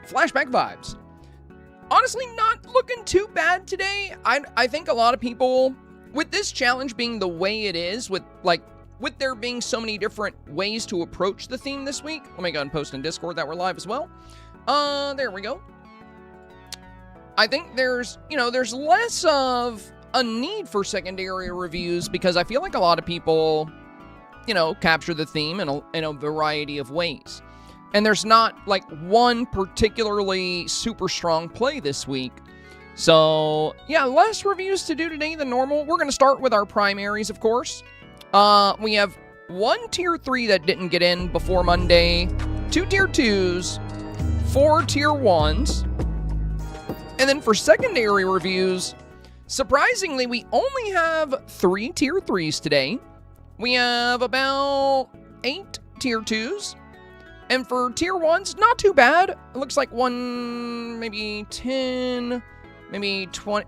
Flashback vibes. Honestly, not looking too bad today. I think a lot of people, with this challenge being the way it is, with there being so many different ways to approach the theme this week. Let me go and post in Discord that we're live as well. There we go. I think there's less of a need for secondary reviews because I feel like a lot of people, capture the theme in a variety of ways. And there's not, one particularly super strong play this week. So, yeah, less reviews to do today than normal. We're going to start with our primaries, of course. We have 1 Tier 3 that didn't get in before Monday, 2 Tier 2s, 4 Tier 1s, and then for secondary reviews, surprisingly, we only have 3 Tier 3s today. We have about 8 Tier 2s, and for Tier 1s, not too bad. It looks like maybe 10, maybe 20,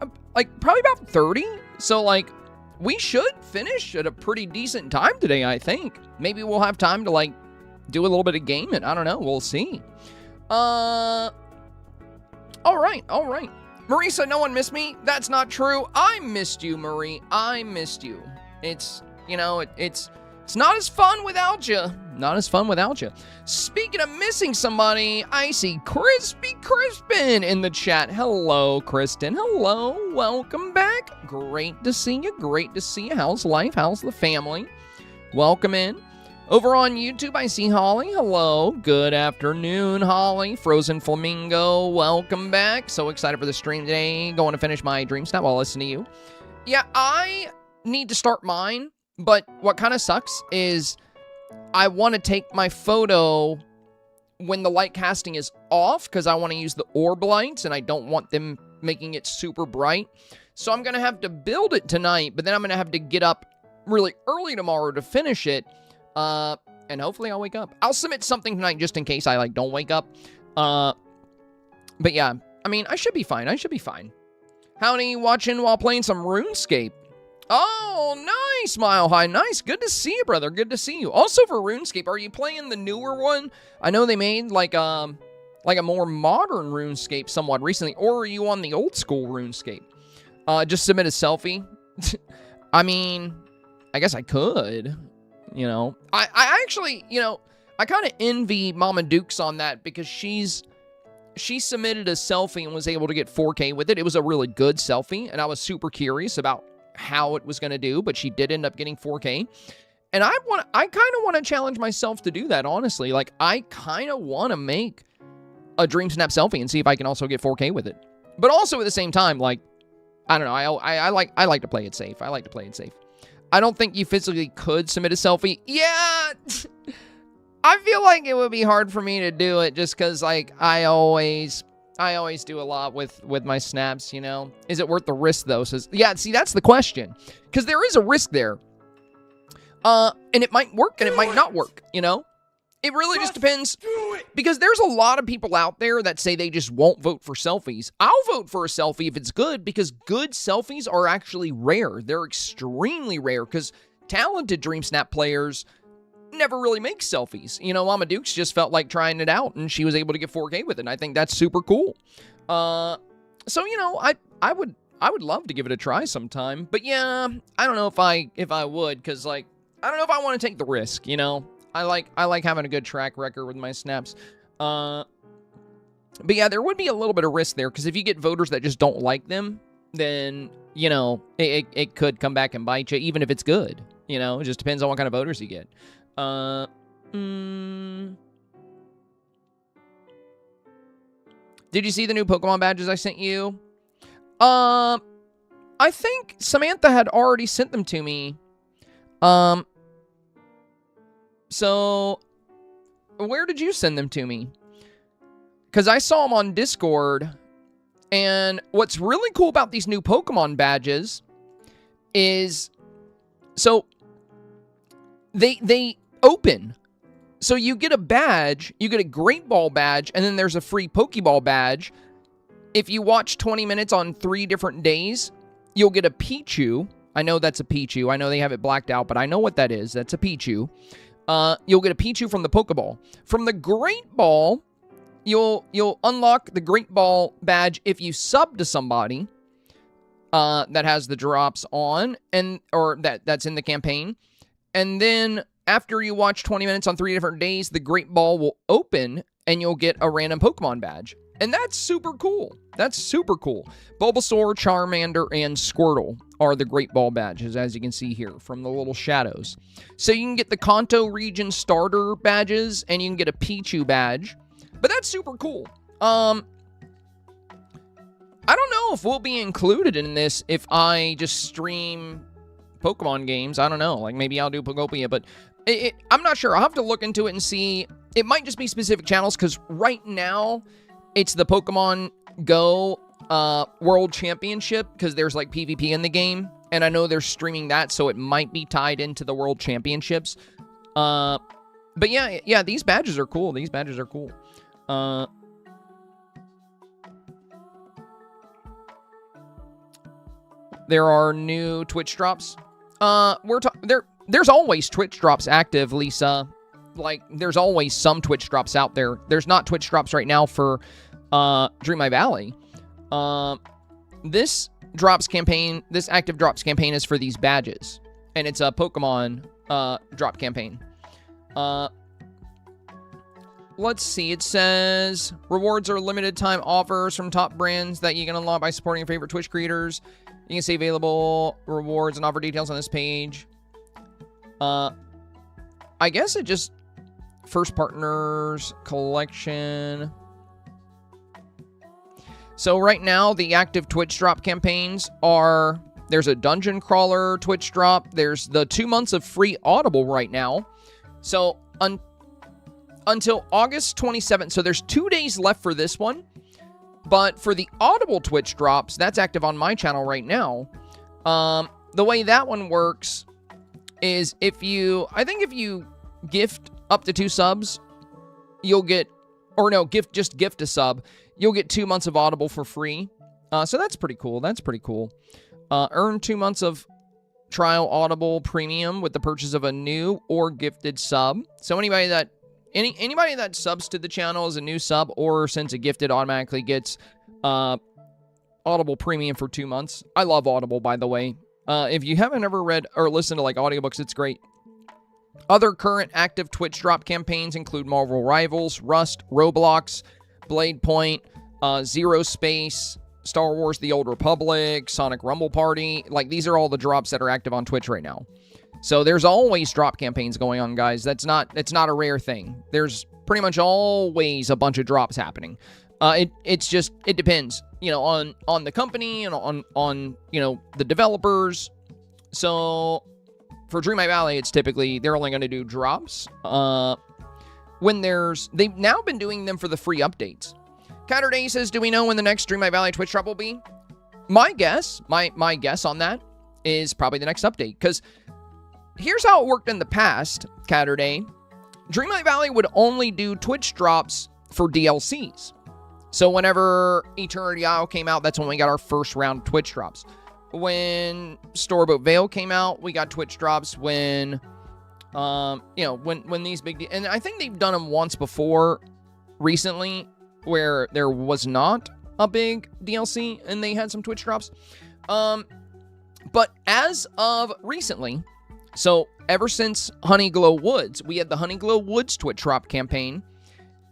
probably about 30, so, we should finish at a pretty decent time today, I think. Maybe we'll have time to, do a little bit of gaming. I don't know. We'll see. All right. Marie said no one missed me. That's not true. I missed you, Marie. I missed you. It's, it's not as fun without you. Not as fun without you. Speaking of missing somebody, I see Crispy Crispin in the chat. Hello, Kristen. Hello. Welcome back. Great to see you. Great to see you. How's life? How's the family? Welcome in. Over on YouTube, I see Holly. Hello. Good afternoon, Holly. Frozen Flamingo, welcome back. So excited for the stream today. Going to finish my Dreamsnap while listening to you. Yeah, I need to start mine, but what kind of sucks is I want to take my photo when the light casting is off because I want to use the orb lights and I don't want them making it super bright. So I'm going to have to build it tonight, but then I'm going to have to get up really early tomorrow to finish it. And hopefully I'll wake up. I'll submit something tonight just in case I, don't wake up. But yeah, I mean, I should be fine. I should be fine. Howdy, watching while playing some RuneScape. Oh, nice, Mile High. Nice. Good to see you, brother. Good to see you. Also for RuneScape, are you playing the newer one? I know they made, a more modern RuneScape somewhat recently. Or are you on the old school RuneScape? Just submit a selfie. I mean, I guess I could. I actually, I kind of envy Mama Dukes on that because she submitted a selfie and was able to get 4K with it. It was a really good selfie, and I was super curious about how it was going to do, but she did end up getting 4K. And I kind of want to challenge myself to do that, honestly. I kind of want to make a Dreamsnap selfie and see if I can also get 4K with it. But also at the same time, I don't know, I like to play it safe. I like to play it safe. I don't think you physically could submit a selfie. Yeah, I feel like it would be hard for me to do it just because, I always do a lot with my snaps, Is it worth the risk, though? Yeah, see, that's the question. Because there is a risk there. And it might work and it might not work, It really just depends. Because there's a lot of people out there that say they just won't vote for selfies. I'll vote for a selfie if it's good because good selfies are actually rare. They're extremely rare because talented Dreamsnap players never really make selfies. Mama Dukes just felt like trying it out and she was able to get 4K with it. And I think that's super cool. So, I would love to give it a try sometime. But yeah, I don't know if I would because, I don't know if I want to take the risk, I like having a good track record with my snaps. But yeah, there would be a little bit of risk there, because if you get voters that just don't like them, then, it could come back and bite you, even if it's good. It just depends on what kind of voters you get. Did you see the new Pokemon badges I sent you? I think Samantha had already sent them to me. So, where did you send them to me? Because I saw them on Discord, and what's really cool about these new Pokemon badges is, so, they open. So you get a badge, you get a Great Ball badge, and then there's a free Pokeball badge. If you watch 20 minutes on 3 different days, you'll get a Pichu. I know that's a Pichu. I know they have it blacked out, but I know what that is. That's a Pichu. You'll get a Pichu from the Pokeball. From the Great Ball, you'll unlock the Great Ball badge if you sub to somebody that has the drops on, or that's in the campaign. And then after you watch 20 minutes on 3 different days, the Great Ball will open and you'll get a random Pokemon badge. And that's super cool. That's super cool. Bulbasaur, Charmander, and Squirtle are the Great Ball badges, as you can see here from the little shadows. So you can get the Kanto region starter badges, and you can get a Pichu badge. But that's super cool. I don't know if we'll be included in this if I just stream Pokemon games. I don't know. Like, maybe I'll do Pokopia, but I'm not sure. I'll have to look into it and see. It might just be specific channels, because right now it's the Pokemon Go World Championship, because there's like PvP in the game, and I know they're streaming that, so it might be tied into the World Championships. But yeah, these badges are cool. These badges are cool. There are new Twitch drops. There's always Twitch drops active, Lisa. Like, there's always some Twitch drops out there. There's not Twitch drops right now for Dreamlight Valley. This active drops campaign is for these badges, and it's a Pokemon drop campaign. Let's see. It says rewards are limited time offers from top brands that you can unlock by supporting your favorite Twitch creators. You can see available rewards and offer details on this page. I guess it just first partners collection. So right now, the active Twitch drop campaigns are, there's a dungeon crawler Twitch drop. There's the 2 months of free Audible right now. So until August 27th. So there's 2 days left for this one. But for the Audible Twitch drops, that's active on my channel right now. The way that one works is if you gift up to 2 subs, you'll get, or no, gift a sub, you'll get 2 months of Audible for free. So that's pretty cool. That's pretty cool. Earn 2 months of trial Audible Premium with the purchase of a new or gifted sub. So anybody that subs to the channel as a new sub or sends a gifted automatically gets Audible Premium for 2 months. I love Audible, by the way. If you haven't ever read or listened to like audiobooks, it's great. Other current active Twitch drop campaigns include Marvel Rivals, Rust, Roblox, Blade Point, Zero Space, Star Wars The Old Republic, Sonic Rumble Party. Like, these are all the drops that are active on Twitch right now. So there's always drop campaigns going on, guys. It's not a rare thing. There's pretty much always a bunch of drops happening. It depends, on the company and on the developers. So for Dreamlight Valley, it's typically they're only going to do drops they've now been doing them for the free updates. Counter Day says, do we know when the next Dreamlight Valley Twitch drop will be? My guess on that is probably the next update, because here's how it worked in the past, Counter Day. Dreamlight Valley would only do Twitch drops for DLCs. So whenever Eternity Isle came out, that's when we got our first round of Twitch drops. When Storybook Veil came out, we got Twitch drops when these big... And I think they've done them once before recently where there was not a big DLC and they had some Twitch drops. But as of recently, so ever since Honeyglow Woods, we had the Honeyglow Woods Twitch drop campaign.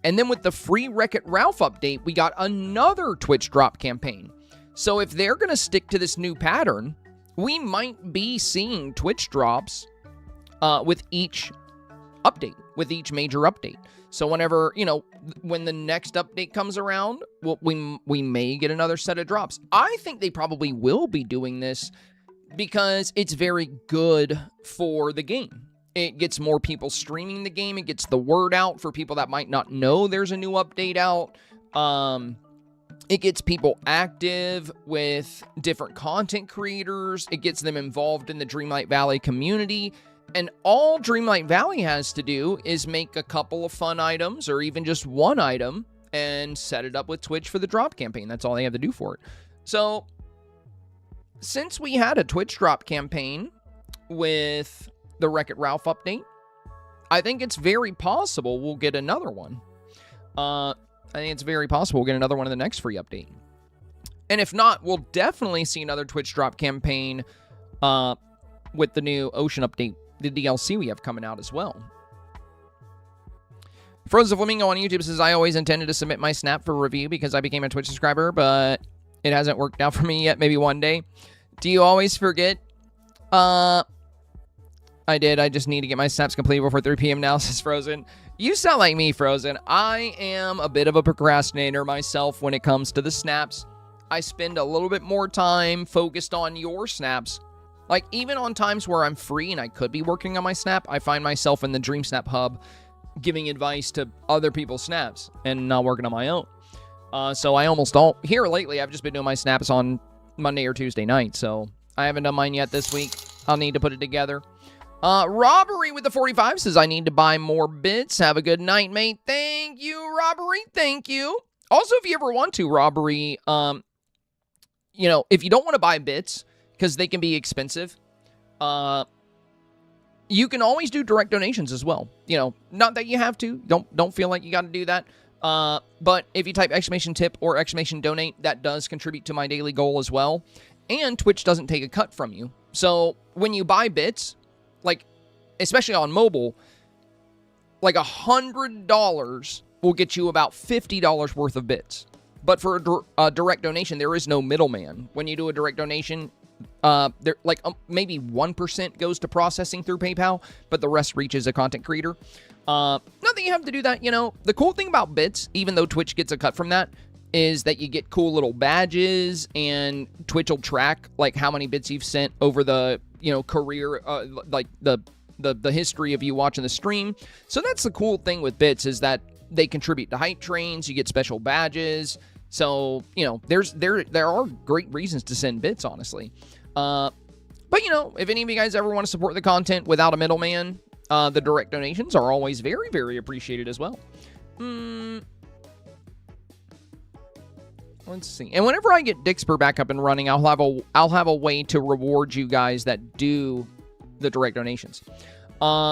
And then with the free Wreck-It Ralph update, we got another Twitch drop campaign. So if they're going to stick to this new pattern, we might be seeing Twitch drops with each update, with each major update. So whenever, when the next update comes around, we may get another set of drops. I think they probably will be doing this because it's very good for the game. It gets more people streaming the game. It gets the word out for people that might not know there's a new update out. It gets people active with different content creators. It gets them involved in the Dreamlight Valley community. And all Dreamlight Valley has to do is make a couple of fun items or even just one item and set it up with Twitch for the drop campaign. That's all they have to do for it. So since we had a Twitch drop campaign with the Wreck-It I think it's very possible we'll get another one. I think it's very possible we'll get another one in the next free update. And if not, we'll definitely see another Twitch drop campaign with the new Ocean update, the DLC we have coming out as well. Frozen Flamingo on YouTube says, I always intended to submit my snap for review because I became a Twitch subscriber, but it hasn't worked out for me yet. Maybe one day. Do you always forget? I did. I just need to get my snaps completed before 3 p.m. now, says Frozen. You sound like me, Frozen. I am a bit of a procrastinator myself when it comes to the snaps. I spend a little bit more time focused on your snaps. Like, even on times where I'm free and I could be working on my snap, I find myself in the Dreamsnap hub giving advice to other people's snaps and not working on my own. So I almost don't. Here lately, I've just been doing my snaps on Monday or Tuesday night, so I haven't done mine yet this week. I'll need to put it together. Robbery with the 45 says, I need to buy more bits. Have a good night, mate. Thank you, Robbery. Thank you. Also, if you ever want to, Robbery, you know, if you don't want to buy bits, because they can be expensive, you can always do direct donations as well. You know, not that you have to. Don't feel like you got to do that. But if you type !tip or !donate, that does contribute to my daily goal as well. And Twitch doesn't take a cut from you. So when you buy bits, like, especially on mobile, like $100 will get you about $50 worth of bits. But for a direct donation, there is no middleman. When you do a direct donation, there maybe 1% goes to processing through PayPal, but the rest reaches a content creator. Not that you have to do that, you know. The cool thing about bits, even though Twitch gets a cut from that, is that you get cool little badges, and Twitch will track like how many bits you've sent over the, you know, career, like the history of you watching the stream. So that's the cool thing with bits, is that they contribute to hype trains. You get special badges. So, you know, there are great reasons to send bits, honestly. But, you know, if any of you guys ever want to support the content without a middleman, the direct donations are always very, very appreciated as well. Let's see. And whenever I get Dixper back up and running, I'll have a way to reward you guys that do the direct donations.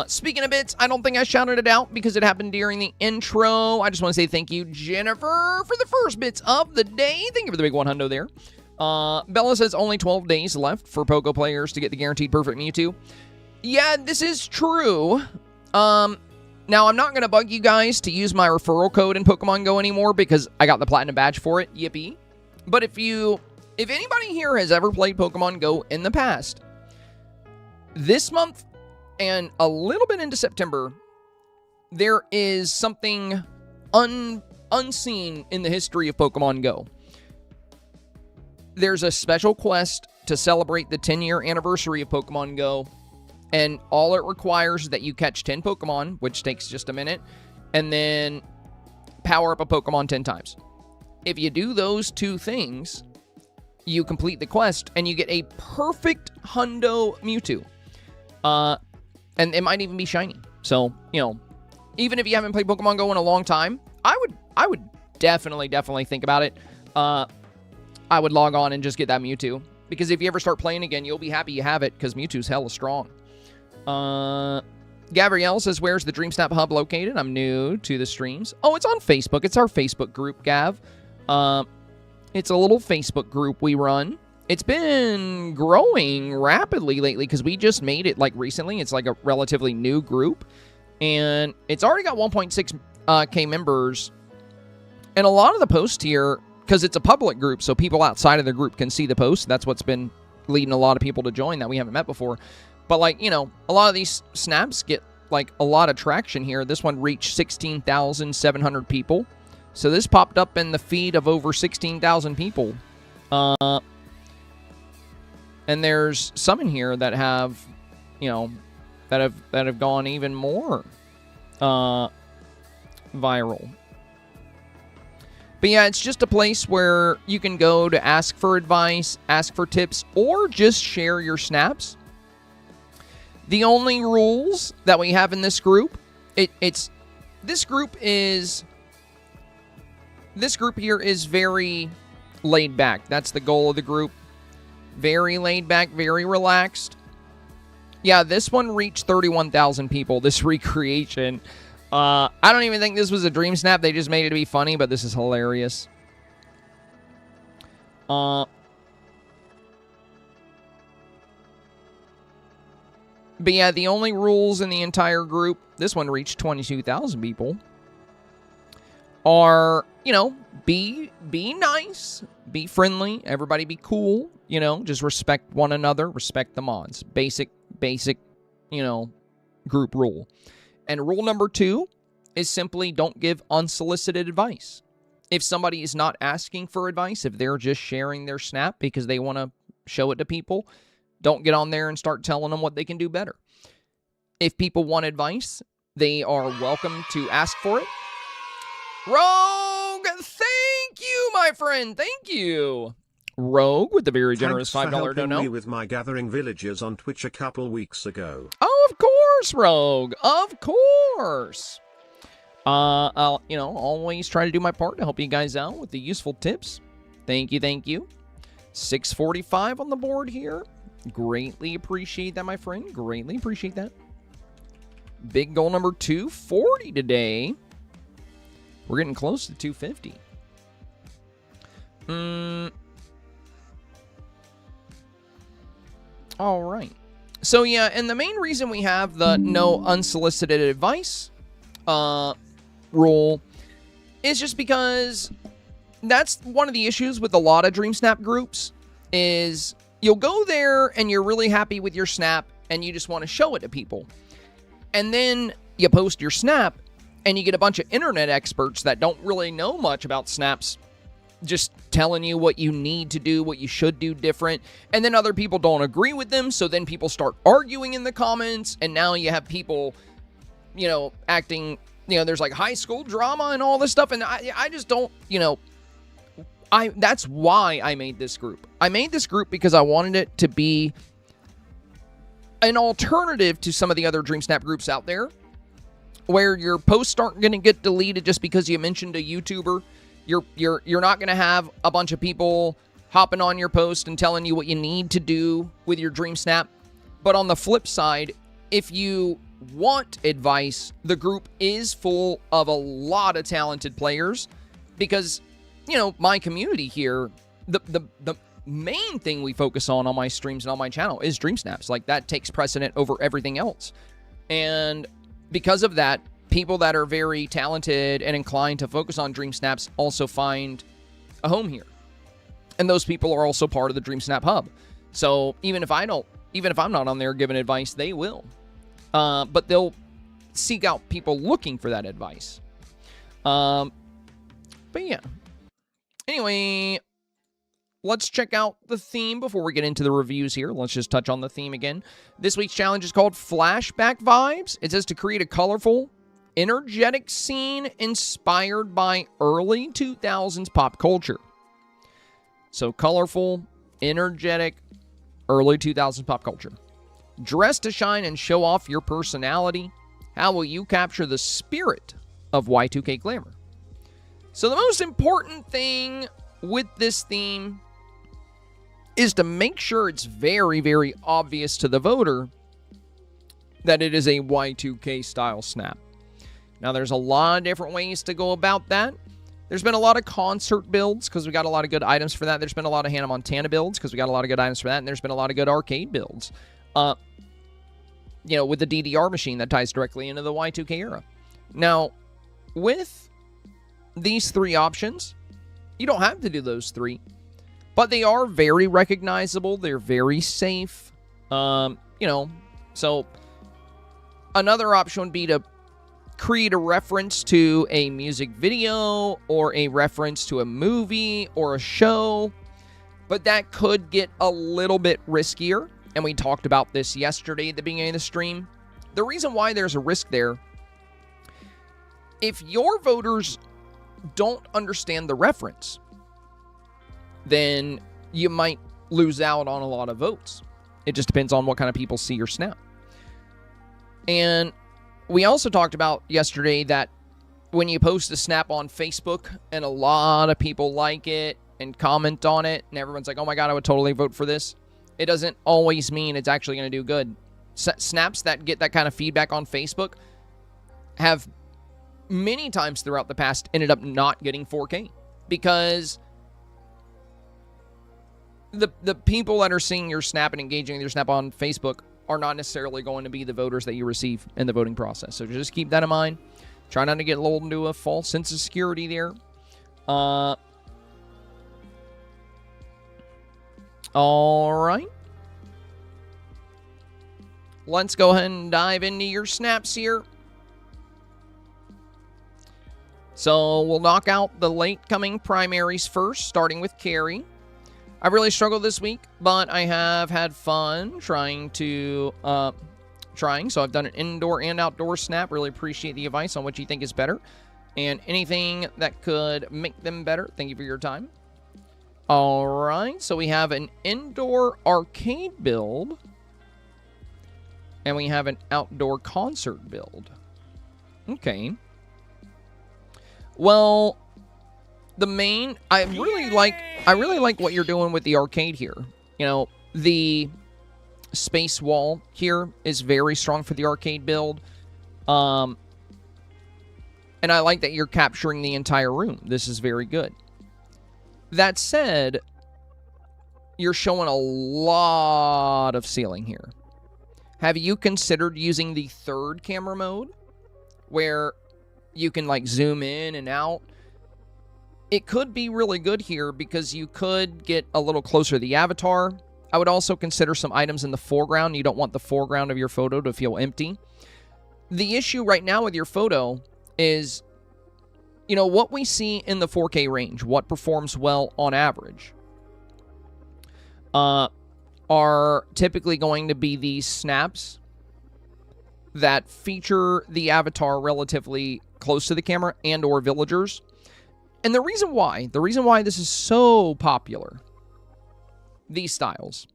Speaking of bits, I don't think I shouted it out because it happened during the intro. I just want to say thank you, Jennifer, for the first bits of the day. Thank you for the big 100 there. Bella says only 12 days left for Poco players to get the guaranteed perfect Mewtwo. Yeah, this is true. Now, I'm not going to bug you guys to use my referral code in Pokemon Go anymore because I got the Platinum Badge for it. Yippee. But if anybody here has ever played Pokemon Go in the past, this month and a little bit into September, there is something unseen in the history of Pokemon Go. There's a special quest to celebrate the 10-year anniversary of Pokemon Go, and all it requires is that you catch 10 Pokemon, which takes just a minute, and then power up a Pokemon 10 times. If you do those two things, you complete the quest, and you get a perfect Hundo Mewtwo. And it might even be shiny. So, you know, even if you haven't played Pokemon Go in a long time, I would definitely think about it. I would log on and just get that Mewtwo. Because if you ever start playing again, you'll be happy you have it, because Mewtwo's hella strong. Gabrielle says, where's the Dreamsnap Hub located? I'm new to the streams. Oh, it's on Facebook. It's our Facebook group, Gav. It's a little Facebook group we run. It's been growing rapidly lately because we just made it, like, recently. It's, like, a relatively new group. And it's already got 1.6K members. And a lot of the posts here, because it's a public group, so people outside of the group can see the posts. That's what's been leading a lot of people to join that we haven't met before. But, like, you know, a lot of these snaps get, like, a lot of traction here. This one reached 16,700 people. So this popped up in the feed of over 16,000 people. And there's some in here that have, you know, that have gone even more viral. But yeah, it's just a place where you can go to ask for advice, ask for tips, or just share your snaps. The only rules that we have in this group, this group here is very laid back. That's the goal of the group. Very laid back, very relaxed. Yeah, this one reached 31,000 people, this recreation. I don't even think this was a dream snap. They just made it to be funny, but this is hilarious. But yeah, the only rules in the entire group, this one reached 22,000 people, are, be nice, be friendly, everybody be cool, just respect one another, respect the mods. Basic, group rule. And rule number 2 is simply don't give unsolicited advice. If somebody is not asking for advice, if they're just sharing their snap because they want to show it to people, don't get on there and start telling them what they can do better. If people want advice, they are welcome to ask for it. Rogue, thank you, my friend. Thank you. Rogue with the very generous $5 dono. Me with my gathering villagers on Twitch a couple weeks ago. Oh, of course, Rogue. Of course. I'll, always try to do my part to help you guys out with the useful tips. Thank you, thank you. 645 on the board here. Greatly appreciate that, my friend. Greatly appreciate that. Big goal number 240 today. We're getting close to 250. All right. So, yeah, and the main reason we have the no unsolicited advice rule is just because that's one of the issues with a lot of Dreamsnap groups is you'll go there and you're really happy with your snap and you just want to show it to people. And then you post your snap and you get a bunch of internet experts that don't really know much about snaps just telling you what you need to do, what you should do different. And then other people don't agree with them. So then people start arguing in the comments. And now you have people, acting, there's like high school drama and all this stuff. And I just don't, that's why I made this group. I made this group because I wanted it to be an alternative to some of the other Dreamsnap groups out there where your posts aren't going to get deleted just because you mentioned a YouTuber. You're not going to have a bunch of people hopping on your post and telling you what you need to do with your Dreamsnap. But on the flip side, if you want advice, the group is full of a lot of talented players because, my community here, the main thing we focus on my streams and on my channel is Dreamsnaps. Like, that takes precedent over everything else. And because of that, people that are very talented and inclined to focus on Dreamsnaps also find a home here. And those people are also part of the Dreamsnap hub. So even if I'm not on there giving advice, they will. But they'll seek out people looking for that advice. But yeah. Anyway, let's check out the theme before we get into the reviews here. Let's just touch on the theme again. This week's challenge is called Flashback Vibes. It says to create a colorful, energetic scene inspired by early 2000s pop culture. So colorful, energetic, early 2000s pop culture. Dress to shine and show off your personality. How will you capture the spirit of Y2K glamour? So the most important thing with this theme is to make sure it's very, very obvious to the voter that it is a Y2K style snap. Now, there's a lot of different ways to go about that. There's been a lot of concert builds because we got a lot of good items for that. There's been a lot of Hannah Montana builds because we got a lot of good items for that. And there's been a lot of good arcade builds. With the DDR machine that ties directly into the Y2K era. Now, with these 3 options, you don't have to do those 3. But they are very recognizable. They're very safe. So another option would be to create a reference to a music video or a reference to a movie or a show. But that could get a little bit riskier. And we talked about this yesterday at the beginning of the stream. The reason why there's a risk there, if your voters don't understand the reference, then you might lose out on a lot of votes. It just depends on what kind of people see your snap. And we also talked about yesterday that when you post a snap on Facebook and a lot of people like it and comment on it and everyone's like, oh my God, I would totally vote for this, it doesn't always mean it's actually going to do good. Snaps that get that kind of feedback on Facebook have many times throughout the past ended up not getting 4K because the people that are seeing your snap and engaging with your snap on Facebook are not necessarily going to be the voters that you receive in the voting process. So just keep that in mind. Try not to get lulled into a false sense of security there. All right. Let's go ahead and dive into your snaps here. So we'll knock out the late coming primaries first, starting with Carrie. I really struggled this week, but I have had fun trying. So I've done an indoor and outdoor snap. Really appreciate the advice on what you think is better and anything that could make them better. Thank you for your time. All right, so we have an indoor arcade build and we have an outdoor concert build. Okay. Well, I really like what you're doing with the arcade here. You know, the space wall here is very strong for the arcade build. And I like that you're capturing the entire room. This is very good. That said, you're showing a lot of ceiling here. Have you considered using the third camera mode where you can like zoom in and out? It could be really good here because you could get a little closer to the avatar. I would also consider some items in the foreground. You don't want the foreground of your photo to feel empty. The issue right now with your photo is, you know, what we see in the 4K range, what performs well on average, are typically going to be these snaps that feature the avatar relatively close to the camera and or villagers. And the reason why this is so popular, these styles,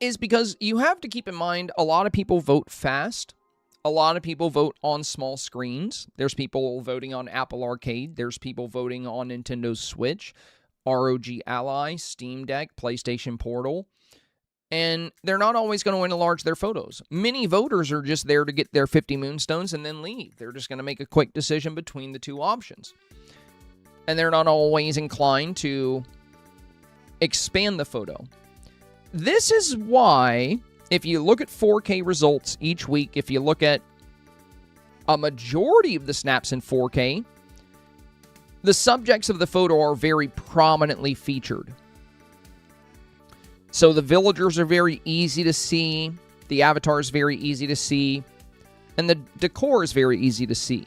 is because you have to keep in mind a lot of people vote fast. A lot of people vote on small screens. There's people voting on Apple Arcade. There's people voting on Nintendo Switch, ROG Ally, Steam Deck, PlayStation Portal. And they're not always going to enlarge their photos. Many voters are just there to get their 50 moonstones and then leave. They're just going to make a quick decision between the two options. And they're not always inclined to expand the photo. This is why, if you look at 4K results each week, if you look at a majority of the snaps in 4K, the subjects of the photo are very prominently featured. So the villagers are very easy to see, the avatar is very easy to see, and the decor is very easy to see.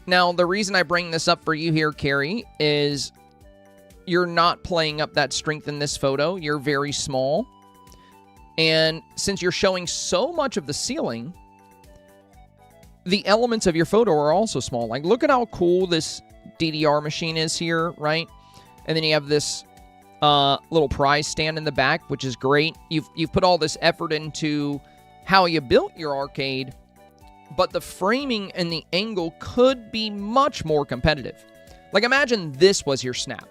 Now, the reason I bring this up for you here, Carrie, is you're not playing up that strength in this photo. You're very small. And since you're showing so much of the ceiling, the elements of your photo are also small. Like, look at how cool this DDR machine is here, right? And then you have this little prize stand in the back, which is great. You've put all this effort into how you built your arcade, but the framing and the angle could be much more competitive. Like, imagine this was your snap,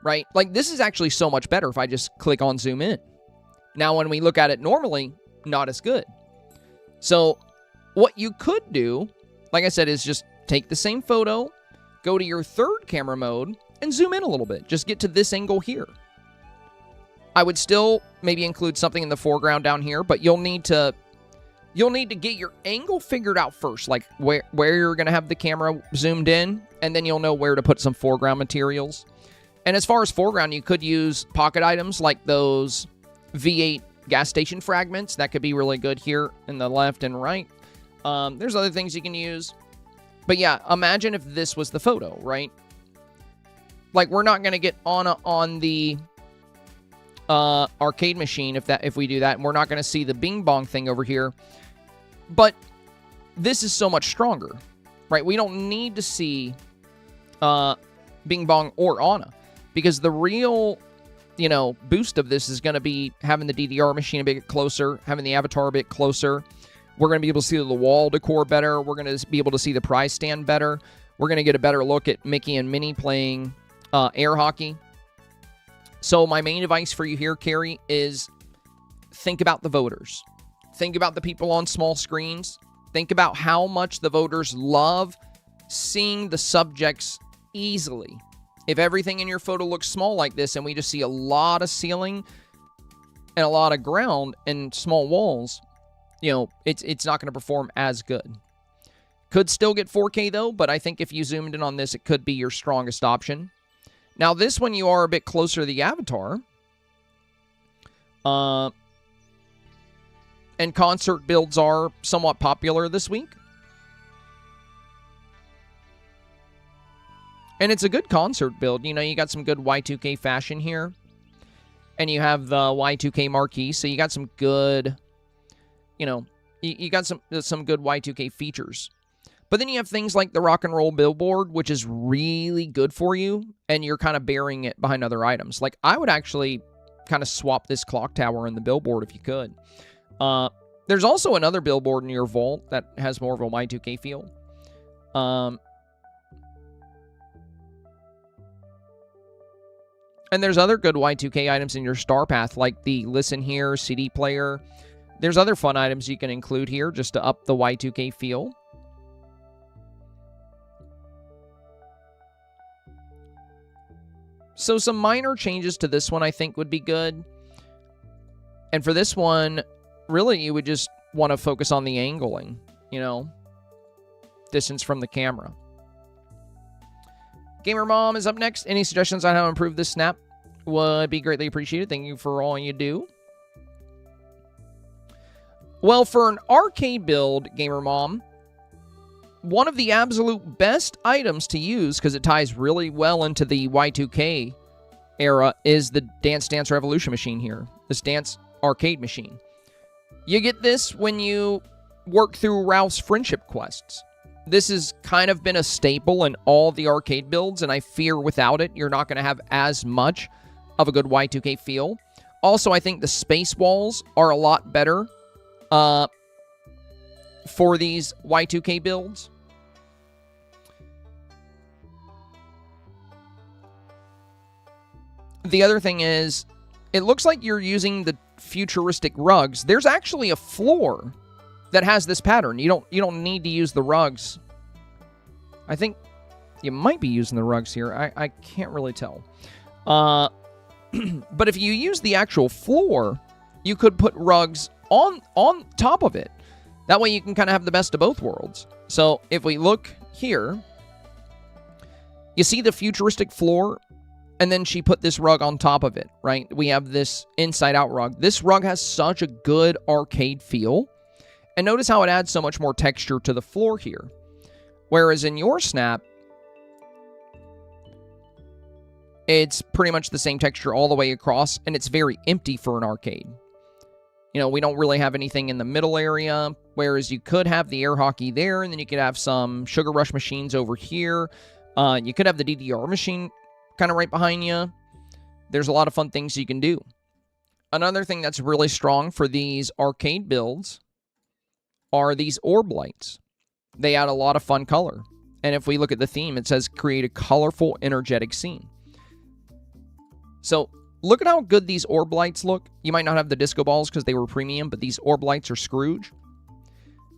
right? Like, this is actually so much better if I just click on zoom in. Now, when we look at it normally, not as good. So what you could do, like I said, is just take the same photo, go to your third camera mode, and zoom in a little bit. Just get to this angle here. I would still maybe include something in the foreground down here, but you'll need to get your angle figured out first, like where you're going to have the camera zoomed in, and then you'll know where to put some foreground materials. And as far as foreground, you could use pocket items like those V8 gas station fragments. That could be really good here in the left and right. There's other things you can use. But yeah, imagine if this was the photo, right? Like, we're not going to get on the arcade machine if we do that, and we're not going to see the bing bong thing over here. But this is so much stronger, right? We don't need to see bing bong or Anna, because the real, boost of this is going to be having the DDR machine a bit closer, having the avatar a bit closer. We're going to be able to see the wall decor better. We're going to be able to see the prize stand better. We're going to get a better look at Mickey and Minnie playing air hockey. So my main advice for you here, Carrie, is think about the voters. Think about the people on small screens. Think about how much the voters love seeing the subjects easily. If everything in your photo looks small like this and we just see a lot of ceiling and a lot of ground and small walls, you know, it's not going to perform as good. Could still get 4K though, but I think if you zoomed in on this, it could be your strongest option. Now this one, you are a bit closer to the avatar. And concert builds are somewhat popular this week. And it's a good concert build. You know, you got some good Y2K fashion here. And you have the Y2K marquee, so you got some good, you know, you got some good Y2K features. But then you have things like the rock and roll billboard, which is really good for you, and you're kind of burying it behind other items. Like, I would actually kind of swap this clock tower and the billboard if you could. There's also another billboard in your vault that has more of a Y2K feel. And there's other good Y2K items in your star path, like the Listen Here CD player. There's other fun items you can include here just to up the Y2K feel. So some minor changes to this one I think would be good. And for this one, really you would just want to focus on the angling, you know, distance from the camera. Gamer Mom is up next. Any suggestions on how to improve this snap would be greatly appreciated. Thank you for all you do. Well, for an arcade build, Gamer Mom, one of the absolute best items to use, because it ties really well into the Y2K era, is the Dance Dance Revolution machine here. This dance arcade machine. You get this when you work through Ralph's friendship quests. This has kind of been a staple in all the arcade builds, and I fear without it, you're not going to have as much of a good Y2K feel. Also, I think the space walls are a lot better for these Y2K builds. The other thing is, it looks like you're using the futuristic rugs. There's actually a floor that has this pattern. You don't need to use the rugs. I think you might be using the rugs here. I can't really tell. But if you use the actual floor, you could put rugs on top of it. That way you can kind of have the best of both worlds. So if we look here, you see the futuristic floor, and then she put this rug on top of it, right? We have this inside-out rug. This rug has such a good arcade feel. And notice how it adds so much more texture to the floor here. Whereas in your snap, it's pretty much the same texture all the way across, and it's very empty for an arcade. You know, we don't really have anything in the middle area, whereas you could have the air hockey there, and then you could have some Sugar Rush machines over here. You could have the DDR machine kind of right behind you. There's a lot of fun things you can do. Another thing that's really strong for these arcade builds are these orb lights. They add a lot of fun color. And if we look at the theme, it says create a colorful, energetic scene. So look at how good these orb lights look. You might not have the disco balls because they were premium, but these orb lights are Scrooge.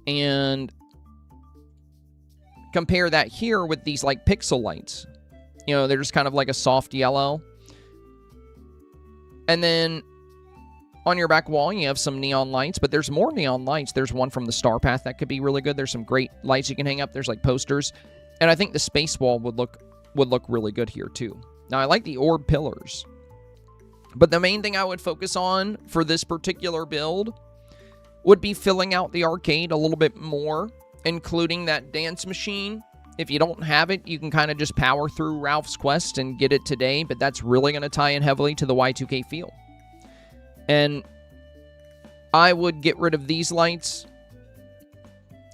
And compare that here with these like pixel lights. You know, they're just kind of like a soft yellow. And then on your back wall, you have some neon lights, but there's more neon lights. There's one from the Star Path that could be really good. There's some great lights you can hang up. There's like posters. And I think the space wall would look really good here too. Now, I like the orb pillars. But the main thing I would focus on for this particular build would be filling out the arcade a little bit more, including that dance machine. If you don't have it, you can kind of just power through Ralph's quest and get it today, but that's really going to tie in heavily to the Y2K feel. And I would get rid of these lights.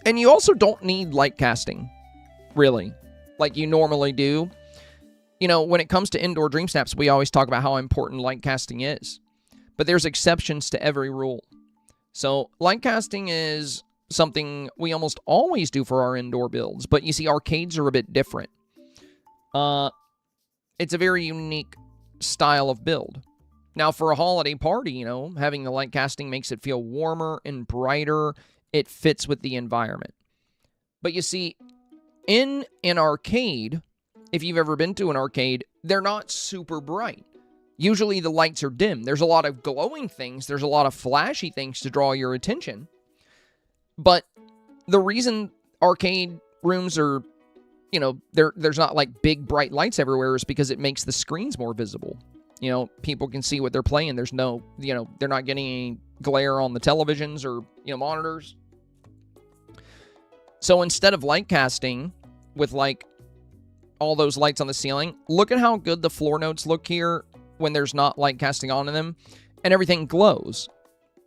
And you also don't need light casting, really, like you normally do. You know, when it comes to indoor dream snaps, we always talk about how important light casting is. But there's exceptions to every rule. So light casting is something we almost always do for our indoor builds, but you see, arcades are a bit different. It's a very unique style of build. Now, for a holiday party, you know, having the light casting makes it feel warmer and brighter. it fits with the environment. But you see, in an arcade, if you've ever been to an arcade, they're not super bright. Usually the lights are dim. There's a lot of glowing things. There's a lot of flashy things to draw your attention. But the reason arcade rooms are, you know, there's not like big bright lights everywhere is because it makes the screens more visible. You know, people can see what they're playing. There's no, you know, they're not getting any glare on the televisions or, you know, monitors. So instead of light casting with like all those lights on the ceiling, look at how good the floor notes look here when there's not light casting onto them, and everything glows.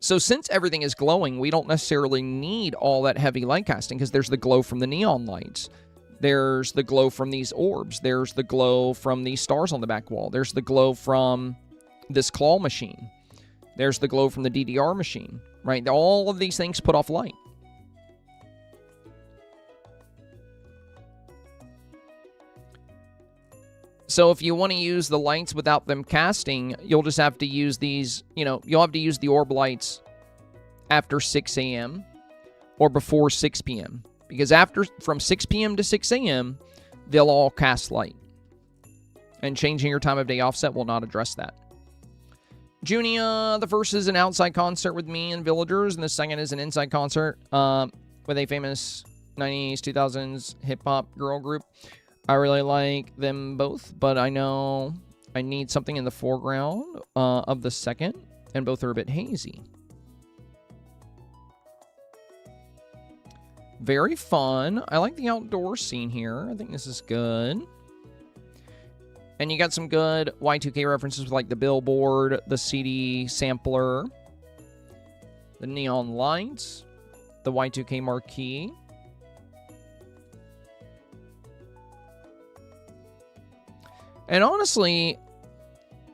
So since everything is glowing, we don't necessarily need all that heavy light casting because there's the glow from the neon lights. There's the glow from these orbs. There's the glow from these stars on the back wall. There's the glow from this claw machine. There's the glow from the DDR machine, right? All of these things put off light. So if you want to use the lights without them casting, you'll just have to use these, you know, you'll have to use the orb lights after 6 a.m. or before 6 p.m. Because from 6 p.m. to 6 a.m., they'll all cast light. And changing your time of day offset will not address that. Junia, the first is an outside concert with me and villagers, and the second is an inside concert with a famous 90s, 2000s hip-hop girl group. I really like them both, but I know I need something in the foreground of the second, and both are a bit hazy. Very fun. I like the outdoor scene here. I think this is good. And you got some good Y2K references with like the billboard, the CD sampler, the neon lights, the Y2K marquee. And honestly,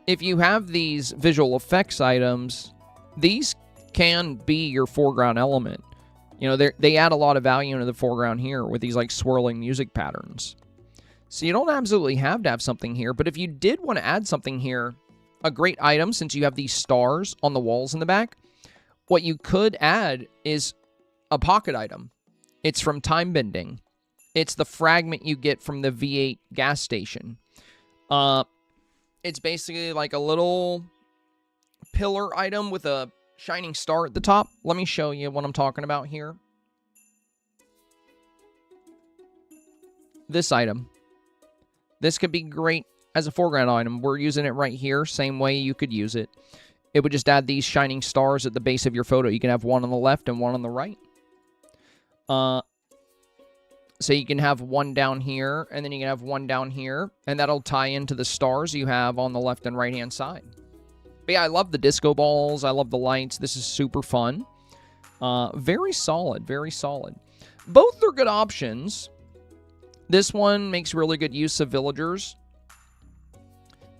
if you have these visual effects items, these can be your foreground element. You know, they add a lot of value into the foreground here with these like swirling music patterns. So you don't absolutely have to have something here, but if you did want to add something here, a great item since you have these stars on the walls in the back, what you could add is a pocket item. It's from Time Bending. It's the fragment you get from the V8 gas station. It's basically like a little pillar item with a shining star at the top. Let me show you what I'm talking about here. This item. This could be great as a foreground item. We're using it right here. Same way you could use it. It would just add these shining stars at the base of your photo. You can have one on the left and one on the right. So you can have one down here, and then you can have one down here, and that'll tie into the stars you have on the left and right-hand side. But yeah, I love the disco balls. I love the lights. This is super fun. Very solid, very solid. Both are good options. This one makes really good use of villagers,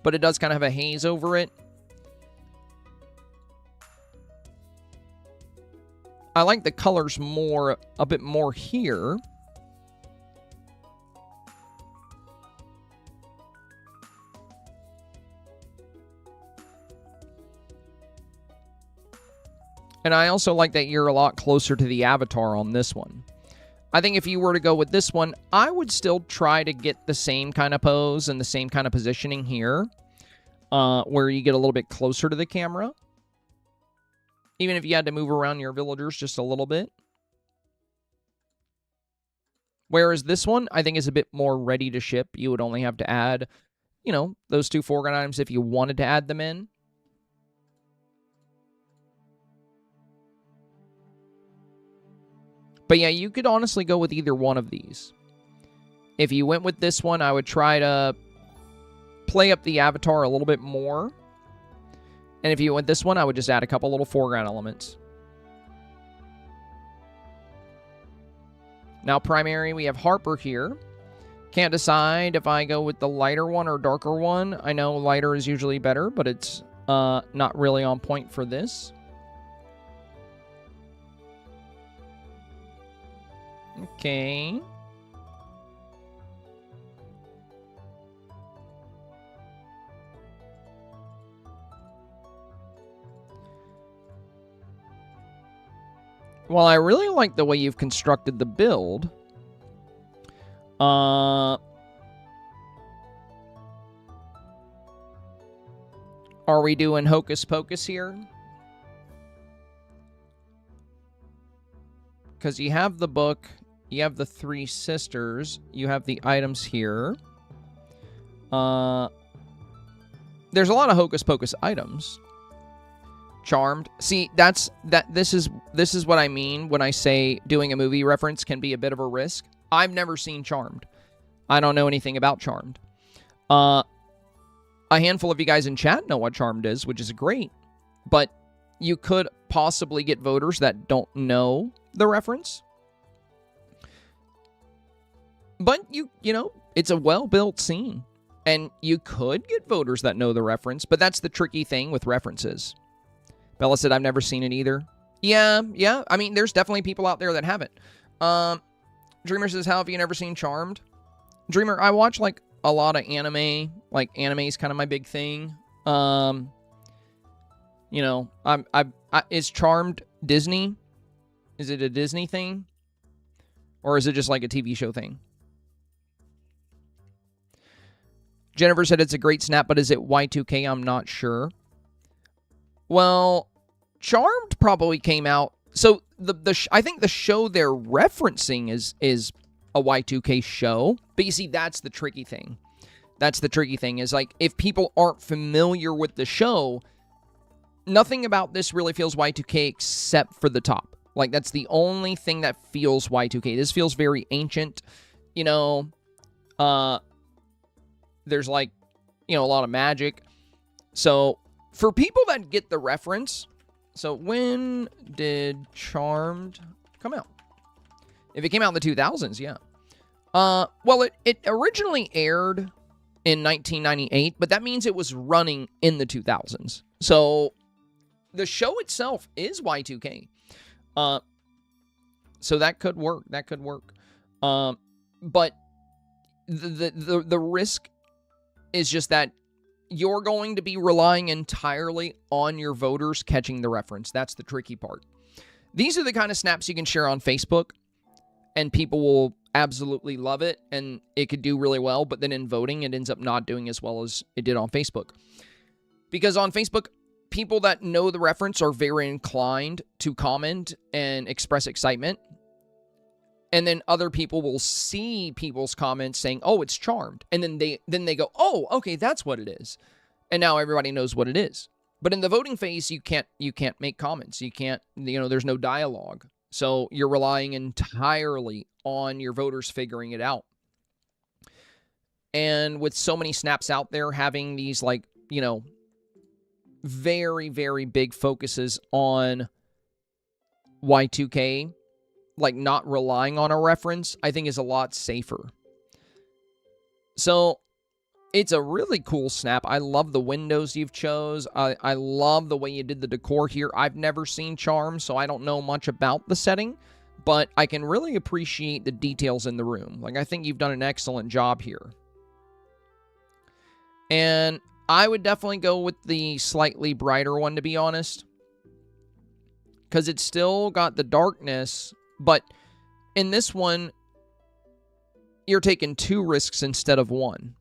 but it does kind of have a haze over it. I like the colors more, a bit more here. And I also like that you're a lot closer to the avatar on this one. I think if you were to go with this one, I would still try to get the same kind of pose and the same kind of positioning here, where you get a little bit closer to the camera. Even if you had to move around your villagers just a little bit. Whereas this one, I think is a bit more ready to ship. You would only have to add, you know, those two foreground items if you wanted to add them in. But yeah, you could honestly go with either one of these. If you went with this one, I would try to play up the avatar a little bit more. And if you went this one, I would just add a couple little foreground elements. Now, primary, we have Harper here. Can't decide if I go with the lighter one or darker one. I know lighter is usually better, but it's not really on point for this. Okay. Well, I really like the way you've constructed the build. Are we doing hocus pocus here? Because you have the book, you have the three sisters, you have the items here. There's a lot of hocus pocus items. Charmed. See, this is what I mean when I say doing a movie reference can be a bit of a risk. I've never seen Charmed. I don't know anything about Charmed. A handful of you guys in chat know what Charmed is, which is great. But you could possibly get voters that don't know the reference. But you know, it's a well-built scene. And you could get voters that know the reference, but that's the tricky thing with references. Bella said, I've never seen it either. Yeah. I mean, there's definitely people out there that haven't. Dreamer says, how have you never seen Charmed? Dreamer, I watch, like, a lot of anime. Like, anime is kind of my big thing. You know, is Charmed Disney? Is it a Disney thing? Or is it just, like, a TV show thing? Jennifer said it's a great snap, but is it Y2K? I'm not sure. Well, Charmed probably came out. So I think the show they're referencing is a Y2K show. But you see, that's the tricky thing. That's the tricky thing is, like, if people aren't familiar with the show, nothing about this really feels Y2K except for the top. Like, that's the only thing that feels Y2K. This feels very ancient. You know, there's, like, you know, a lot of magic. So, for people that get the reference, so when did Charmed come out? If it came out in the 2000s, yeah. Well, it originally aired in 1998, but that means it was running in the 2000s. So, the show itself is Y2K. So that could work. That could work. But the risk is just that you're going to be relying entirely on your voters catching the reference. That's the tricky part. These are the kind of snaps you can share on Facebook, and people will absolutely love it, and it could do really well, but then in voting, it ends up not doing as well as it did on Facebook. Because on Facebook, people that know the reference are very inclined to comment and express excitement. And then other people will see people's comments saying, oh, it's Charmed. And then they go, oh, okay, that's what it is. And now everybody knows what it is. But in the voting phase, you can't make comments. You can't, you know, there's no dialogue. So you're relying entirely on your voters figuring it out. And with so many snaps out there having these, like, you know, very, very big focuses on Y2K, like not relying on a reference, I think is a lot safer. So it's a really cool snap. I love the windows you've chose. I love the way you did the decor here. I've never seen Charm, so I don't know much about the setting, but I can really appreciate the details in the room. Like, I think you've done an excellent job here. And I would definitely go with the slightly brighter one, to be honest, because it's still got the darkness. But in this one, you're taking 2 risks instead of 1.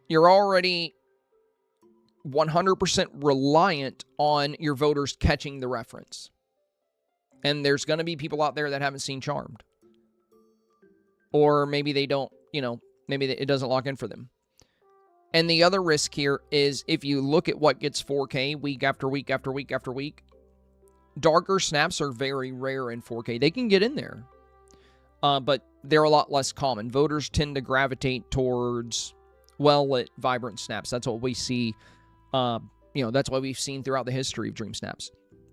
You're already 100% reliant on your voters catching the reference. And there's going to be people out there that haven't seen Charmed. Or maybe they don't, you know, maybe it doesn't lock in for them. And the other risk here is if you look at what gets 4K week after week after week after week, darker snaps are very rare in 4K. They can get in there, but they're a lot less common. Voters tend to gravitate towards well-lit, vibrant snaps. That's what we see. You know, that's what we've seen throughout the history of Dream Snaps.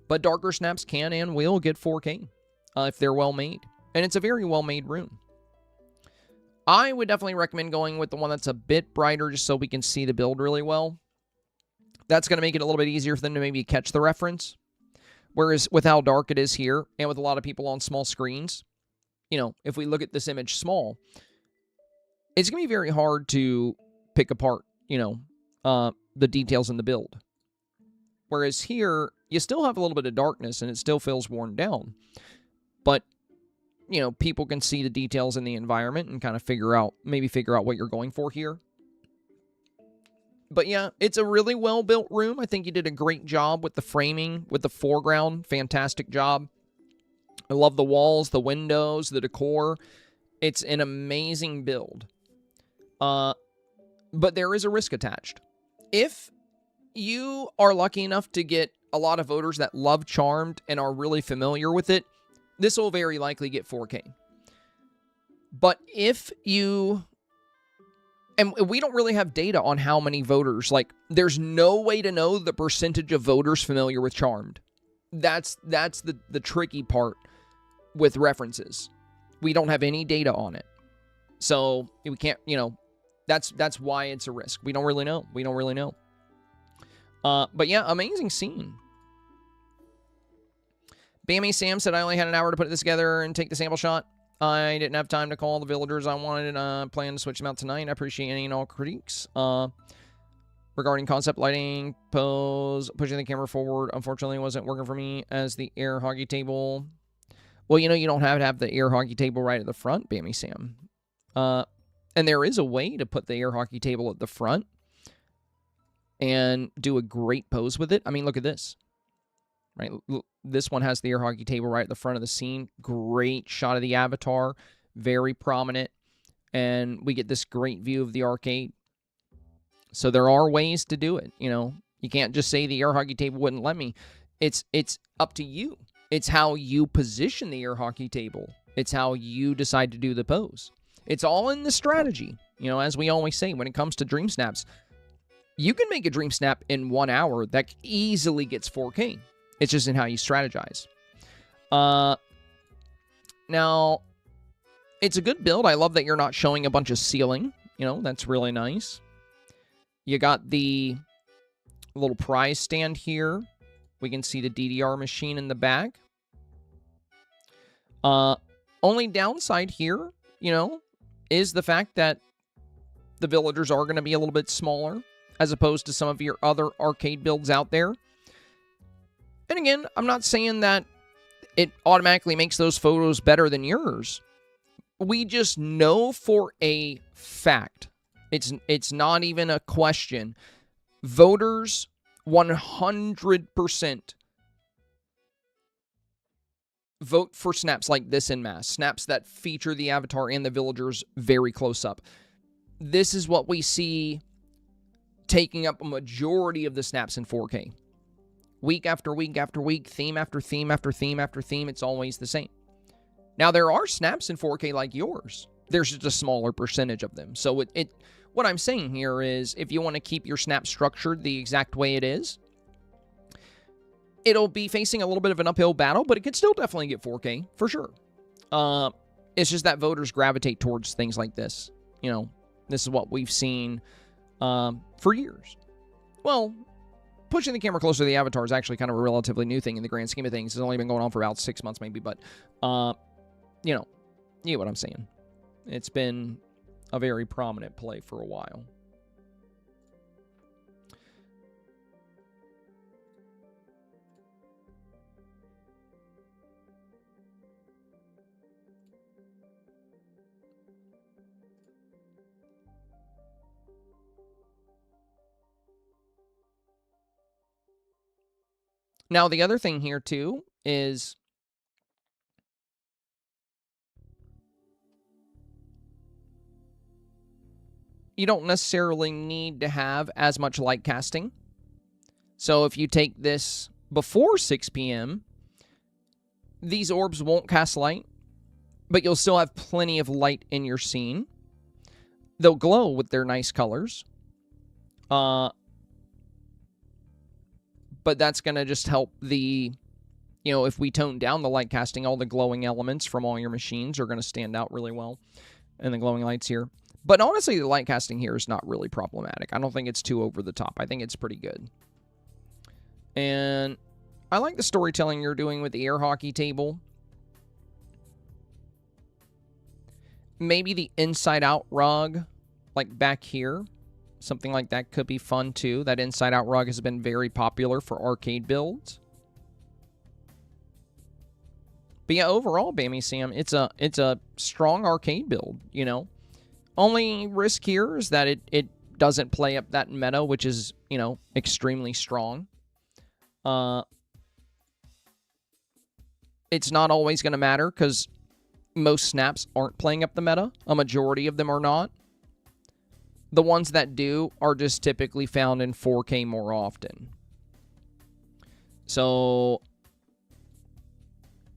But darker snaps can and will get 4K if they're well-made. And it's a very well-made room. I would definitely recommend going with the one that's a bit brighter just so we can see the build really well. That's going to make it a little bit easier for them to maybe catch the reference. Whereas with how dark it is here, and with a lot of people on small screens, you know, if we look at this image small, it's going to be very hard to pick apart, you know, the details in the build. Whereas here, You still have a little bit of darkness, and it still feels worn down. But, you know, people can see the details in the environment and kind of maybe figure out what you're going for here. But yeah, it's a really well-built room. I think you did a great job with the framing, with the foreground. Fantastic job. I love the walls, the windows, the decor. It's an amazing build. But there is a risk attached. If you are lucky enough to get a lot of voters that love Charmed and are really familiar with it, this will very likely get 4K. But if you... And we don't really have data on how many voters. Like, there's no way to know the percentage of voters familiar with Charmed. That's the tricky part with references. We don't have any data on it. So, we can't, you know, that's why it's a risk. We don't really know. We don't really know. But yeah, amazing scene. Bammy Sam said, I only had an hour to put this together and take the sample shot. I didn't have time to call the villagers I wanted and plan to switch them out tonight. I appreciate any and all critiques. Regarding concept lighting, pose, pushing the camera forward, unfortunately wasn't working for me as the air hockey table. Well, you know, you don't have to have the air hockey table right at the front, Bammy Sam. And there is a way to put the air hockey table at the front and do a great pose with it. I mean, look at this. Right, this one has the air hockey table right at the front of the scene. Great shot of the avatar, very prominent, and we get this great view of the arcade. So there are ways to do it. You know, you can't just say the air hockey table wouldn't let me. It's up to you. It's how you position the air hockey table. It's how you decide to do the pose. It's all in the strategy. You know, as we always say, when it comes to Dream Snaps, you can make a Dream Snap in 1 hour that easily gets 4K. It's just in how you strategize. Now, it's a good build. I love that you're not showing a bunch of ceiling. You know, that's really nice. You got the little prize stand here. We can see the DDR machine in the back. Only downside here, you know, is the fact that the villagers are going to be a little bit smaller as opposed to some of your other arcade builds out there. And again, I'm not saying that it automatically makes those photos better than yours. We just know for a fact. It's not even a question. Voters 100% vote for snaps like this en masse. Snaps that feature the avatar and the villagers very close up. This is what we see taking up a majority of the snaps in 4K. Week after week after week, theme after theme after theme after theme, it's always the same. Now, there are snaps in 4K like yours. There's just a smaller percentage of them. So what I'm saying here is, if you want to keep your snap structured the exact way it is, it'll be facing a little bit of an uphill battle, but it could still definitely get 4K, for sure. It's just that voters gravitate towards things like this. You know, this is what we've seen for years. Well, pushing the camera closer to the avatar is actually kind of a relatively new thing in the grand scheme of things. It's only been going on for about 6 months maybe, but, you know, you get what I'm saying. It's been a very prominent play for a while. Now, the other thing here, too, is you don't necessarily need to have as much light casting. So if you take this before 6 p.m., these orbs won't cast light, but you'll still have plenty of light in your scene. They'll glow with their nice colors. But that's going to just help the, you know, if we tone down the light casting, all the glowing elements from all your machines are going to stand out really well. And the glowing lights here. But honestly, the light casting here is not really problematic. I don't think it's too over the top. I think it's pretty good. And I like the storytelling you're doing with the air hockey table. Maybe the inside-out rug, like back here. Something like that could be fun, too. That inside-out rug has been very popular for arcade builds. But yeah, overall, Bammy Sam, it's a strong arcade build, you know. Only risk here is that it doesn't play up that meta, which is, you know, extremely strong. It's not always going to matter because most snaps aren't playing up the meta. A majority of them are not. The ones that do are just typically found in 4K more often. So,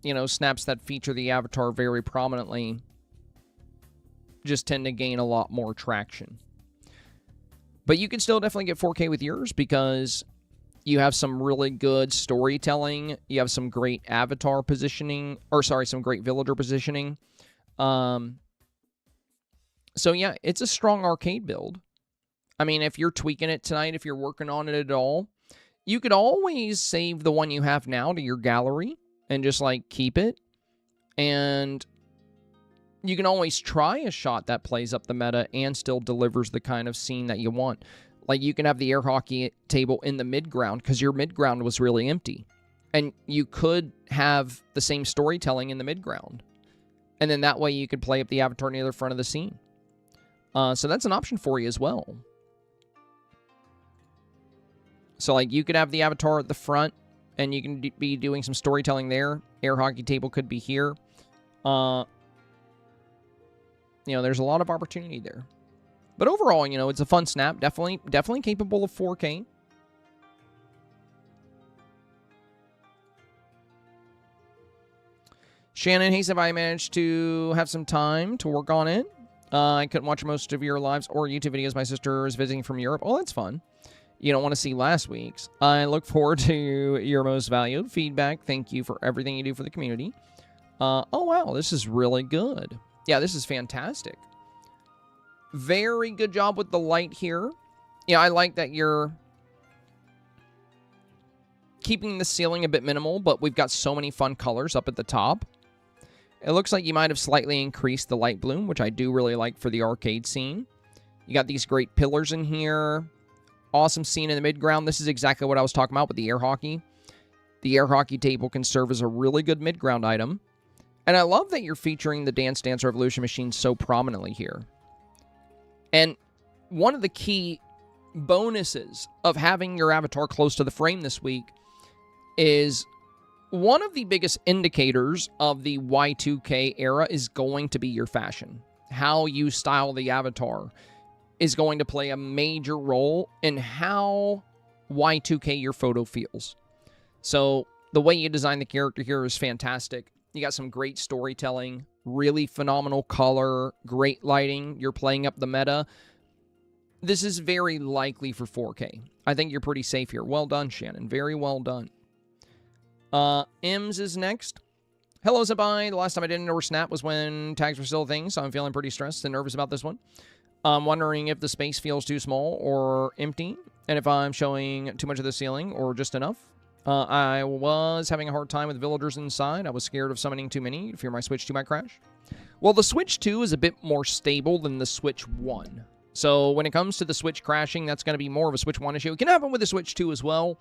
you know, snaps that feature the avatar very prominently just tend to gain a lot more traction. But you can still definitely get 4K with yours because you have some really good storytelling. You have some great avatar positioning, or sorry, some great villager positioning. So yeah, it's a strong arcade build. I mean, if you're tweaking it tonight, if you're working on it at all, you could always save the one you have now to your gallery and just like keep it. And you can always try a shot that plays up the meta and still delivers the kind of scene that you want. Like, you can have the air hockey table in the mid-ground because your mid-ground was really empty. And you could have the same storytelling in the mid-ground. And then that way you could play up the avatar near the front of the scene. So that's an option for you as well. So, like, you could have the avatar at the front, and you can be doing some storytelling there. Air hockey table could be here. You know, there's a lot of opportunity there. But overall, you know, it's a fun snap. Definitely capable of 4K. Shannon, hey, have I managed to have some time to work on it? I couldn't watch most of your lives or YouTube videos. My sister is visiting from Europe. Oh, that's fun. You don't want to see last week's. I look forward to your most valued feedback. Thank you for everything you do for the community. Oh, wow. This is really good. Yeah, this is fantastic. Very good job with the light here. Yeah, I like that you're keeping the ceiling a bit minimal, but we've got so many fun colors up at the top. It looks like you might have slightly increased the light bloom, which I do really like for the arcade scene. You got these great pillars in here. Awesome scene in the mid-ground. This is exactly what I was talking about with the air hockey. The air hockey table can serve as a really good mid-ground item. And I love that you're featuring the Dance Dance Revolution machine so prominently here. And one of the key bonuses of having your avatar close to the frame this week is one of the biggest indicators of the Y2K era is going to be your fashion. How you style the avatar is going to play a major role in how Y2K your photo feels. So the way you design the character here is fantastic. You got some great storytelling, really phenomenal color, great lighting. You're playing up the meta. This is very likely for 4K. I think you're pretty safe here. Well done, Shannon. Very well done. Ems is next. Hello, Zabai. The last time I did an over snap was when tags were still a thing, so I'm feeling pretty stressed and nervous about this one. I'm wondering if the space feels too small or empty, and if I'm showing too much of the ceiling or just enough. I was having a hard time with villagers inside. I was scared of summoning too many. Fear my Switch 2 might crash. Well, the Switch 2 is a bit more stable than the Switch 1. So when it comes to the Switch crashing, that's going to be more of a Switch 1 issue. It can happen with the Switch 2 as well,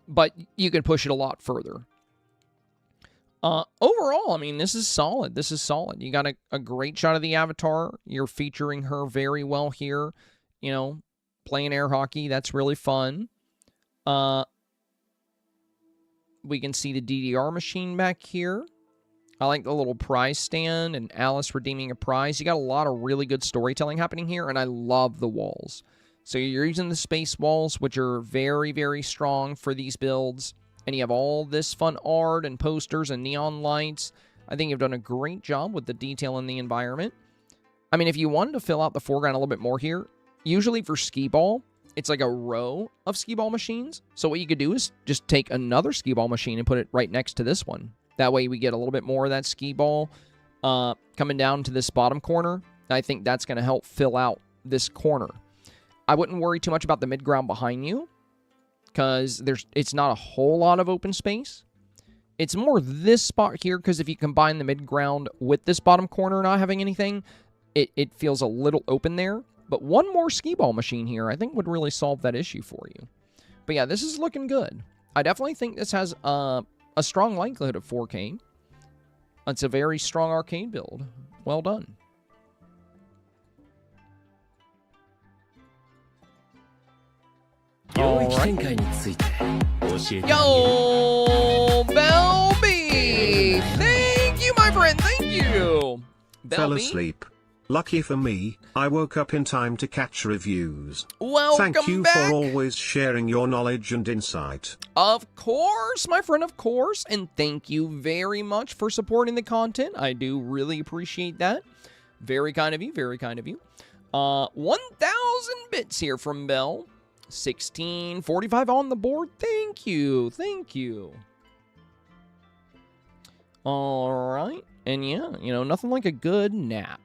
but you can push it a lot further. Overall, I mean, this is solid. This is solid. You got a great shot of the avatar. You're featuring her very well here. You know, playing air hockey. That's really fun. We can see the DDR machine back here. I like the little prize stand and Alice redeeming a prize. You got a lot of really good storytelling happening here, and I love the walls. So you're using the space walls, which are very, very strong for these builds. And you have all this fun art and posters and neon lights. I think you've done a great job with the detail in the environment. I mean, if you wanted to fill out the foreground a little bit more here, usually for skee-ball, it's like a row of skee-ball machines. So what you could do is just take another skee-ball machine and put it right next to this one. That way we get a little bit more of that skee-ball coming down to this bottom corner. I think that's going to help fill out this corner. I wouldn't worry too much about the mid-ground behind you, because it's not a whole lot of open space. It's more this spot here, because if you combine the mid-ground with this bottom corner not having anything, it feels a little open there. But one more skee-ball machine here, I think, would really solve that issue for you. But yeah, this is looking good. I definitely think this has a strong likelihood of 4K. It's a very strong arcade build. Well done. All right. Yo, Belby! Thank you, my friend. Thank you. Fell Belby. asleep. Lucky for me, I woke up in time to catch reviews. Welcome Thank you back. for always sharing your knowledge and insight. Of course, my friend, of course. And thank you very much for supporting the content. I do really appreciate that. Very kind of you. Very kind of you. 1,000 bits here from Bell. 1645 on the board. Thank you. Thank you. All right. And yeah, you know, nothing like a good nap.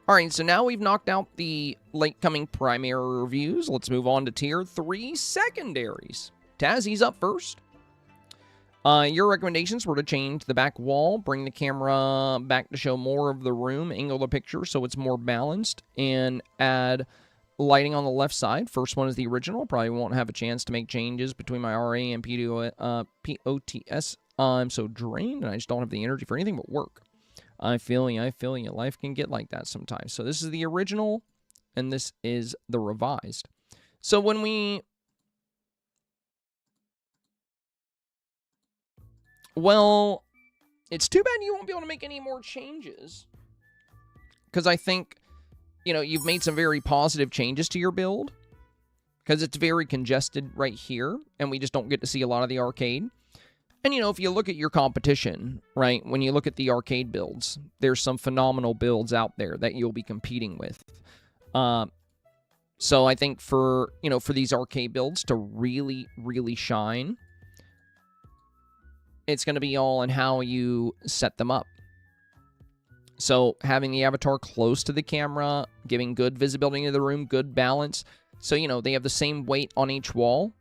All right, so now we've knocked out the late-coming primary reviews. Let's move on to Tier 3 secondaries. Tazzy's up first. Your recommendations were to change the back wall, bring the camera back to show more of the room, angle the picture so it's more balanced, and add lighting on the left side. First one is the original. Probably won't have a chance to make changes between my RA and POTS. I'm so drained, and I just don't have the energy for anything but work. I feel you. I feel you. Life can get like that sometimes. So this is the original, and this is the revised. So when we... Well, it's too bad you won't be able to make any more changes. Because I think, you know, you've made some very positive changes to your build. Because it's very congested right here, and we just don't get to see a lot of the arcade. And, you know, if you look at your competition, right, when you look at the arcade builds, there's some phenomenal builds out there that you'll be competing with. So I think for, you know, for these arcade builds to really, really shine, it's going to be all in how you set them up. So having the avatar close to the camera, giving good visibility into the room, good balance. So, you know, they have the same weight on each wall.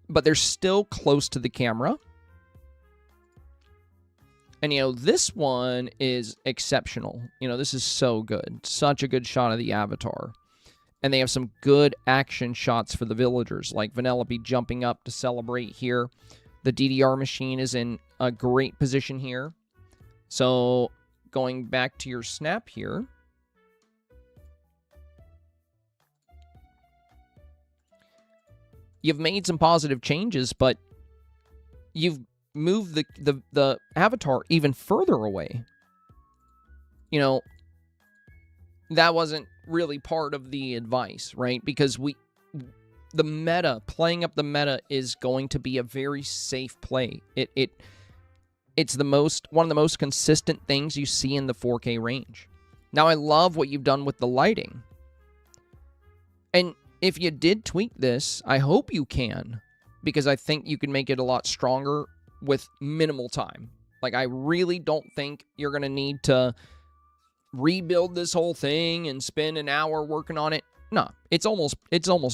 But they're still close to the camera. And, you know, this one is exceptional. You know, this is so good. Such a good shot of the avatar. And they have some good action shots for the villagers, like Vanellope jumping up to celebrate here. The DDR machine is in a great position here. So, going back to your snap here. You've made some positive changes, but you've moved the avatar even further away. You know, that wasn't really part of the advice, right? Because the meta, playing up the meta is going to be a very safe play. It's one of the most consistent things you see in the 4K range. Now, I love what you've done with the lighting. And if you did tweak this, I hope you can, because I think you can make it a lot stronger with minimal time. Like, I really don't think you're going to need to rebuild this whole thing and spend an hour working on it. No, it's almost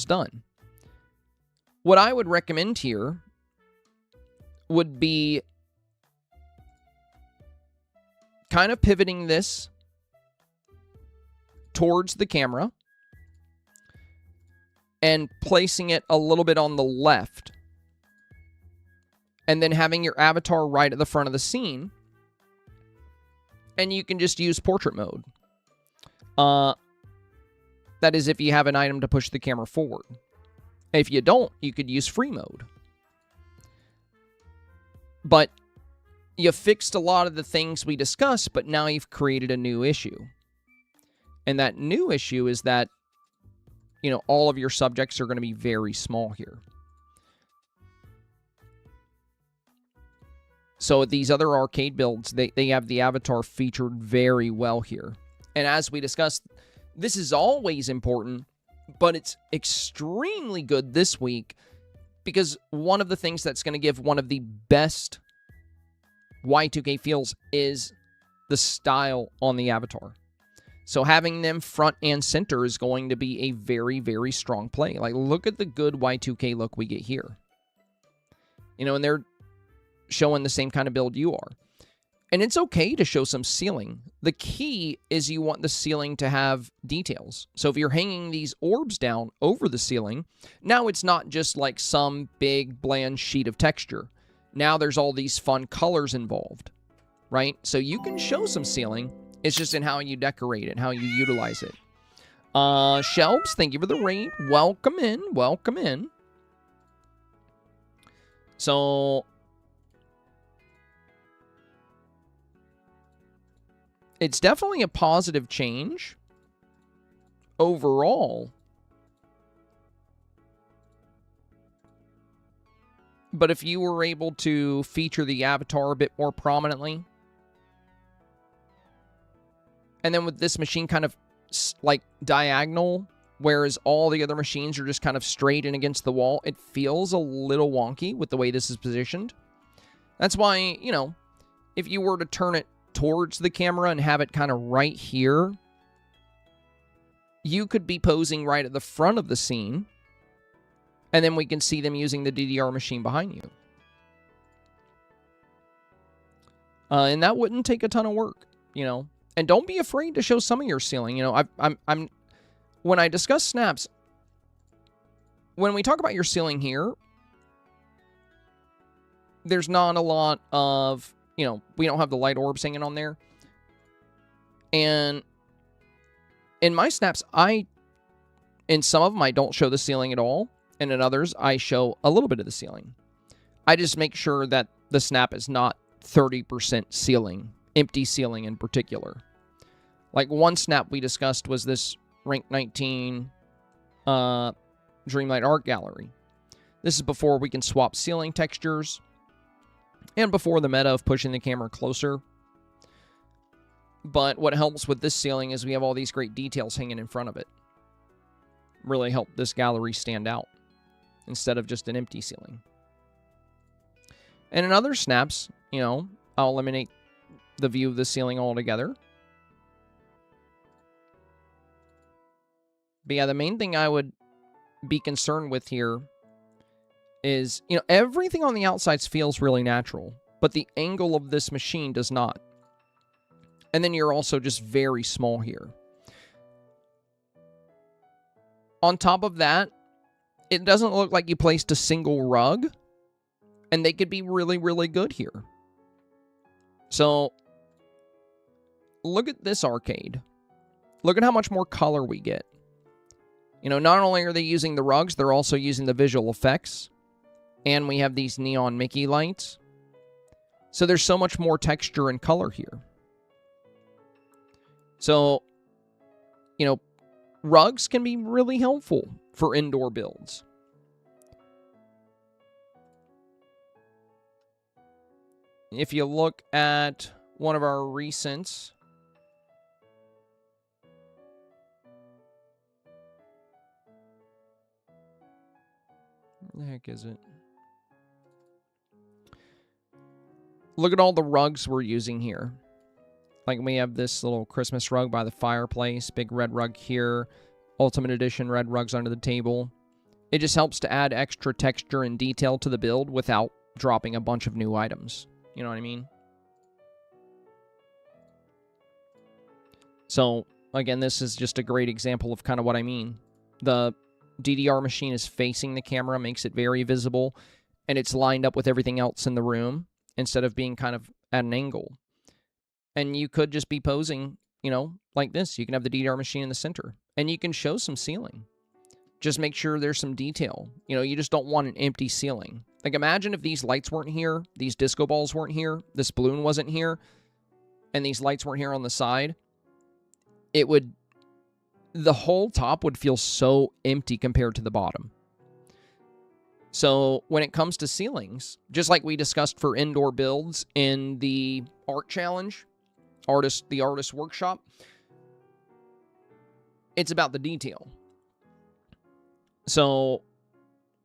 done. What I would recommend here would be kind of pivoting this towards the camera and placing it a little bit on the left. And then having your avatar right at the front of the scene. And you can just use portrait mode. That is if you have an item to push the camera forward. If you don't, you could use free mode. But you fixed a lot of the things we discussed, but now you've created a new issue. And that new issue is that, you know, all of your subjects are going to be very small here. So these other arcade builds, they have the avatar featured very well here. And as we discussed, this is always important, but it's extremely good this week because one of the things that's going to give one of the best Y2K feels is the style on the avatar. So having them front and center is going to be a very, very strong play. Like, look at the good Y2K look we get here. You know, and they're showing the same kind of build you are. And it's okay to show some ceiling. The key is you want the ceiling to have details. So if you're hanging these orbs down over the ceiling, now it's not just like some big bland sheet of texture. Now there's all these fun colors involved, right? So you can show some ceiling. It's just in how you decorate it, how you utilize it. Shelves, thank you for the raid. Welcome in, welcome in. So it's definitely a positive change overall. But if you were able to feature the avatar a bit more prominently, and then with this machine kind of like diagonal, whereas all the other machines are just kind of straight in against the wall, it feels a little wonky with the way this is positioned. That's why, you know, if you were to turn it towards the camera and have it kind of right here, you could be posing right at the front of the scene, and then we can see them using the DDR machine behind you. And that wouldn't take a ton of work, you know. And don't be afraid to show some of your ceiling. You know, I'm when I discuss snaps, when we talk about your ceiling here, there's not a lot of, you know, we don't have the light orbs hanging on there. And in my snaps, in some of them, I don't show the ceiling at all. And in others, I show a little bit of the ceiling. I just make sure that the snap is not 30% ceiling, empty ceiling in particular. Like one snap we discussed was this Rank 19 Dreamlight Art Gallery. This is before we can swap ceiling textures and before the meta of pushing the camera closer. But what helps with this ceiling is we have all these great details hanging in front of it. Really help this gallery stand out instead of just an empty ceiling. And in other snaps, you know, I'll eliminate the view of the ceiling altogether. But yeah, the main thing I would be concerned with here is, you know, everything on the outsides feels really natural, but the angle of this machine does not. And then you're also just very small here. On top of that, it doesn't look like you placed a single rug, and they could be really, really good here. So, look at this arcade. Look at how much more color we get. You know, not only are they using the rugs, they're also using the visual effects. And we have these neon Mickey lights. So there's so much more texture and color here. So, you know, rugs can be really helpful for indoor builds. If you look at one of our recents, where the heck is it? Look at all the rugs we're using here. Like we have this little Christmas rug by the fireplace, big red rug here, Ultimate Edition red rugs under the table. It just helps to add extra texture and detail to the build without dropping a bunch of new items. You know what I mean? So, again, this is just a great example of kind of what I mean. The DDR machine is facing the camera, makes it very visible, and it's lined up with everything else in the room instead of being kind of at an angle. And you could just be posing, you know, like this. You can have the DDR machine in the center, and you can show some ceiling. Just make sure there's some detail. You know, you just don't want an empty ceiling. Like, imagine if these lights weren't here, these disco balls weren't here, this balloon wasn't here, and these lights weren't here on the side. It would, the whole top would feel so empty compared to the bottom. So when it comes to ceilings, just like we discussed for indoor builds in the art challenge, the artist workshop, it's about the detail. So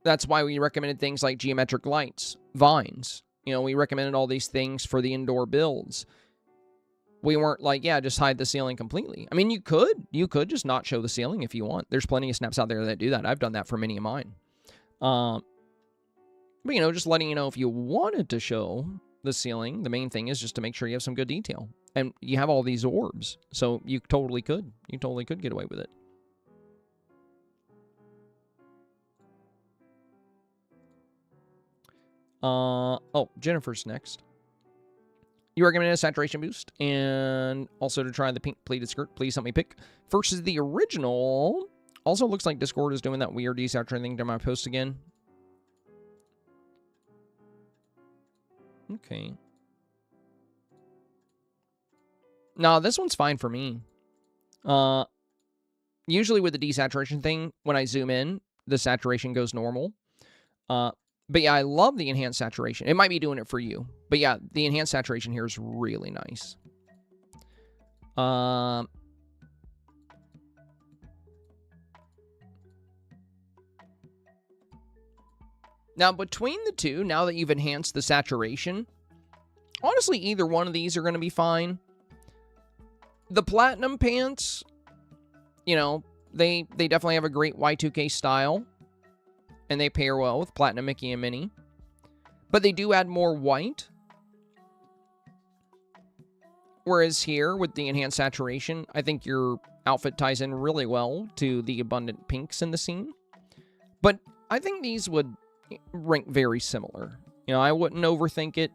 that's why we recommended things like geometric lights, vines. You know, we recommended all these things for the indoor builds. We weren't like, yeah, just hide the ceiling completely. I mean, you could just not show the ceiling if you want. There's plenty of snaps out there that do that. I've done that for many of mine. But, you know, just letting you know if you wanted to show the ceiling, the main thing is just to make sure you have some good detail. And you have all these orbs, so you totally could. You totally could get away with it. Oh, Jennifer's next. You recommend a saturation boost, and also to try the pink pleated skirt. Please help me pick. First is the original. Also looks like Discord is doing that weird desaturating thing to my post again. Okay. No, this one's fine for me. Usually with the desaturation thing, when I zoom in, the saturation goes normal. But yeah, I love the enhanced saturation. It might be doing it for you. But yeah, the enhanced saturation here is really nice. Now, between the two, now that you've enhanced the saturation, honestly, either one of these are going to be fine. The platinum pants, you know, they definitely have a great Y2K style. And they pair well with Platinum Mickey and Minnie. But they do add more white. Whereas here, with the enhanced saturation, I think your outfit ties in really well to the abundant pinks in the scene. But I think these would rank very similar. You know, I wouldn't overthink it.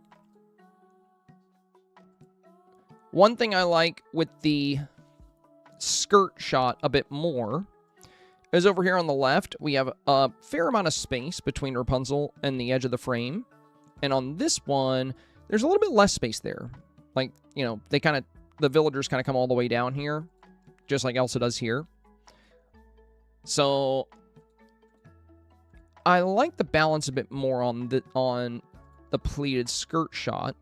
One thing I like with the skirt shot a bit more is over here on the left, we have a fair amount of space between Rapunzel and the edge of the frame. And on this one, there's a little bit less space there. Like, you know, the villagers kind of come all the way down here, just like Elsa does here. So I like the balance a bit more on the pleated skirt shot.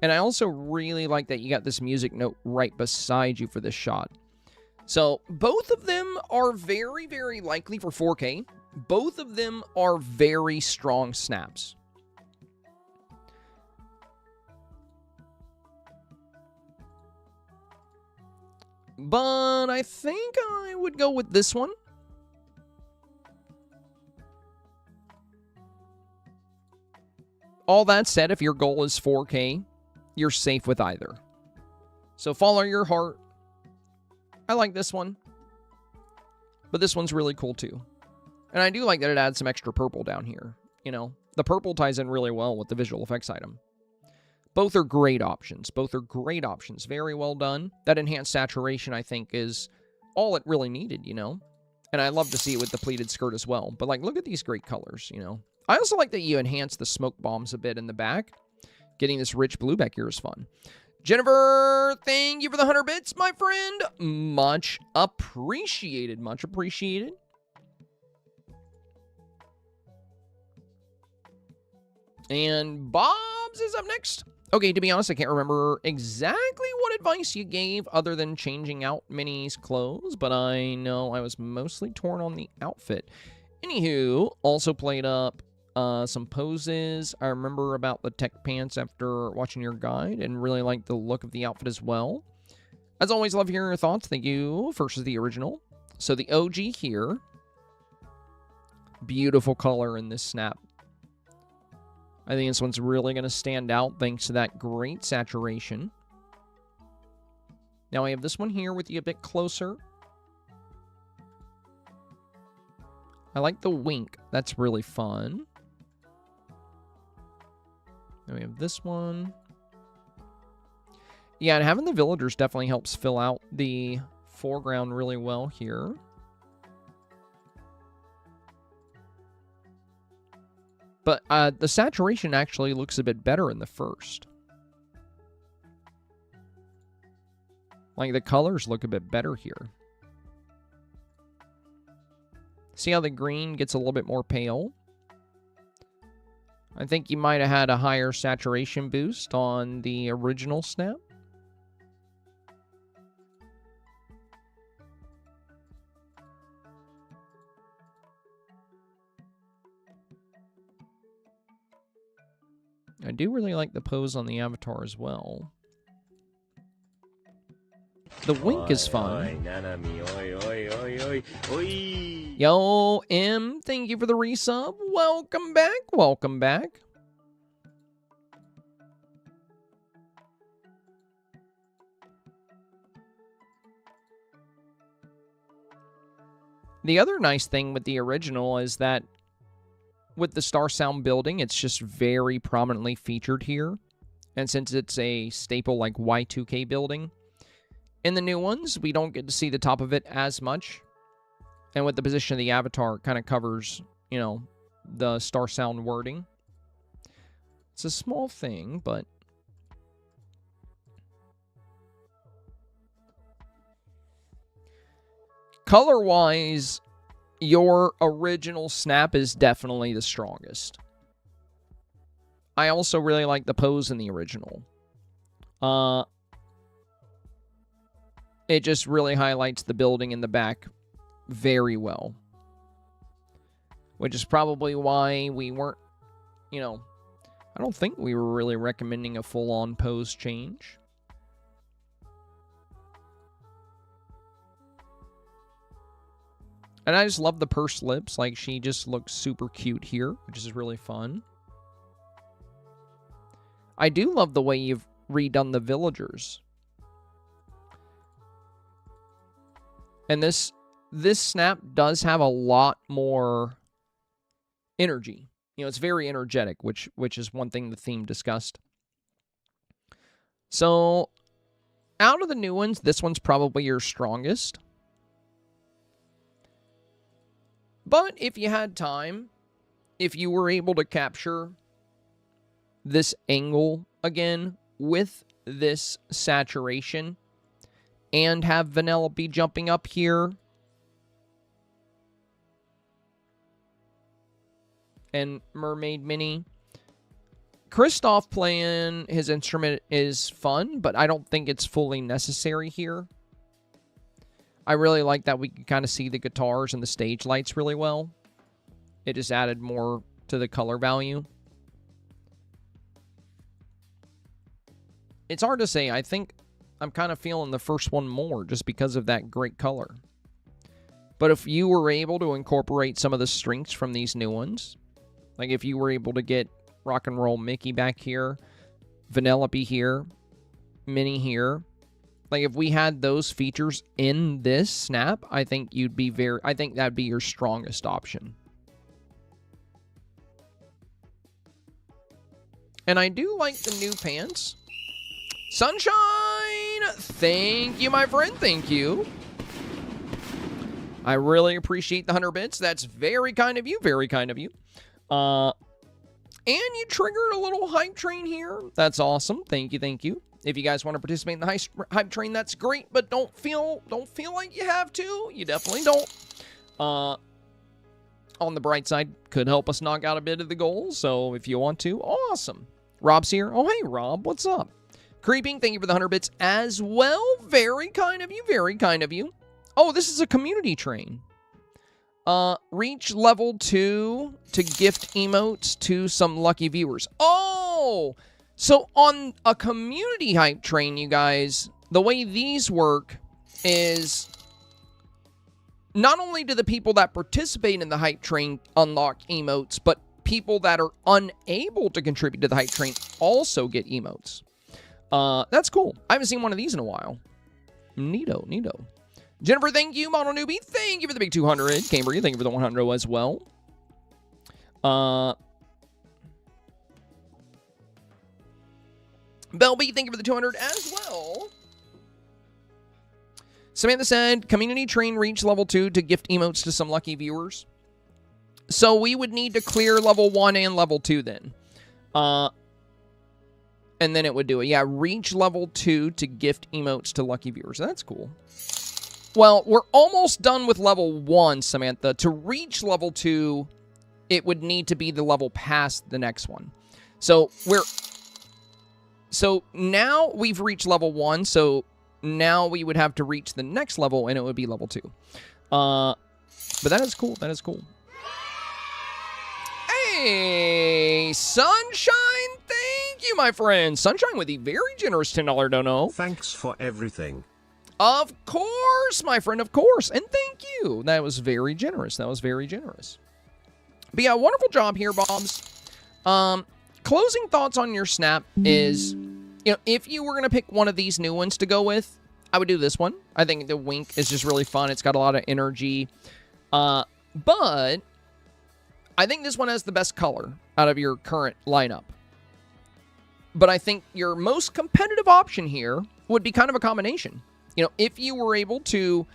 And I also really like that you got this music note right beside you for this shot. So both of them are very, very likely for 4K. Both of them are very strong snaps. But I think I would go with this one. All that said, if your goal is 4K, you're safe with either. So follow your heart. I like this one. But this one's really cool too. And I do like that it adds some extra purple down here. You know, the purple ties in really well with the visual effects item. Both are great options. Both are great options. Very well done. That enhanced saturation, I think, is all it really needed, you know? And I love to see it with the pleated skirt as well. But, like, look at these great colors, you know? I also like that you enhance the smoke bombs a bit in the back. Getting this rich blue back here is fun. Jennifer, thank you for the 100 bits, my friend. Much appreciated. Much appreciated. And Bob's is up next. Okay, to be honest, I can't remember exactly what advice you gave other than changing out Minnie's clothes, but I know I was mostly torn on the outfit. Anywho, also played up some poses. I remember about the tech pants after watching your guide and really liked the look of the outfit as well. As always, love hearing your thoughts. Thank you. First is the original. So the OG here. Beautiful color in this snap. I think this one's really going to stand out thanks to that great saturation. Now I have this one here with you a bit closer. I like the wink. That's really fun. Then we have this one. Yeah, and having the villagers definitely helps fill out the foreground really well here. But the saturation actually looks a bit better in the first. Like, the colors look a bit better here. See how the green gets a little bit more pale? I think you might have had a higher saturation boost on the original snap. I do really like the pose on the avatar as well. The wink is fun. Yo, M, thank you for the resub. Welcome back. Welcome back. The other nice thing with the original is that with the Star Sound building, it's just very prominently featured here. And since it's a staple like Y2K building, in the new ones, we don't get to see the top of it as much. And with the position of the avatar, it kind of covers, you know, the Star Sound wording. It's a small thing, but... color-wise, your original Snap is definitely the strongest. I also really like the pose in the original. It just really highlights the building in the back very well. Which is probably why we weren't, you know, I don't think we were really recommending a full-on pose change. And I just love the pursed lips. Like, she just looks super cute here, which is really fun. I do love the way you've redone the villagers. And this Snap does have a lot more energy. You know, it's very energetic, which is one thing the theme discussed. So, out of the new ones, this one's probably your strongest. But if you had time, if you were able to capture this angle again with this saturation and have Vanellope jumping up here and Mermaid Mini, Kristoff playing his instrument is fun, but I don't think it's fully necessary here. I really like that we can kind of see the guitars and the stage lights really well. It just added more to the color value. It's hard to say. I think I'm kind of feeling the first one more just because of that great color. But if you were able to incorporate some of the strengths from these new ones, like if you were able to get Rock and Roll Mickey back here, Vanellope here, Minnie here, like, if we had those features in this Snap, I think you'd be I think that'd be your strongest option. And I do like the new pants. Sunshine! Thank you, my friend. Thank you. I really appreciate the 100 bits. That's very kind of you. Very kind of you. And you triggered a little hype train here. That's awesome. Thank you. Thank you. If you guys want to participate in the hype train, that's great, but don't feel like you have to. You definitely don't. On the bright side, could help us knock out a bit of the goal, so if you want to, awesome. Rob's here. Oh, hey, Rob, what's up? Creeping, thank you for the 100 bits as well. Very kind of you, very kind of you. Oh, this is a community train. Reach level 2 to gift emotes to some lucky viewers. Oh! So on a community hype train, you guys, the way these work is not only do the people that participate in the hype train unlock emotes, but people that are unable to contribute to the hype train also get emotes. That's cool. I haven't seen one of these in a while. Neato, neato. Jennifer, thank you. Mono Newbie, thank you for the big 200. Cambria, thank you for the 100 as well. Belby, thank you for the 200 as well. Samantha said, community train reach level 2 to gift emotes to some lucky viewers. So we would need to clear level 1 and level 2 then. And then it would do it. Yeah, reach level 2 to gift emotes to lucky viewers. That's cool. Well, we're almost done with level 1, Samantha. To reach level 2, it would need to be the level past the next one. So now we've reached level 1, so now we would have to reach the next level, and it would be level 2. But that is cool. That is cool. Hey, Sunshine, thank you, my friend. Sunshine with a very generous $10 dono. Thanks for everything. Of course, my friend, of course. And thank you. That was very generous. That was very generous. But yeah, wonderful job here, Bobs. Closing thoughts on your Snap is, you know, if you were going to pick one of these new ones to go with, I would do this one. I think the Wink is just really fun. It's got a lot of energy. But I think this one has the best color out of your current lineup. But I think your most competitive option here would be kind of a combination. You know, if you were able to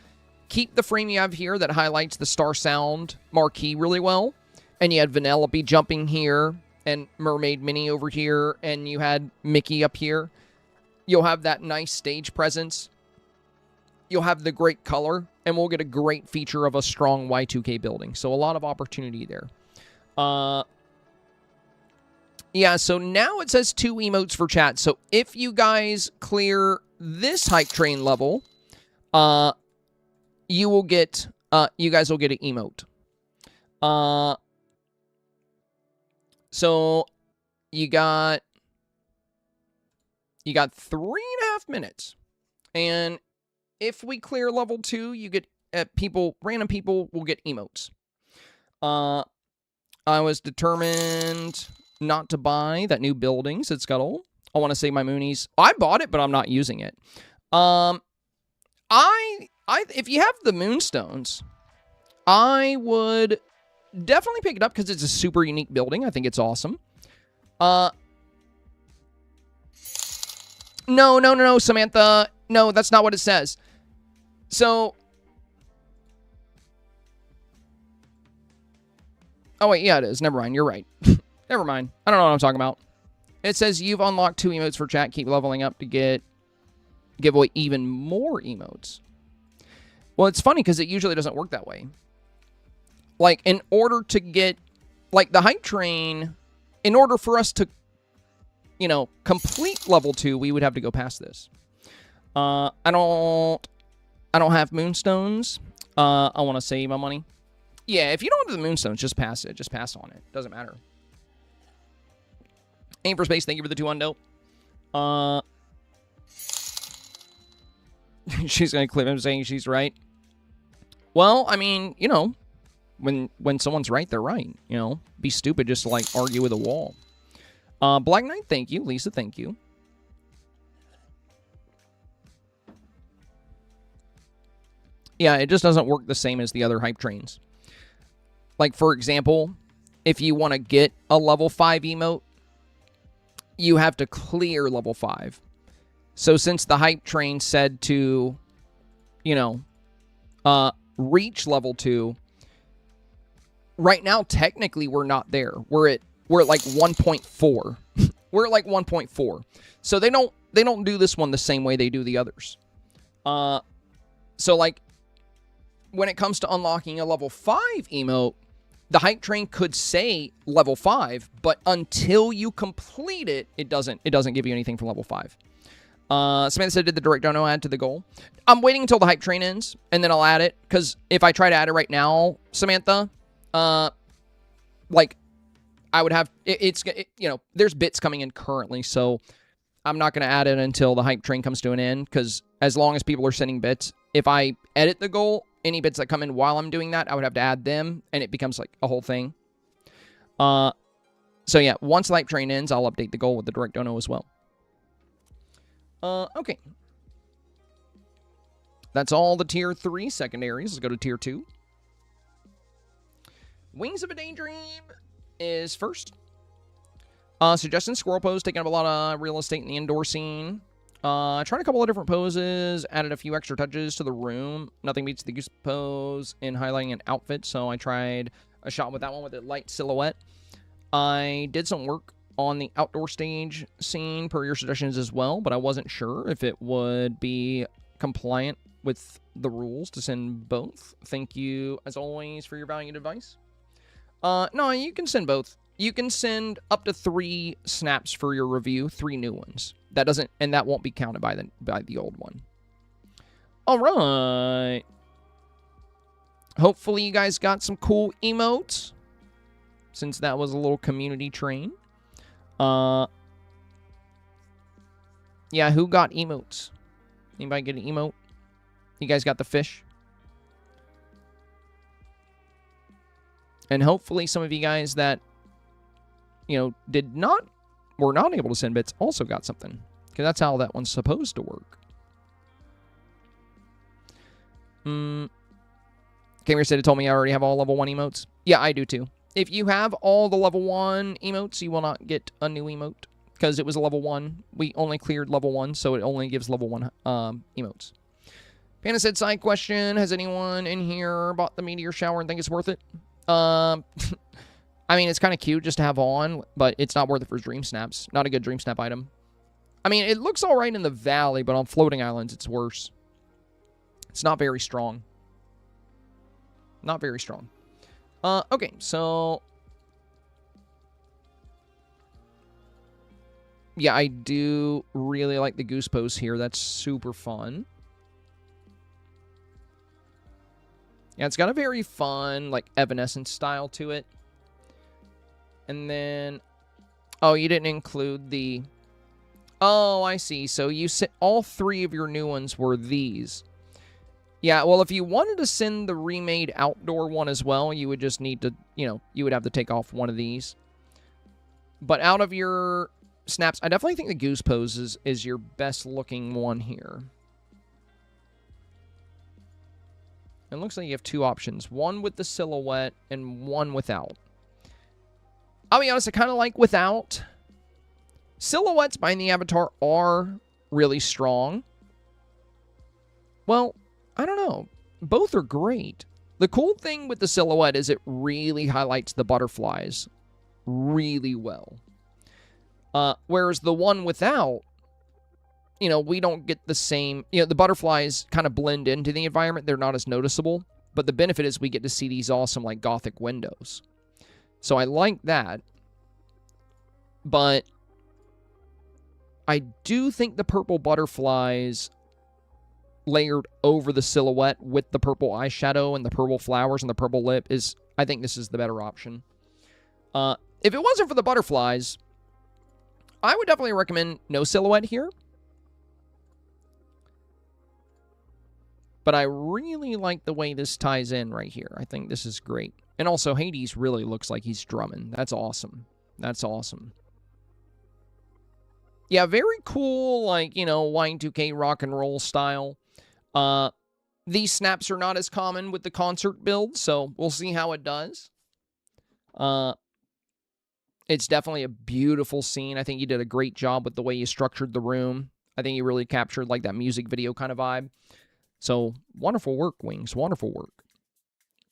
keep the frame you have here that highlights the Star Sound marquee really well, and you had Vanellope jumping here, and Mermaid Mini over here, and you had Mickey up here, you'll have that nice stage presence. You'll have the great color, and we'll get a great feature of a strong Y2K building. So a lot of opportunity there. Yeah, so now it says 2 emotes for chat. So if you guys clear this hype train level, you will get, you guys will get an emote. So you got 3.5 minutes. And if we clear level 2, you get random people will get emotes. I was determined not to buy that new building, said Scuttle. I want to save my Moonies. I bought it, but I'm not using it. If you have the Moonstones, I would definitely pick it up because it's a super unique building. I think it's awesome. No, Samantha. No, that's not what it says. So, oh wait, yeah, it is. Never mind. You're right. Never mind. I don't know what I'm talking about. It says you've unlocked 2 emotes for chat. Keep leveling up to give away even more emotes. Well, it's funny because it usually doesn't work that way. Like, in order to get, like, the hype train, in order for us to, you know, complete level 2, we would have to go past this. I don't have Moonstones. I want to save my money. Yeah, if you don't have the Moonstones, just pass it. Just pass on it. Doesn't matter. Aim for space, thank you for the 2 undo. She's going to clip him saying she's right. Well, I mean, you know, when someone's right, they're right. You know, be stupid just to, like, argue with a wall. Black Knight, thank you. Lisa, thank you. Yeah, it just doesn't work the same as the other hype trains. Like, for example, if you want to get a level 5 emote, you have to clear level 5. So since the hype train said to, you know, reach level 2, right now, technically, we're not there. We're at like 1.4. We're at like 1.4. So they don't do this one the same way they do the others. So like, when it comes to unlocking a level 5 emote, the hype train could say level 5, but until you complete it, it doesn't give you anything for level 5. Samantha said, did the direct dono add to the goal? I'm waiting until the hype train ends, and then I'll add it, because if I try to add it right now, Samantha, like, I would have, you know, there's bits coming in currently, so I'm not going to add it until the hype train comes to an end, because as long as people are sending bits, if I edit the goal, any bits that come in while I'm doing that, I would have to add them, and it becomes like a whole thing. So yeah, once the hype train ends, I'll update the goal with the direct dono as well. Okay. That's all the tier 3 secondaries. Let's go to tier 2. Wings of a Daydream is first. Suggestion, squirrel pose, taking up a lot of real estate in the indoor scene. Tried a couple of different poses, added a few extra touches to the room. Nothing beats the goose pose in highlighting an outfit, so I tried a shot with that one with a light silhouette. I did some work on the outdoor stage scene per your suggestions as well, but I wasn't sure if it would be compliant with the rules to send both. Thank you, as always, for your valued advice. No, you can send both. You can send up to 3 snaps for your review, 3 new ones. That doesn't, and that won't be counted by the old one. All right. Hopefully you guys got some cool emotes, since that was a little community train. Yeah, who got emotes? Anybody get an emote? You guys got the fish? And hopefully some of you guys that, you know, were not able to send bits also got something. Because that's how that one's supposed to work. Gamer said it told me I already have all level 1 emotes. Yeah, I do too. If you have all the level 1 emotes, you will not get a new emote because it was a level 1. We only cleared level 1, so it only gives level 1 emotes. Panda said, side question, has anyone in here bought the meteor shower and think it's worth it? I mean, it's kind of cute just to have on, but it's not worth it for dream snaps. Not a good dream snap item. I mean, it looks all right in the valley, but on floating islands, it's worse. It's not very strong. Not very strong. Okay, so... yeah, I do really like the goose pose here. That's super fun. Yeah, it's got a very fun, like, Evanescence style to it. And then... oh, you didn't include the... oh, I see. So you said all 3 of your new ones were these. Yeah, well, if you wanted to send the remade outdoor one as well, you would just need to, you know, you would have to take off one of these. But out of your snaps, I definitely think the goose pose is your best looking one here. It looks like you have 2 options. One with the silhouette and one without. I'll be honest, I kind of like without. Silhouettes behind the avatar are really strong. Well, I don't know. Both are great. The cool thing with the silhouette is it really highlights the butterflies really well. Whereas the one without, you know, we don't get the same... you know, the butterflies kind of blend into the environment. They're not as noticeable. But the benefit is we get to see these awesome, like, Gothic windows. So I like that. But I do think the purple butterflies layered over the silhouette with the purple eyeshadow and the purple flowers and the purple lip is... I think this is the better option. If it wasn't for the butterflies, I would definitely recommend no silhouette here. But I really like the way this ties in right here. I think this is great. And also, Hades really looks like he's drumming. That's awesome. That's awesome. Yeah, very cool, like, you know, Y2K rock and roll style. These snaps are not as common with the concert build, so we'll see how it does. It's definitely a beautiful scene. I think you did a great job with the way you structured the room. I think you really captured, like, that music video kind of vibe. So, wonderful work, Wings. Wonderful work.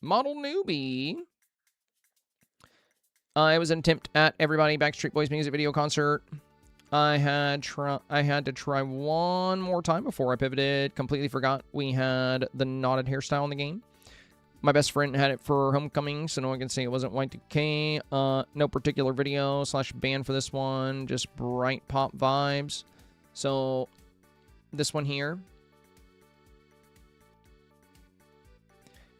Model Newbie. It was an attempt at Everybody Backstreet Boys music video concert. I had to try one more time before I pivoted. Completely forgot we had the knotted hairstyle in the game. My best friend had it for Homecoming, so no one can say it wasn't Y2K. No particular video / band for this one. Just bright pop vibes. So, this one here.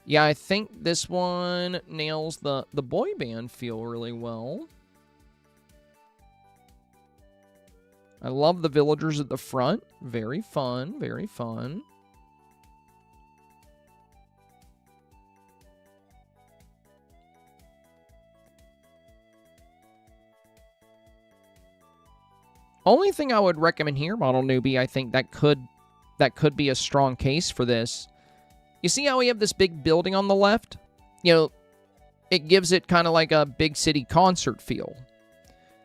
Yeah, I think this one nails the boy band feel really well. I love the villagers at the front. Very fun, very fun. Only thing I would recommend here, Model Newbie, I think that could be a strong case for this. You see how we have this big building on the left? You know, it gives it kind of like a big city concert feel.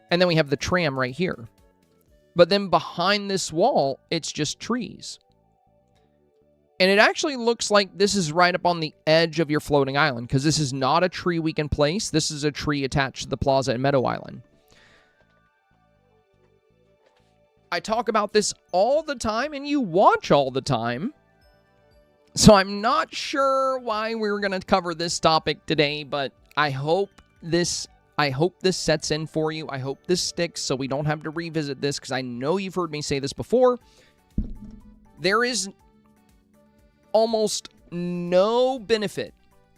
And then we have the tram right here. But then behind this wall, it's just trees. And it actually looks like this is right up on the edge of your floating island, because this is not a tree we can place. This is a tree attached to the plaza at Meadow Island. I talk about this all the time, and you watch all the time. So I'm not sure why we're going to cover this topic today, but I hope this sets in for you. I hope this sticks so we don't have to revisit this, because I know you've heard me say this before. There is almost no benefit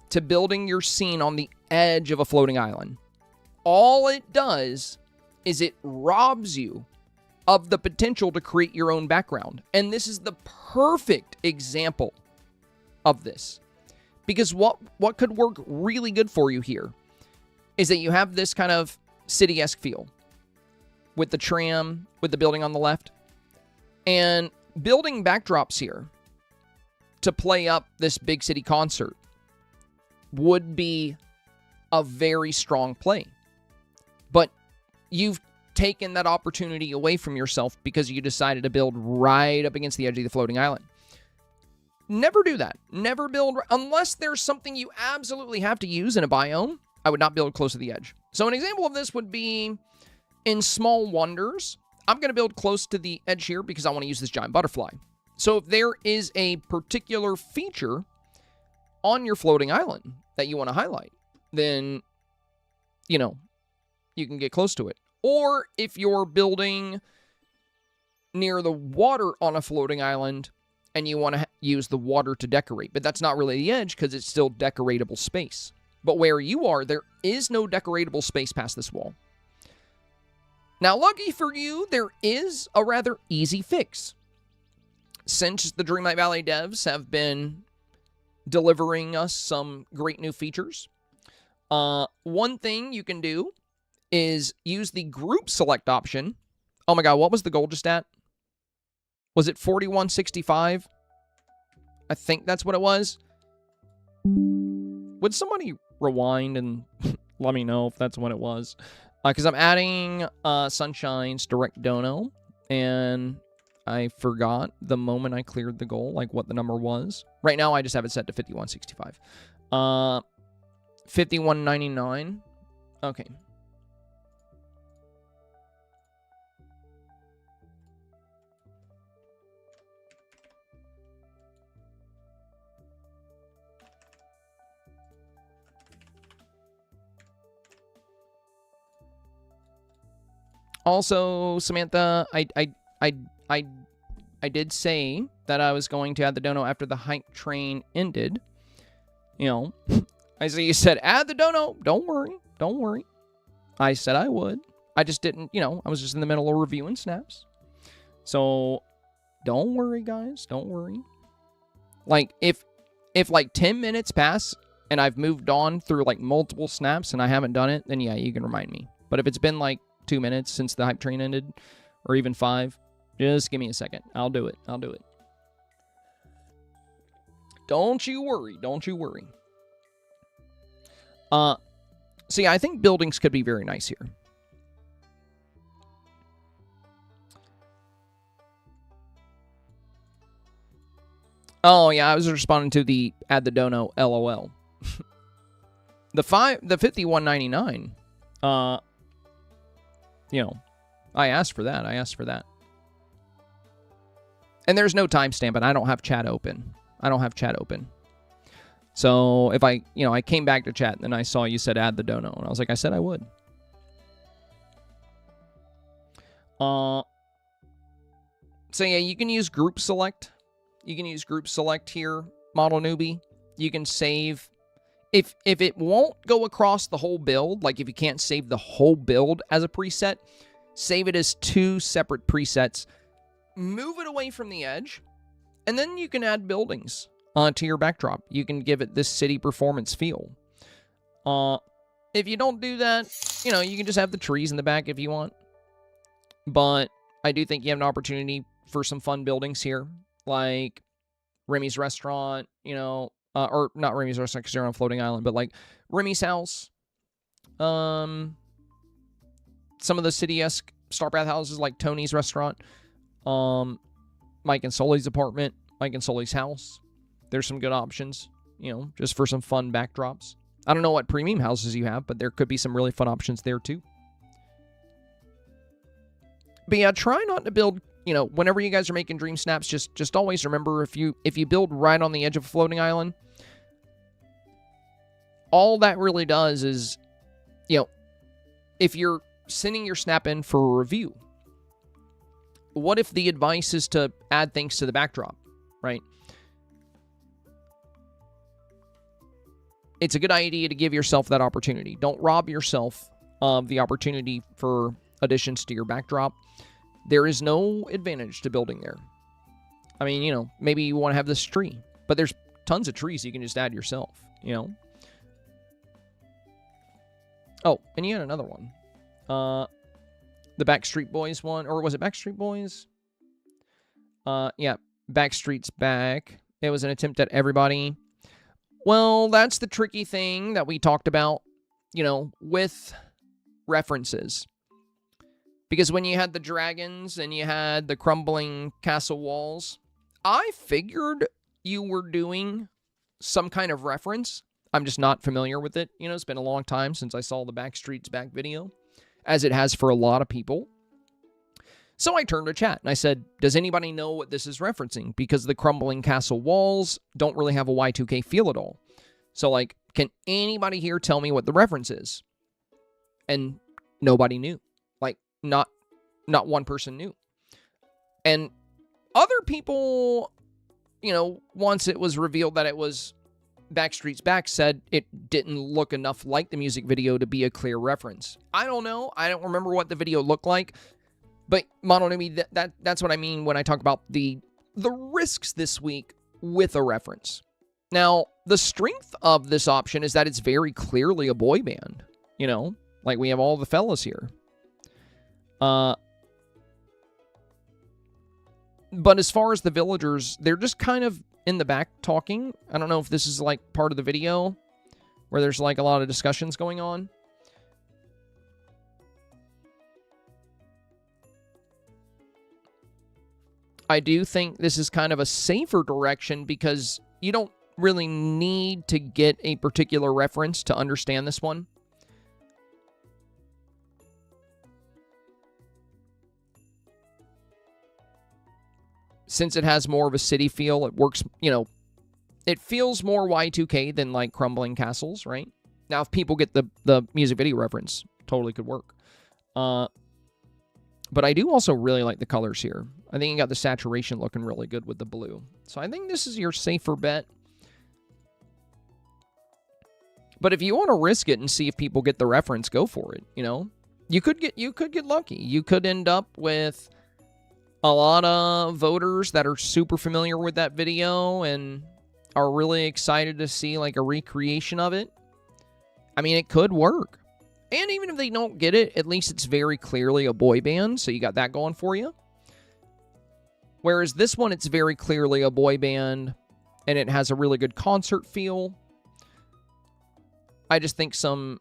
to building your scene on the edge of a floating island. All it does is it robs you of the potential to create your own background. And this is the perfect example of this. Because what could work really good for you here is that you have this kind of city-esque feel with the tram, with the building on the left, and building backdrops here to play up this big city concert would be a very strong play. But you've taken that opportunity away from yourself because you decided to build right up against the edge of the floating island. Never do that. Never build, unless there's something you absolutely have to use in a biome, I would not build close to the edge. So an example of this would be in Small Wonders. I'm going to build close to the edge here because I want to use this giant butterfly. So if there is a particular feature on your floating island that you want to highlight, then, you know, you can get close to it. Or if you're building near the water on a floating island and you want to use the water to decorate, but that's not really the edge because it's still decoratable space. But where you are, there is no decoratable space past this wall. Now, lucky for you, there is a rather easy fix. Since the Dreamlight Valley devs have been delivering us some great new features, one thing you can do is use the group select option. Oh my god, what was the goal just at? Was it 4165? I think that's what it was. Would somebody rewind and let me know if that's what it was? Because I'm adding Sunshine's direct dono, and I forgot the moment I cleared the goal, like what the number was. Right now, I just have it set to 5165. 5199. Okay. Also, Samantha, I did say that I was going to add the dono after the hype train ended. You know, I see you said add the dono. Don't worry, don't worry. I said I would. I just didn't. You know, I was just in the middle of reviewing snaps. So, don't worry, guys. Don't worry. Like if like 10 minutes pass and I've moved on through like multiple snaps and I haven't done it, then yeah, you can remind me. But if it's been like 2 minutes since the hype train ended, or even 5, just give me a second. I'll do it. I'll do it. Don't you worry. Don't you worry. So yeah, I think buildings could be very nice here. Oh yeah, I was responding to the add the dono LOL. the 5199. You know, I asked for that. I asked for that. And there's no timestamp, and I don't have chat open. I don't have chat open. So if I, you know, I came back to chat, and then I saw you said add the dono, and I was like, I said I would. So yeah, you can use group select. You can use group select here, model newbie. You can save. If it won't go across the whole build, like if you can't save the whole build as a preset, save it as 2 separate presets. Move it away from the edge, and then you can add buildings to your backdrop. You can give it this city performance feel. If you don't do that, you know, you can just have the trees in the back if you want. But I do think you have an opportunity for some fun buildings here, like Remy's restaurant, you know, or not Remy's restaurant because you're on a floating island, but like Remy's house. Some of the city-esque star bathhouses like Tony's restaurant. Mike and Sully's apartment, Mike and Sully's house. There's some good options, you know, just for some fun backdrops. I don't know what premium houses you have, but there could be some really fun options there too. But yeah, try not to build, you know, whenever you guys are making dream snaps, just always remember if you build right on the edge of a floating island, all that really does is, you know, if you're sending your snap in for a review, what if the advice is to add things to the backdrop, right? It's a good idea to give yourself that opportunity. Don't rob yourself of the opportunity for additions to your backdrop. There is no advantage to building there. I mean, you know, maybe you want to have this tree, but there's tons of trees you can just add yourself, you know? Oh, and you had another one. The Backstreet Boys one, or was it Backstreet Boys? Yeah, Backstreet's Back. It was an attempt at everybody. Well, that's the tricky thing that we talked about you know, with references. Because when you had the dragons and you had the crumbling castle walls, I figured you were doing some kind of reference. I'm just not familiar with it. You know, it's been a long time since I saw the Backstreet's Back video, as it has for a lot of people. So I turned to chat and I said, does anybody know what this is referencing? Because the crumbling castle walls don't really have a Y2K feel at all. So, like, can anybody here tell me what the reference is? And nobody knew. Like, not one person knew. And other people, you know, once it was revealed that it was Backstreet's Back, said it didn't look enough like the music video to be a clear reference. I don't know. I don't remember what the video looked like. But Mononimi, that's what I mean when I talk about the risks this week with a reference. Now, the strength of this option is that it's very clearly a boy band. You know, like we have all the fellas here. But as far as the villagers, they're just kind of in the back talking. I don't know if this is like part of the video where there's like a lot of discussions going on. I do think this is kind of a safer direction because you don't really need to get a particular reference to understand this one. Since it has more of a city feel, it works, you know, it feels more Y2K than like crumbling castles, right? Now, if people get the music video reference, totally could work. But I do also really like the colors here. I think you got the saturation looking really good with the blue. So I think this is your safer bet. But if you want to risk it and see if people get the reference, go for it, you know? You could get lucky. You could end up with a lot of voters that are super familiar with that video and are really excited to see like a recreation of it. I mean, it could work. And even if they don't get it, at least it's very clearly a boy band, so you got that going for you. Whereas this one, it's very clearly a boy band, and it has a really good concert feel. I just think some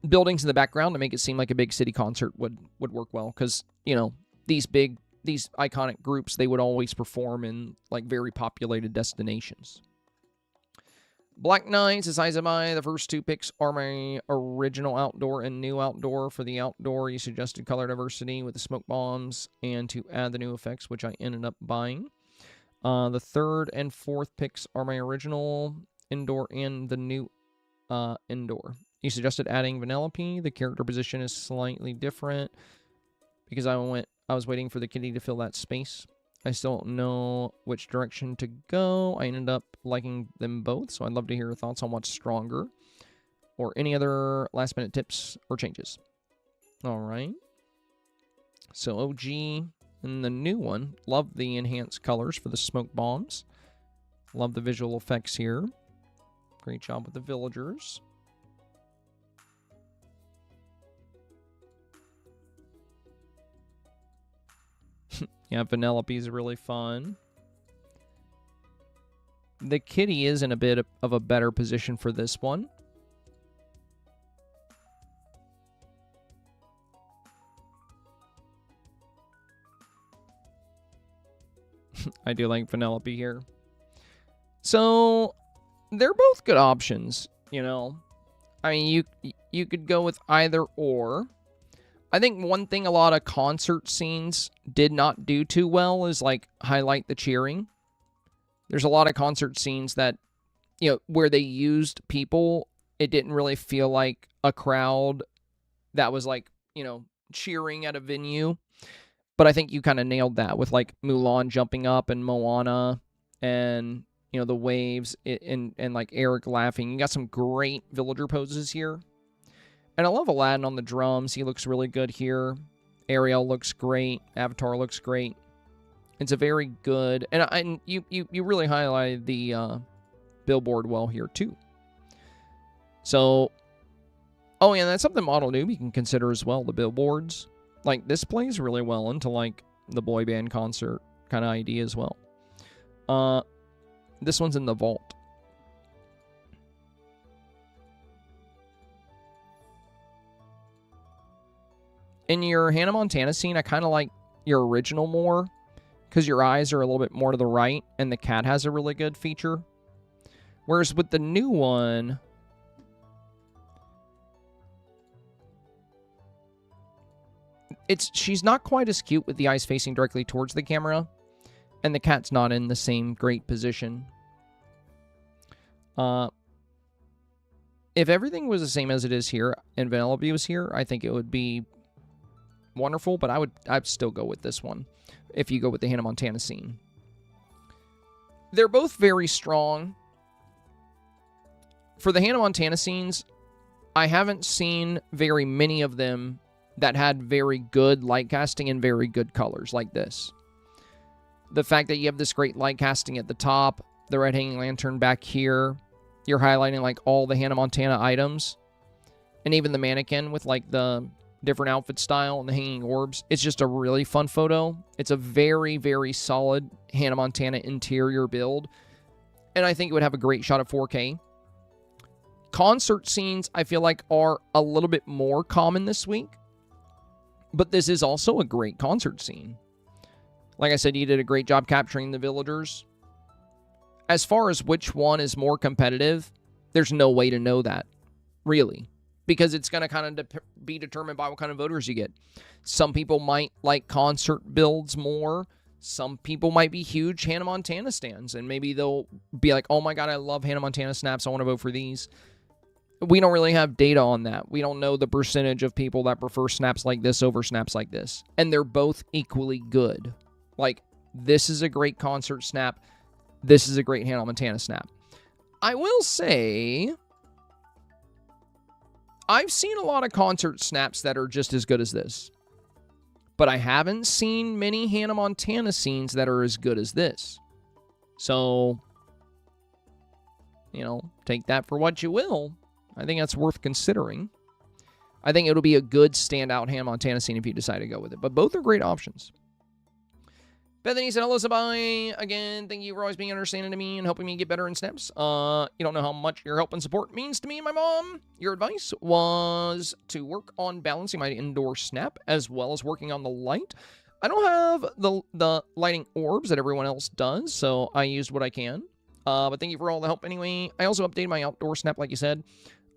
buildings in the background to make it seem like a big city concert would work well, because, you know, these iconic groups, they would always perform in, like, very populated destinations. Black Knight says, the first two picks are my original outdoor and new outdoor. For the outdoor, you suggested color diversity with the smoke bombs and to add the new effects, which I ended up buying. The third and fourth picks are my original indoor and the new indoor. You suggested adding Vanellope. The character position is slightly different because I was waiting for the kitty to fill that space. I still don't know which direction to go. I ended up liking them both, so I'd love to hear your thoughts on what's stronger or any other last-minute tips or changes. All right. So OG and the new one. Love the enhanced colors for the smoke bombs. Love the visual effects here. Great job with the villagers. Yeah, Vanellope is really fun. The kitty is in a bit of a better position for this one. I do like Vanellope here. So, they're both good options, you know. I mean, you could go with either or. I think one thing a lot of concert scenes did not do too well is, like, highlight the cheering. There's a lot of concert scenes that, you know, where they used people, it didn't really feel like a crowd that was, like, you know, cheering at a venue. But I think you kind of nailed that with, like, Mulan jumping up and Moana and, you know, the waves and like, Eric laughing. You got some great villager poses here. And I love Aladdin on the drums. He looks really good here. Ariel looks great. Avatar looks great. It's a very good... And you really highlighted the billboard well here, too. So... Oh, yeah, that's something Model Noob you can consider as well, the billboards. Like, this plays really well into, like, the boy band concert kind of idea as well. This one's in the vault. In your Hannah Montana scene, I kind of like your original more because your eyes are a little bit more to the right and the cat has a really good feature. Whereas with the new one, she's not quite as cute with the eyes facing directly towards the camera, and the cat's not in the same great position. If everything was the same as it is here and Vanellope was here, I think it would be wonderful, but I'd still go with this one if you go with the Hannah Montana scene. They're both very strong. For the Hannah Montana scenes, I haven't seen very many of them that had very good light casting and very good colors like this. The fact that you have this great light casting at the top, the red hanging lantern back here, you're highlighting like all the Hannah Montana items, and even the mannequin with like the different outfit style and the hanging orbs. It's just a really fun photo. It's a very, very solid Hannah Montana interior build, and I think it would have a great shot at 4K. Concert scenes, I feel like, are a little bit more common this week, but this is also a great concert scene. Like I said, you did a great job capturing the villagers. As far as which one is more competitive, there's no way to know that, really, because it's going to kind of be determined by what kind of voters you get. Some people might like concert builds more. Some people might be huge Hannah Montana stans, and maybe they'll be like, oh my god, I love Hannah Montana snaps, I want to vote for these. We don't really have data on that. We don't know the percentage of people that prefer snaps like this over snaps like this. And they're both equally good. Like, this is a great concert snap. This is a great Hannah Montana snap. I will say, I've seen a lot of concert snaps that are just as good as this. But I haven't seen many Hannah Montana scenes that are as good as this. So, you know, take that for what you will. I think that's worth considering. I think it'll be a good standout Hannah Montana scene if you decide to go with it. But both are great options. Bethany said, hello, Sabai. Again, thank you for always being understanding to me and helping me get better in snaps. You don't know how much your help and support means to me and my mom. Your advice was to work on balancing my indoor snap as well as working on the light. I don't have the lighting orbs that everyone else does, so I used what I can. But thank you for all the help anyway. I also updated my outdoor snap, like you said.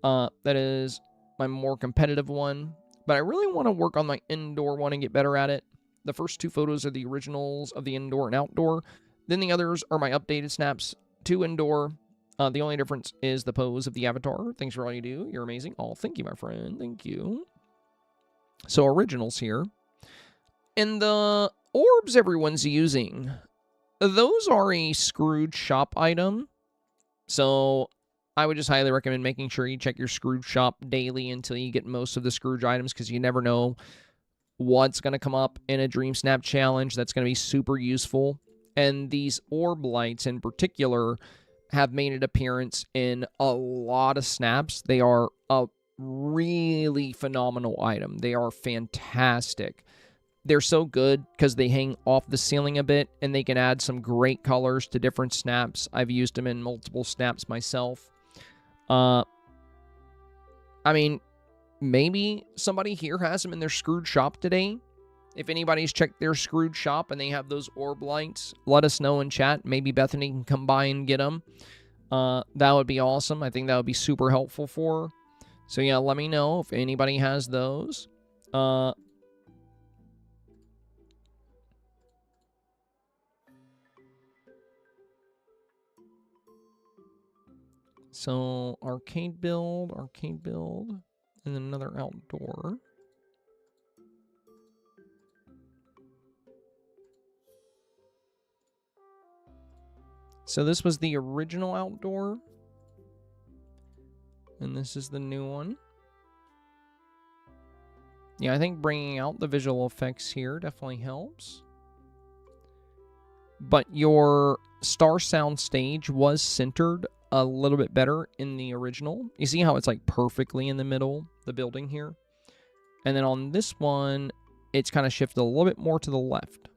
That is my more competitive one. But I really want to work on my indoor one and get better at it. The first two photos are the originals of the indoor and outdoor. Then the others are my updated snaps to indoor. The only difference is the pose of the avatar. Thanks for all you do. You're amazing. Oh, thank you, my friend. Thank you. So originals here. And the orbs everyone's using, those are a Scrooge shop item. So I would just highly recommend making sure you check your Scrooge shop daily until you get most of the Scrooge items, because you never know what's going to come up in a Dreamsnap challenge that's going to be super useful. And these orb lights in particular have made an appearance in a lot of snaps. They are a really phenomenal item. They are fantastic. They're so good because they hang off the ceiling a bit, and they can add some great colors to different snaps. I've used them in multiple snaps myself. I mean, maybe somebody here has them in their Scrooge shop today. If anybody's checked their Scrooge shop and they have those orb lights, let us know in chat. Maybe Bethany can come by and get them. That would be awesome. I think that would be super helpful for her. So yeah, let me know if anybody has those. So arcade build, and then another outdoor. So this was the original outdoor, and this is the new one. Yeah, I think bringing out the visual effects here definitely helps. But your Star Sound stage was centered a little bit better in the original. You see how it's like perfectly in the middle, the building here? And then on this one, it's kind of shifted a little bit more to the left.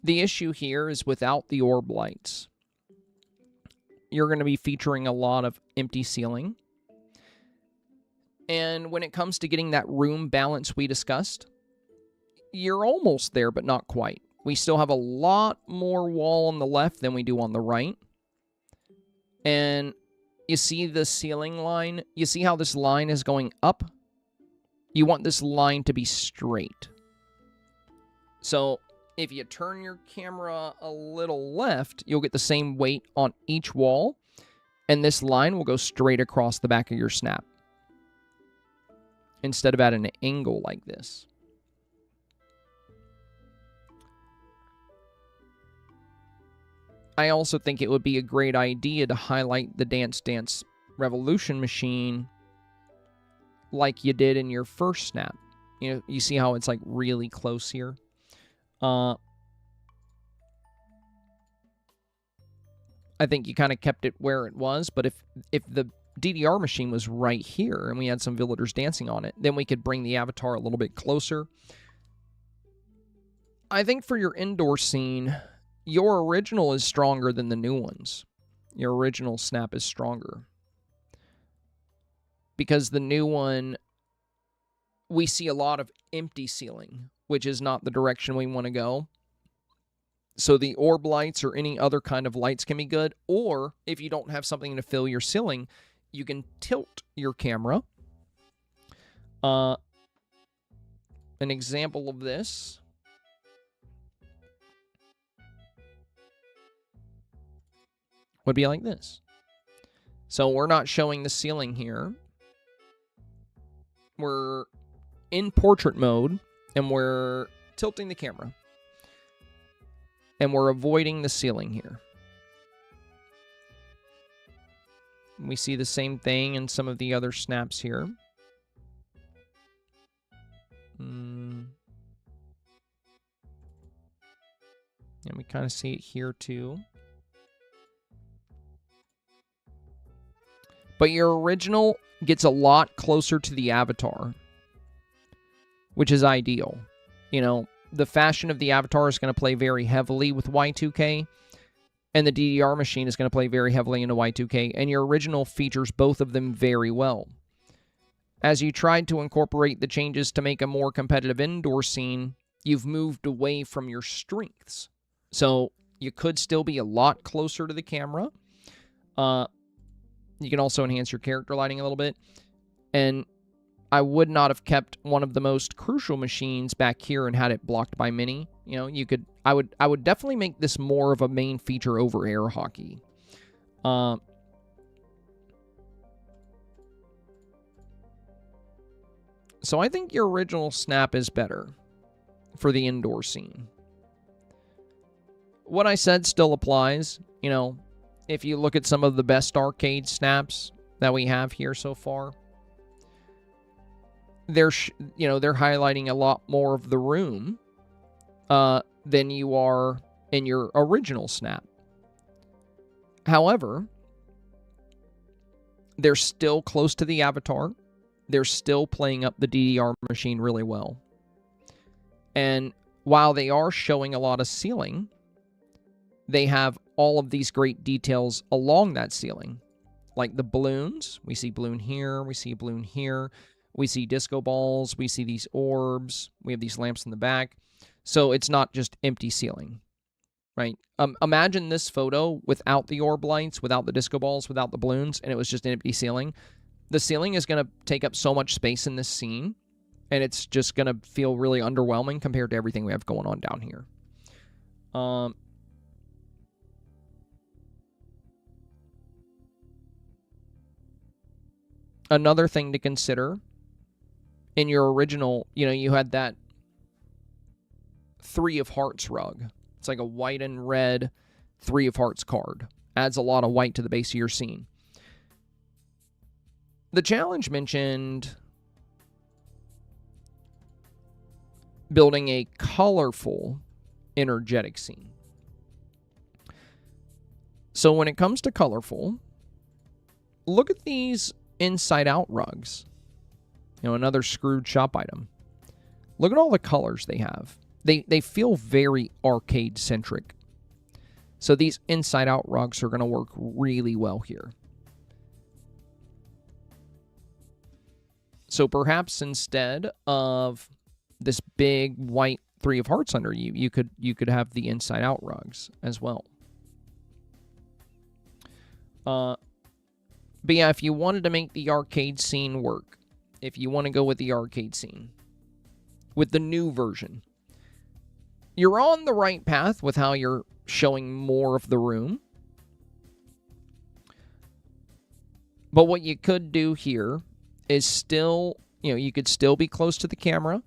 The issue here is without the orb lights, you're going to be featuring a lot of empty ceiling. And when it comes to getting that room balance we discussed, you're almost there, but not quite. We still have a lot more wall on the left than we do on the right. And you see the ceiling line? You see how this line is going up? You want this line to be straight. So if you turn your camera a little left, you'll get the same weight on each wall, and this line will go straight across the back of your snap instead of at an angle like this. I also think it would be a great idea to highlight the Dance Dance Revolution machine like you did in your first snap. You know, you see how it's like really close here? I think you kind of kept it where it was, but if the DDR machine was right here and we had some villagers dancing on it, then we could bring the avatar a little bit closer. I think for your indoor scene, your original is stronger than the new ones. Your original snap is stronger. Because the new one, we see a lot of empty ceiling, which is not the direction we want to go. So the orb lights or any other kind of lights can be good. Or if you don't have something to fill your ceiling, you can tilt your camera. An example of this would be like this. So we're not showing the ceiling here. We're in portrait mode, and we're tilting the camera. And we're avoiding the ceiling here. We see the same thing in some of the other snaps here. And we kind of see it here too. But your original gets a lot closer to the avatar, which is ideal. You know, the fashion of the avatar is going to play very heavily with Y2K, and the DDR machine is going to play very heavily into Y2K, and your original features both of them very well. As you tried to incorporate the changes to make a more competitive indoor scene, you've moved away from your strengths. So you could still be a lot closer to the camera. You can also enhance your character lighting a little bit. And I would not have kept one of the most crucial machines back here and had it blocked by mini. You know, you could, I would definitely make this more of a main feature over air hockey. So I think your original snap is better for the indoor scene. What I said still applies. You know, if you look at some of the best arcade snaps that we have here so far, they're highlighting a lot more of the room than you are in your original snap. However, they're still close to the avatar. They're still playing up the DDR machine really well. And while they are showing a lot of ceiling, they have all of these great details along that ceiling. Like the balloons. We see balloon here. We see a balloon here. We see disco balls. We see these orbs. We have these lamps in the back. So it's not just empty ceiling, right? Imagine this photo without the orb lights, without the disco balls, without the balloons, and it was just an empty ceiling. The ceiling is going to take up so much space in this scene, and it's just going to feel really underwhelming compared to everything we have going on down here. Another thing to consider, in your original, you know, you had that 3 of Hearts rug. It's like a white and red 3 of Hearts card. Adds a lot of white to the base of your scene. The challenge mentioned building a colorful, energetic scene. So when it comes to colorful, look at these inside-out rugs. You know, another Scrooge shop item. Look at all the colors they have. they feel very arcade-centric. So these inside-out rugs are going to work really well here. So perhaps instead of this big white 3 of hearts under you, you could have the inside-out rugs as well. But yeah, if you wanted to make the arcade scene work, if you want to go with the arcade scene, with the new version, you're on the right path with how you're showing more of the room. But what you could do here is still, you could still be close to the camera.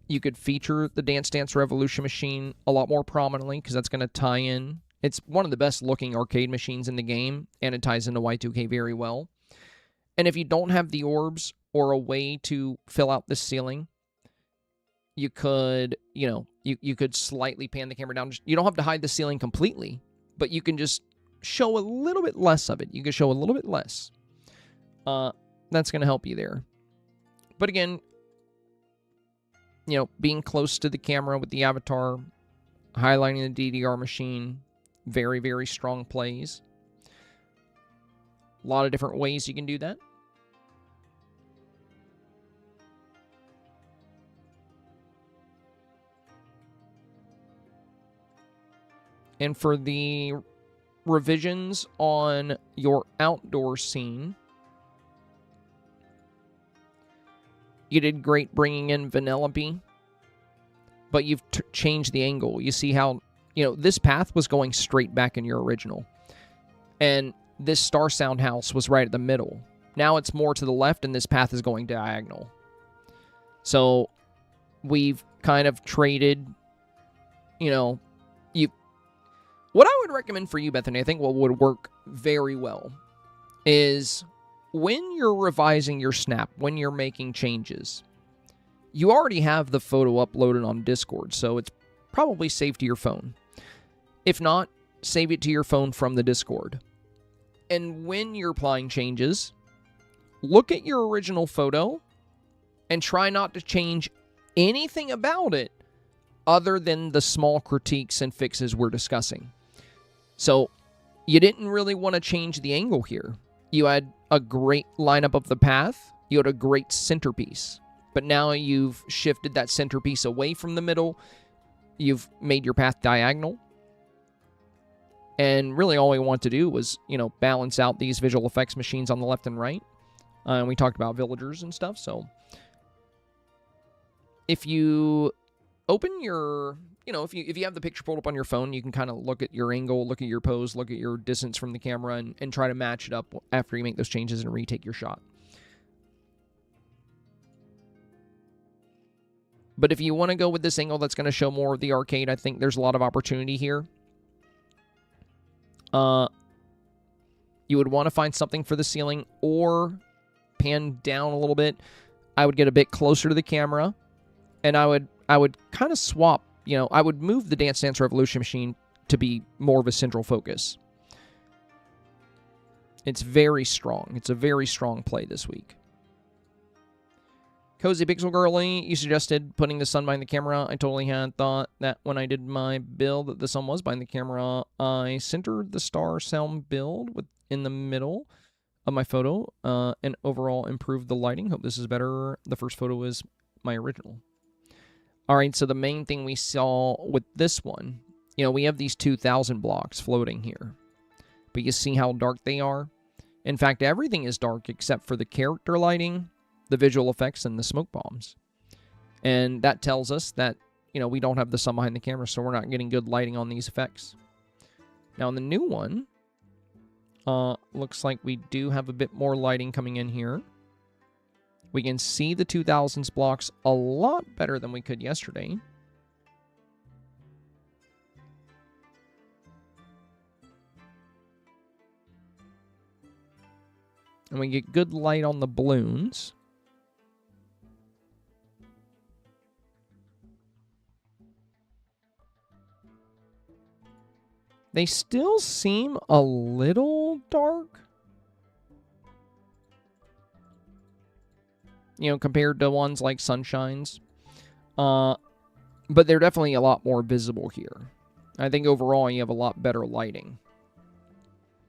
You could feature the Dance Dance Revolution machine a lot more prominently because that's going to tie in. It's one of the best looking arcade machines in the game, and it ties into Y2K very well. And if you don't have the orbs or a way to fill out the ceiling, you could, you could slightly pan the camera down. You don't have to hide the ceiling completely, but you can just show a little bit less of it. You can show a little bit less. That's going to help you there. But again, being close to the camera with the avatar, highlighting the DDR machine, very, very strong plays. A lot of different ways you can do that. And for the revisions on your outdoor scene, you did great bringing in Vanellope, but you've changed the angle. You see how, this path was going straight back in your original. And this Star Sound house was right at the middle. Now it's more to the left, and this path is going diagonal. So we've kind of traded, what I would recommend for you, Bethany, I think what would work very well is when you're revising your snap, when you're making changes, you already have the photo uploaded on Discord, so it's probably saved to your phone. If not, save it to your phone from the Discord. And when you're applying changes, look at your original photo and try not to change anything about it other than the small critiques and fixes we're discussing. So you didn't really want to change the angle here. You had a great lineup of the path. You had a great centerpiece. But now you've shifted that centerpiece away from the middle. You've made your path diagonal. And really all we want to do was, balance out these visual effects machines on the left and right. And we talked about villagers and stuff. So if you open your, if you have the picture pulled up on your phone, you can kind of look at your angle, look at your pose, look at your distance from the camera, and try to match it up after you make those changes and retake your shot. But if you want to go with this angle that's going to show more of the arcade, I think there's a lot of opportunity here. You would want to find something for the ceiling or pan down a little bit. I would get a bit closer to the camera, and I would kind of swap. I would move the Dance Dance Revolution machine to be more of a central focus. It's very strong. It's a very strong play this week. Cozy Pixel Girly, you suggested putting the sun behind the camera. I totally had thought that when I did my build that the sun was behind the camera. I centered the Star Sound build in the middle of my photo and overall improved the lighting. Hope this is better. The first photo is my original. All right, so the main thing we saw with this one, we have these 2,000 blocks floating here. But you see how dark they are? In fact, everything is dark except for the character lighting, the visual effects, and the smoke bombs. And that tells us that, we don't have the sun behind the camera, so we're not getting good lighting on these effects. Now, in the new one, looks like we do have a bit more lighting coming in here. We can see the 2000s blocks a lot better than we could yesterday. And we get good light on the balloons. They still seem a little dark. Compared to ones like Sunshine's. But but they're definitely a lot more visible here. I think overall you have a lot better lighting.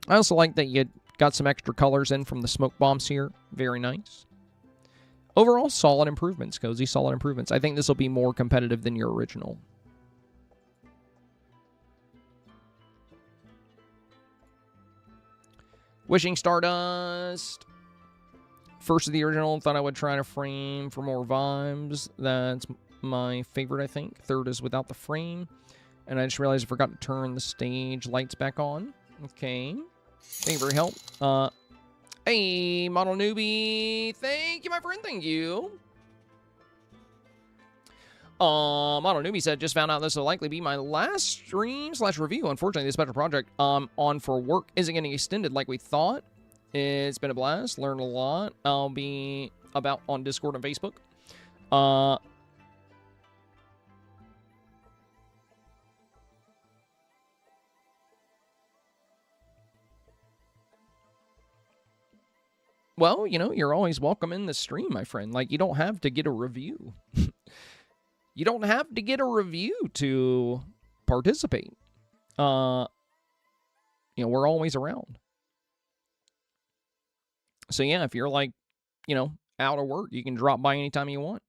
I also like that you got some extra colors in from the smoke bombs here. Very nice. Overall, solid improvements, Cozy. Solid improvements. I think this will be more competitive than your original. Wishing Stardust. First of the original. Thought I would try to frame for more vibes. That's my favorite, I think. Third is without the frame. And I just realized I forgot to turn the stage lights back on. Okay. Thank you for your help. Hey, Model Newbie. Thank you, my friend. Thank you. Model Newbie said, just found out this will likely be my last stream/review. Unfortunately, this special project on for work isn't getting extended like we thought. It's been a blast. Learned a lot. I'll be about on Discord and Facebook. Well, you know, you're always welcome in the stream, my friend. Like, you don't have to get a review. You don't have to get a review to participate. You know, we're always around. So, yeah, if you're, like, you know, out of work, you can drop by anytime you want.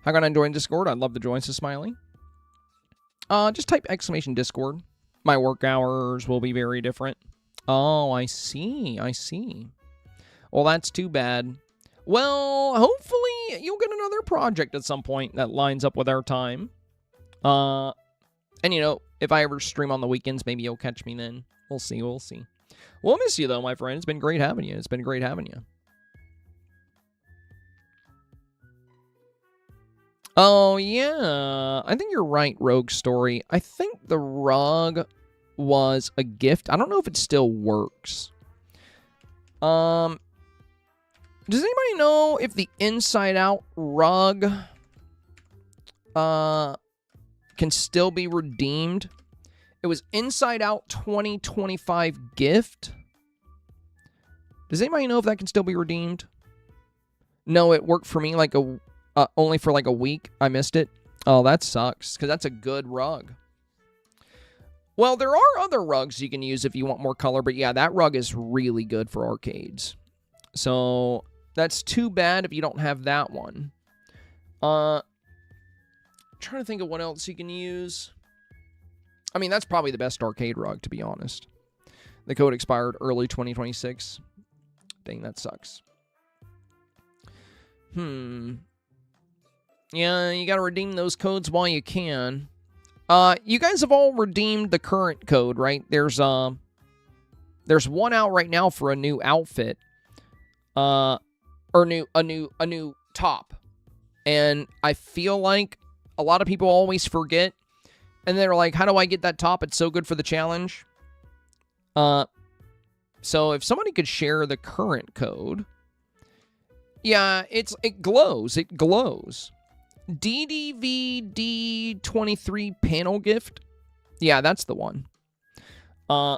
How can I join Discord? I'd love to join, says Smiley. Just type exclamation Discord. My work hours will be very different. Oh, I see. I see. Well, that's too bad. Well, hopefully you'll get another project at some point that lines up with our time. And, you know, if I ever stream on the weekends, maybe you'll catch me then. We'll see. We'll see. We'll miss you, though, my friend. It's been great having you. It's been great having you. Oh, yeah. I think you're right, Rogue Story. I think the rug was a gift. I don't know if it still works. Does anybody know if the Inside Out rug can still be redeemed? It was Inside Out 2025 gift. Does anybody know if that can still be redeemed? No, it worked for me like only for like a week. I missed it. Oh, that sucks, because that's a good rug. Well, there are other rugs you can use if you want more color, but yeah, that rug is really good for arcades. So, that's too bad if you don't have that one. Trying to think of what else you can use. I mean, that's probably the best arcade rug, to be honest. The code expired early 2026. Dang, that sucks. Yeah, you gotta redeem those codes while you can. You guys have all redeemed the current code, right? There's one out right now for a new outfit. Or a new top. And I feel like a lot of people always forget. And they're like, how do I get that top? It's so good for the challenge. So if somebody could share the current code. Yeah, it glows. It glows. DDVD23 panel gift. Yeah, that's the one. Yeah,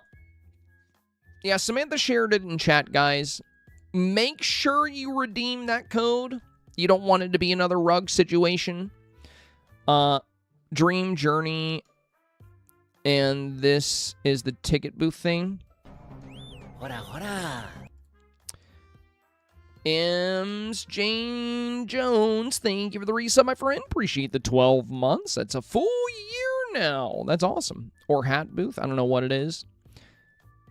Samantha shared it in chat, guys. Make sure you redeem that code. You don't want it to be another rug situation. Dream Journey. And this is the ticket booth thing. Hora, hora. Jane Jones, thank you for the resub, my friend. Appreciate the 12 months. That's a full year now. That's awesome. Or hat booth. I don't know what it is.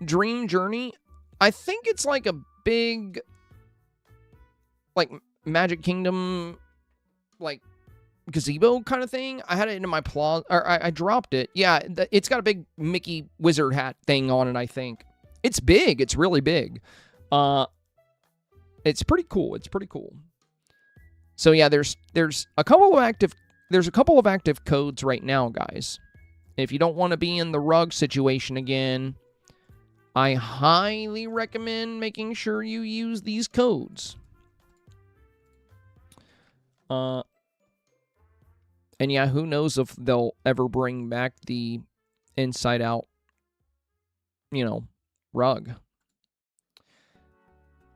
Dream Journey. I think it's like a big, like, Magic Kingdom, like, gazebo kind of thing. I had it in my plaza, or I dropped it. Yeah, it's got a big Mickey wizard hat thing on it, I think. It's big. It's really big. It's pretty cool. It's pretty cool. So yeah, there's a couple of active codes right now, guys. If you don't want to be in the rug situation again, I highly recommend making sure you use these codes. And yeah, who knows if they'll ever bring back the Inside Out, you know, rug.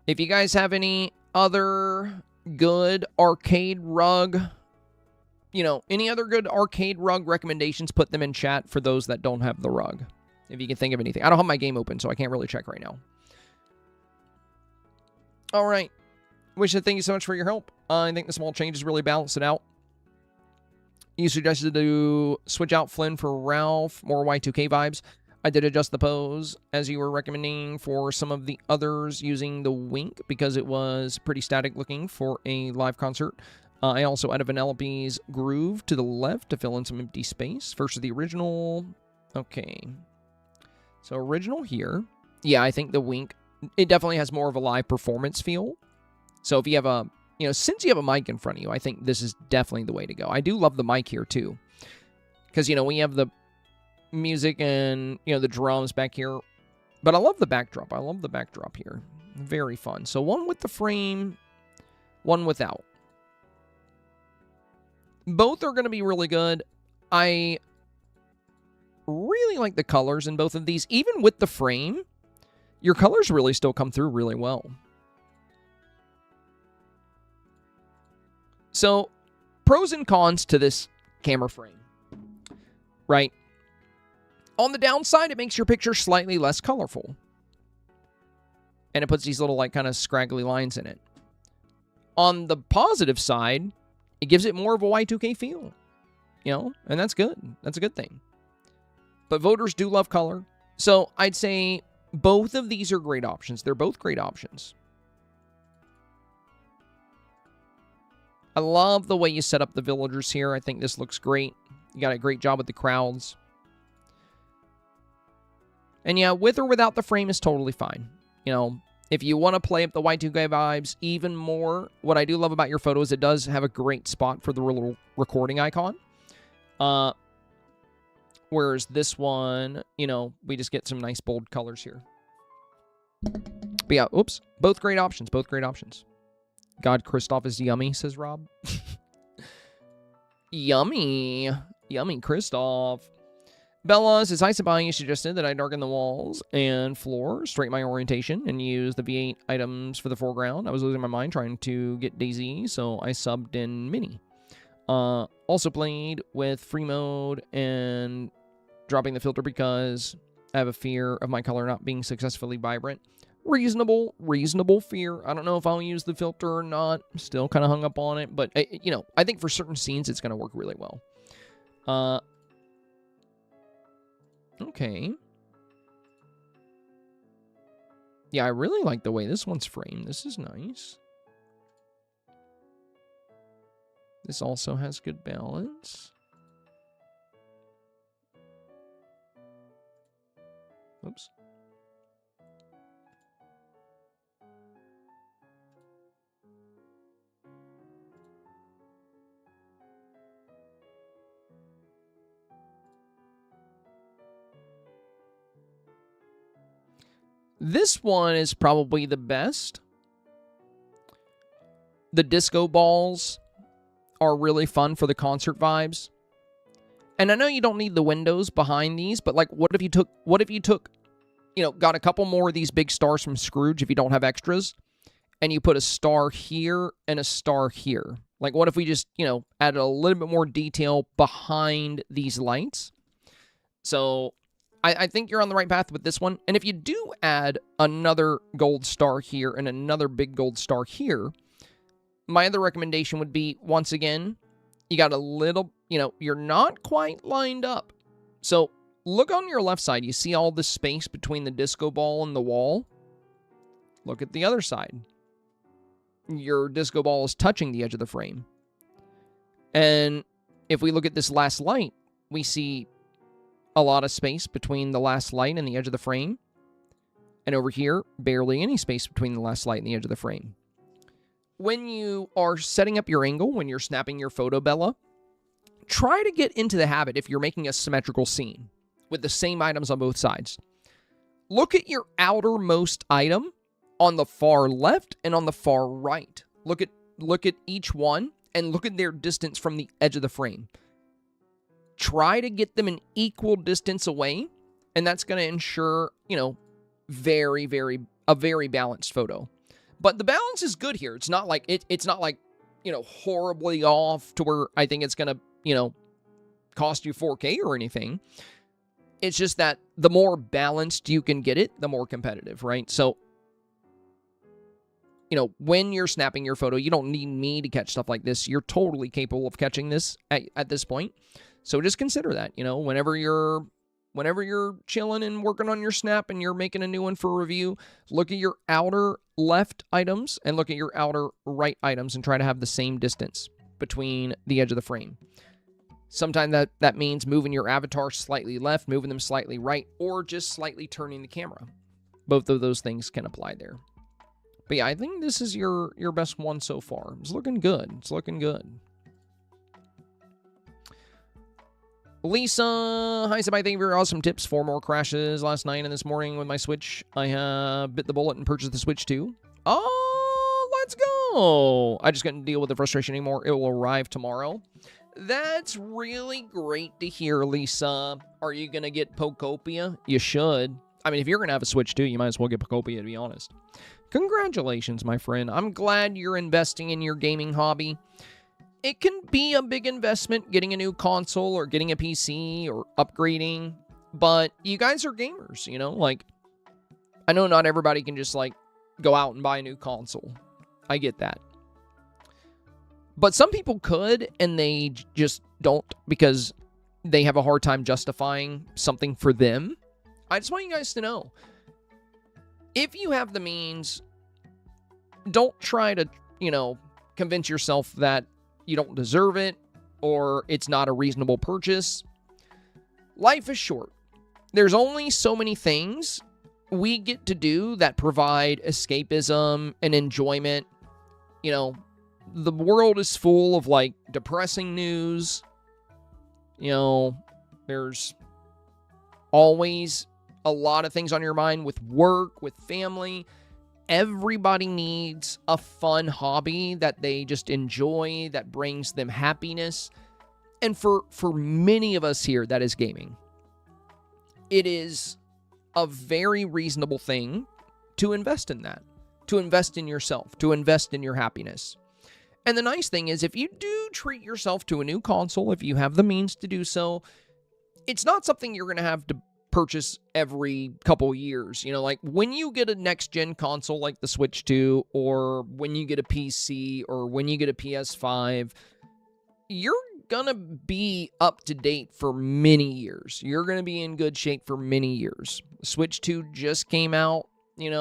If you guys have any other good arcade rug, any other good arcade rug recommendations, put them in chat for those that don't have the rug. If you can think of anything. I don't have my game open, so I can't really check right now. All right. Wish to thank you so much for your help. I think the small changes really balance it out. You suggested to switch out Flynn for Ralph, more Y2K vibes. I did adjust the pose, as you were recommending, for some of the others using the wink, because it was pretty static looking for a live concert. I also added Vanellope's groove to the left to fill in some empty space versus the original. Okay. So original here. Yeah, I think the wink, it definitely has more of a live performance feel. So if you have a, since you have a mic in front of you, I think this is definitely the way to go. I do love the mic here too. Because, we have the music and, the drums back here. But I love the backdrop. I love the backdrop here. Very fun. So one with the frame, one without. Both are going to be really good. I really like the colors in both of these. Even with the frame, your colors really still come through really well. So, pros and cons to this camera frame, right? On the downside, it makes your picture slightly less colorful. And it puts these little, kind of scraggly lines in it. On the positive side, it gives it more of a Y2K feel, and that's good. That's a good thing. But voters do love color. So I'd say both of these are great options. They're both great options. I love the way you set up the villagers here. I think this looks great. You got a great job with the crowds. And yeah, with or without the frame is totally fine. If you want to play up the Y2K vibes even more, what I do love about your photo is it does have a great spot for the little recording icon. Whereas this one, we just get some nice bold colors here. But yeah, oops. Both great options. Both great options. God, Kristoff is yummy, says Rob. Yummy. Yummy, Kristoff. Bella says, hi, Sabah. You suggested that I darken the walls and floor, straighten my orientation, and use the V8 items for the foreground. I was losing my mind trying to get Daisy, so I subbed in Mini. Also played with free mode and dropping the filter because I have a fear of my color not being successfully vibrant. Reasonable fear. I don't know if I'll use the filter or not. Still kind of hung up on it, but, I think for certain scenes, it's going to work really well. Okay. Yeah, I really like the way this one's framed. This is nice. This also has good balance. Oops. This one is probably the best. The disco balls are really fun for the concert vibes. And I know you don't need the windows behind these, but what if you took, got a couple more of these big stars from Scrooge if you don't have extras, and you put a star here and a star here? What if we just, added a little bit more detail behind these lights? So I think you're on the right path with this one. And if you do add another gold star here and another big gold star here, my other recommendation would be, once again, you got a little, you're not quite lined up. So look on your left side. You see all the space between the disco ball and the wall? Look at the other side. Your disco ball is touching the edge of the frame. And if we look at this last light, we see a lot of space between the last light and the edge of the frame. And over here, barely any space between the last light and the edge of the frame. When you are setting up your angle, when you're snapping your photo, Bella, try to get into the habit, if you're making a symmetrical scene with the same items on both sides. Look at your outermost item on the far left and on the far right. Look at each one and look at their distance from the edge of the frame. Try to get them an equal distance away, and that's going to ensure, a very balanced photo. But the balance is good here. It's not like, it's not like, horribly off to where I think it's going to, cost you 4K or anything. It's just that the more balanced you can get it, the more competitive, right? So, when you're snapping your photo, you don't need me to catch stuff like this. You're totally capable of catching this at this point. So just consider that, whenever you're chilling and working on your snap and you're making a new one for review, look at your outer left items and look at your outer right items and try to have the same distance between the edge of the frame. Sometimes that means moving your avatar slightly left, moving them slightly right, or just slightly turning the camera. Both of those things can apply there. But yeah, I think this is your best one so far. It's looking good. It's looking good. Lisa, hi, somebody. Thank you for your awesome tips. 4 more crashes last night and this morning with my Switch. I have bit the bullet and purchased the Switch 2. Oh, let's go. I just couldn't deal with the frustration anymore. It will arrive tomorrow. That's really great to hear, Lisa. Are you going to get Pokopia? You should. I mean, if you're going to have a Switch 2, you might as well get Pokopia, to be honest. Congratulations, my friend. I'm glad you're investing in your gaming hobby. It can be a big investment getting a new console or getting a PC or upgrading, but you guys are gamers, Like, I know not everybody can just, go out and buy a new console. I get that. But some people could, and they just don't because they have a hard time justifying something for them. I just want you guys to know, if you have the means, don't try to, convince yourself that you don't deserve it or it's not a reasonable purchase. Life is short. There's only so many things we get to do that provide escapism and enjoyment. The world is full of, depressing news. There's always a lot of things on your mind with work, with family. Everybody needs a fun hobby that they just enjoy, that brings them happiness. And for many of us here, that is gaming. It is a very reasonable thing to invest in that, to invest in yourself, to invest in your happiness. And the nice thing is, if you do treat yourself to a new console, if you have the means to do so, it's not something you're going to have to purchase every couple years. When you get a next-gen console like the Switch 2, or when you get a PC, or when you get a PS5, you're going to be up to date for many years. You're going to be in good shape for many years. Switch 2 just came out, It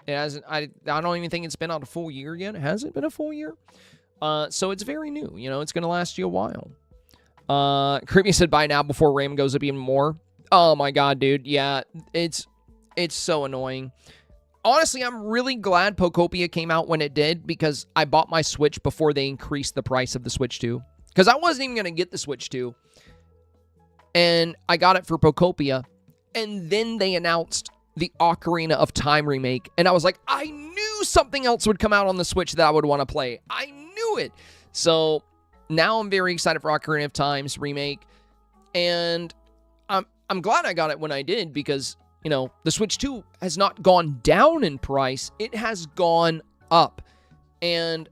hasn't, I don't even think it's been out a full year yet. Has it been a full year? So it's very new. It's going to last you a while. Creepy said buy now before RAM goes up even more. Oh my god, dude. Yeah, it's so annoying. Honestly, I'm really glad Pokopia came out when it did, because I bought my Switch before they increased the price of the Switch 2. Because I wasn't even going to get the Switch 2. And I got it for Pokopia. And then they announced the Ocarina of Time remake. And I was like, I knew something else would come out on the Switch that I would want to play. I knew it. So now I'm very excited for Ocarina of Time's remake. And I'm glad I got it when I did, because, the Switch 2 has not gone down in price. It has gone up. And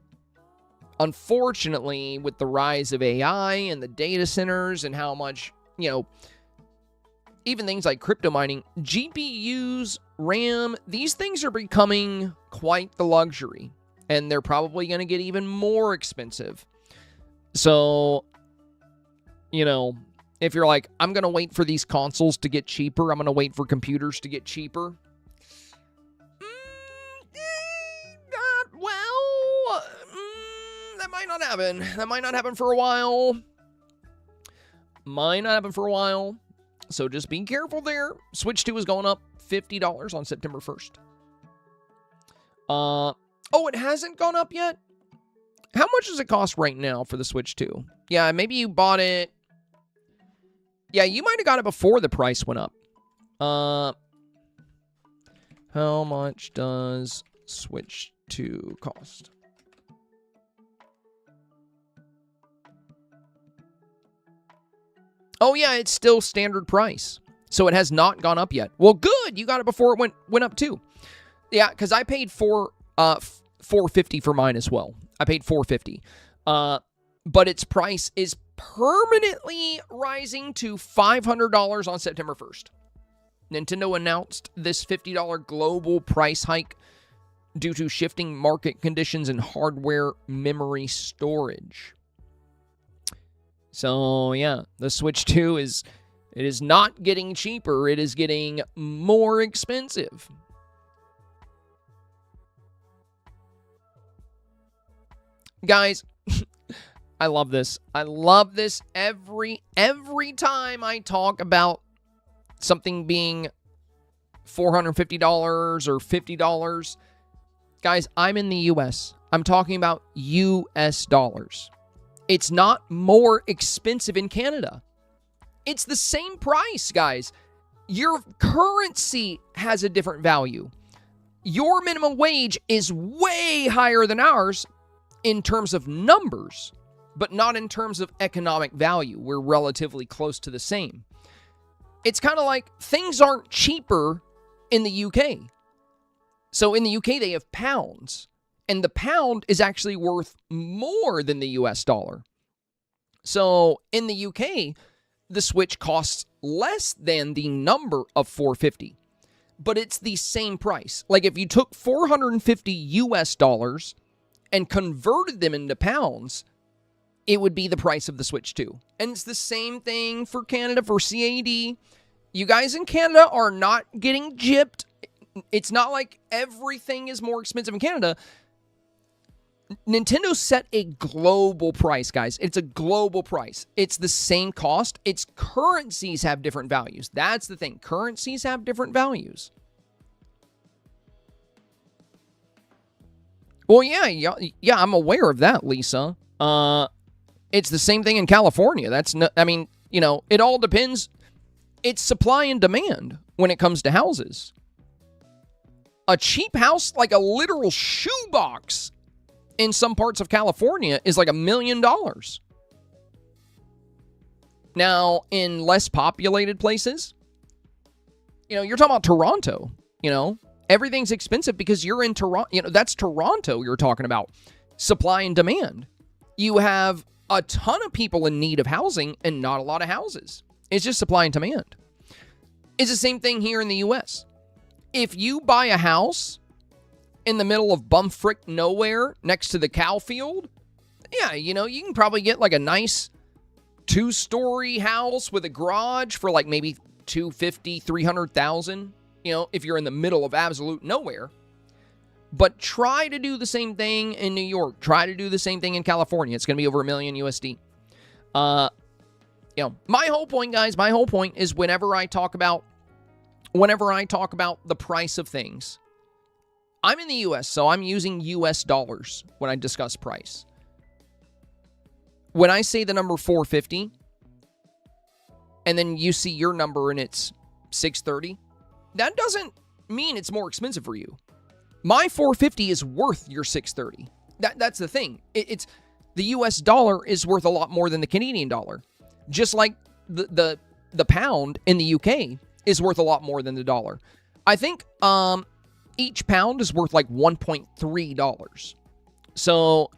unfortunately, with the rise of AI and the data centers and how much, even things like crypto mining, GPUs, RAM, these things are becoming quite the luxury. And they're probably going to get even more expensive. So, if you're like, I'm going to wait for these consoles to get cheaper, I'm going to wait for computers to get cheaper. That might not happen. That might not happen for a while. Might not happen for a while. So just be careful there. Switch 2 is going up $50 on September 1st. Oh, it hasn't gone up yet? How much does it cost right now for the Switch 2? Yeah, maybe you bought it. Yeah, you might have got it before the price went up. How much does Switch 2 cost? Oh, yeah, it's still standard price. So it has not gone up yet. Well, good. You got it before it went up too. Yeah, because I paid $450 for mine as well. I paid $450. But its price is permanently rising to $500 on September 1st. Nintendo announced this $50 global price hike due to shifting market conditions and hardware memory storage. So, yeah, the Switch 2 is not getting cheaper. It is getting more expensive. Guys, I love this. I love this every time I talk about something being $450 or $50. Guys, I'm in the US. I'm talking about US dollars. It's not more expensive in Canada. It's the same price, guys. Your currency has a different value. Your minimum wage is way higher than ours in terms of numbers, but not in terms of economic value. We're relatively close to the same. It's kind of like things aren't cheaper in the UK. So in the UK, they have pounds, and the pound is actually worth more than the US dollar. So in the UK, the Switch costs less than the number of $450, but it's the same price. Like if you took $450 US dollars and converted them into pounds, it would be the price of the Switch 2. And it's the same thing for Canada, for CAD. You guys in Canada are not getting gypped. It's not like everything is more expensive in Canada. Nintendo set a global price, guys. It's a global price. It's the same cost. Its currencies have different values. That's the thing. Currencies have different values. Well, yeah, I'm aware of that, Lisa. It's the same thing in California. It all depends. It's supply and demand when it comes to houses. A cheap house, like a literal shoebox in some parts of California, is like $1 million. Now, in less populated places, you're talking about Toronto, everything's expensive because you're in Toronto. That's Toronto you're talking about. Supply and demand. You have a ton of people in need of housing and not a lot of houses. It's just supply and demand. It's the same thing here in the U.S. If you buy a house in the middle of bumfrick nowhere next to the cow field, yeah, you can probably get like a nice 2-story house with a garage for like maybe $250,000, $300,000, if you're in the middle of absolute nowhere. But try to do the same thing in New York. Try to do the same thing in California. It's going to be over $1 million USD. My whole point, guys, is whenever I talk about the price of things, I'm in the US, so I'm using US dollars when I discuss price. When I say the number 450, and then you see your number and it's 630, that doesn't mean it's more expensive for you. My 450 is worth your 630. That's the thing. It's the US dollar is worth a lot more than the Canadian dollar. Just like the pound in the UK is worth a lot more than the dollar. I think each pound is worth like $1.3. So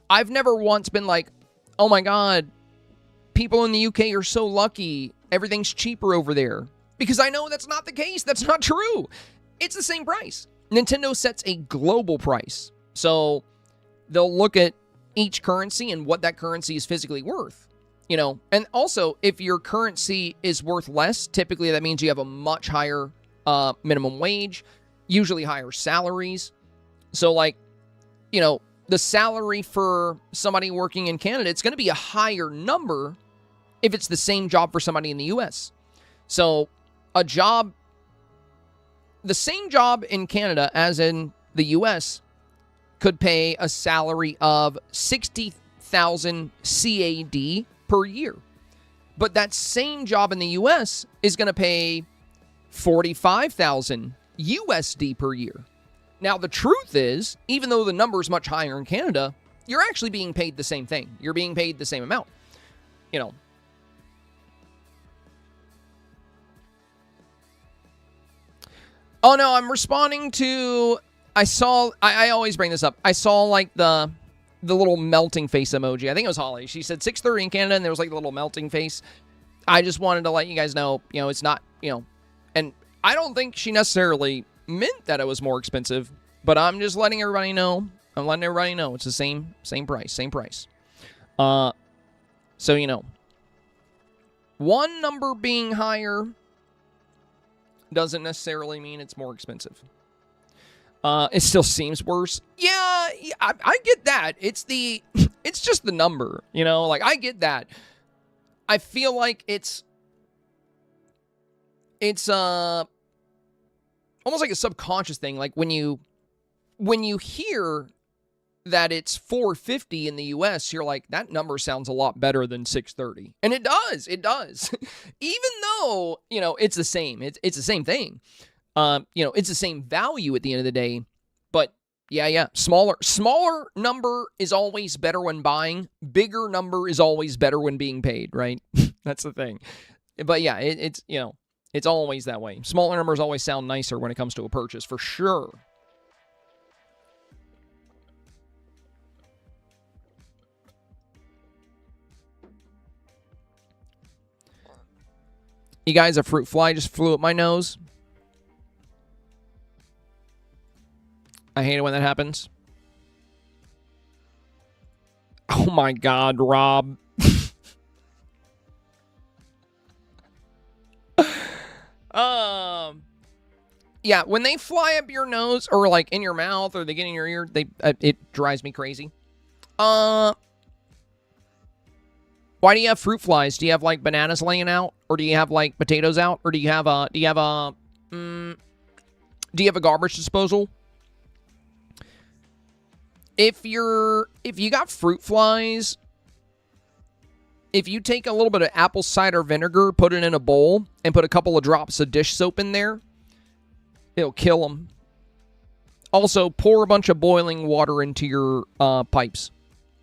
I've never once been like, oh my God, people in the UK are so lucky. Everything's cheaper over there. Because I know that's not the case. That's not true. It's the same price. Nintendo sets a global price. So they'll look at each currency and what that currency is physically worth. And also, if your currency is worth less, typically that means you have a much higher minimum wage, usually higher salaries. So the salary for somebody working in Canada, it's going to be a higher number if it's the same job for somebody in the US. So the same job in Canada as in the US could pay a salary of 60,000 CAD per year. But that same job in the US is going to pay 45,000 USD per year. Now, the truth is, even though the number is much higher in Canada, you're actually being paid the same thing. You're being paid the same amount. Oh, no, I'm responding to I always bring this up. I saw like the little melting face emoji. I think it was Holly. She said 6:30 in Canada, and there was like the little melting face. I just wanted to let you guys know, it's not, and I don't think she necessarily meant that it was more expensive, but I'm just letting everybody know. I'm letting everybody know it's the same price. So, one number being higher doesn't necessarily mean it's more expensive. It still seems worse. Yeah, I get that. It's just the number, like I get that. I feel like it's almost like a subconscious thing. Like when you hear that it's $450 in the US, you're like, that number sounds a lot better than $630. And it does. Even though, it's the same. It's the same thing. It's the same value at the end of the day. But yeah. Smaller number is always better when buying. Bigger number is always better when being paid, right? That's the thing. But yeah, it's always that way. Smaller numbers always sound nicer when it comes to a purchase, for sure. You guys, a fruit fly just flew up my nose. I hate it when that happens. Oh my God, Rob. Yeah, when they fly up your nose or like in your mouth or they get in your ear, it drives me crazy. Why do you have fruit flies? Do you have like bananas laying out, or do you have like potatoes out, or do you have a garbage disposal? If you got fruit flies, if you take a little bit of apple cider vinegar, put it in a bowl, and put a couple of drops of dish soap in there, it'll kill them. Also, pour a bunch of boiling water into your pipes,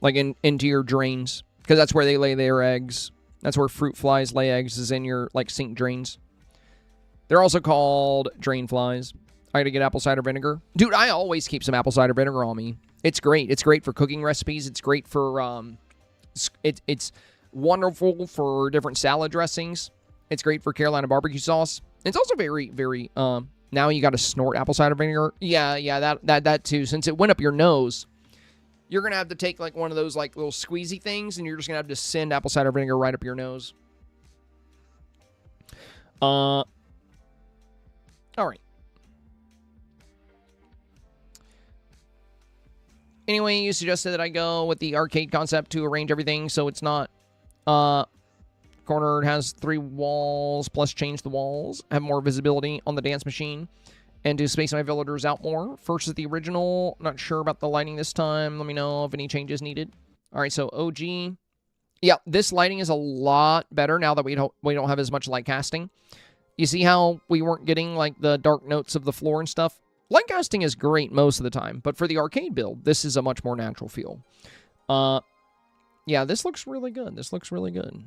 like into your drains, because that's where they lay their eggs. That's where fruit flies lay eggs, is in your like sink drains. They're also called drain flies. I gotta get apple cider vinegar. Dude, I always keep some apple cider vinegar on me. It's great. It's great for cooking recipes. It's great for it's wonderful for different salad dressings. It's great for Carolina barbecue sauce. It's also very, very now you got to snort apple cider vinegar. Yeah, that too. Since it went up your nose, you're gonna have to take like one of those like little squeezy things, and you're just gonna have to send apple cider vinegar right up your nose. All right. Anyway, you suggested that I go with the arcade concept to arrange everything so it's not corner. It has 3 walls, plus change the walls, have more visibility on the dance machine, and to space my villagers out more. First is the original. Not sure about the lighting this time. Let me know if any changes needed. All right, so OG. Yeah, this lighting is a lot better now that we don't have as much light casting. You see how we weren't getting like the dark notes of the floor and stuff? Light casting is great most of the time, but for the arcade build, this is a much more natural feel. Yeah, this looks really good. This looks really good.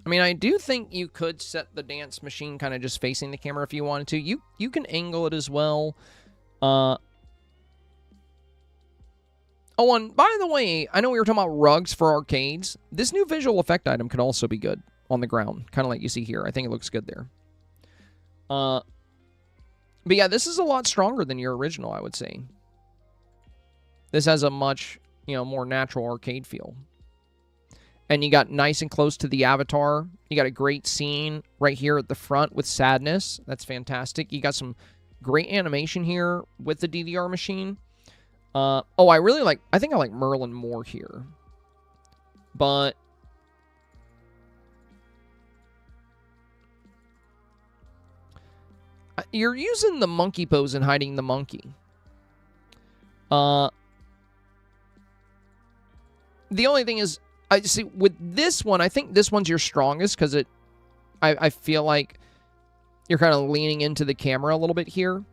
I mean, I do think you could set the dance machine kind of just facing the camera if you wanted to. You can angle it as well. Oh, and by the way, I know we were talking about rugs for arcades. This new visual effect item can also be good on the ground, kind of like you see here. I think it looks good there. But yeah, this is a lot stronger than your original, I would say. This has a much, more natural arcade feel. And you got nice and close to the avatar. You got a great scene right here at the front with sadness. That's fantastic. You got some great animation here with the DDR machine. I think I like Merlin more here. But you're using the monkey pose and hiding the monkey. The only thing is, I see with this one, I think this one's your strongest because I feel like you're kind of leaning into the camera a little bit here.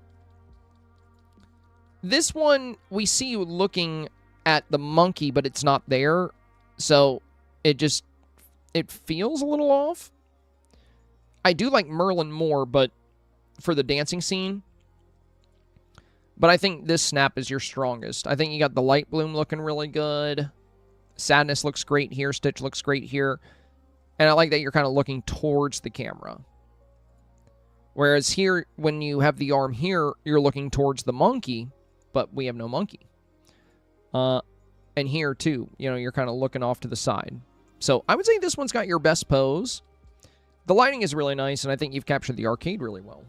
This one, we see you looking at the monkey, but it's not there. So it just it feels a little off. I do like Merlin more, but for the dancing scene. But I think this snap is your strongest. I think you got the light bloom looking really good. Sadness looks great here. Stitch looks great here. And I like that you're kind of looking towards the camera. Whereas here, when you have the arm here, you're looking towards the monkey, but we have no monkey. And here, too, you know, you're kind of looking off to the side. So I would say this one's got your best pose. The lighting is really nice, and I think you've captured the arcade really well.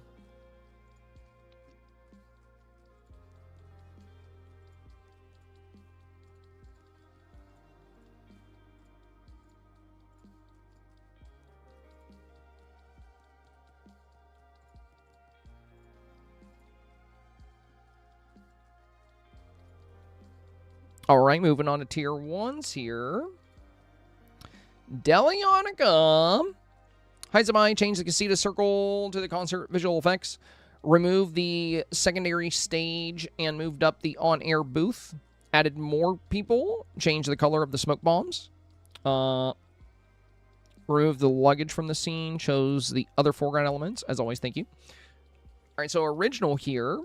All right, moving on to tier 1s here. Delionica. Hizamai, change the casita circle to the concert visual effects. Remove the secondary stage and moved up the on-air booth. Added more people. Change the color of the smoke bombs. Remove the luggage from the scene. Chose the other foreground elements. As always, thank you. All right, so original here.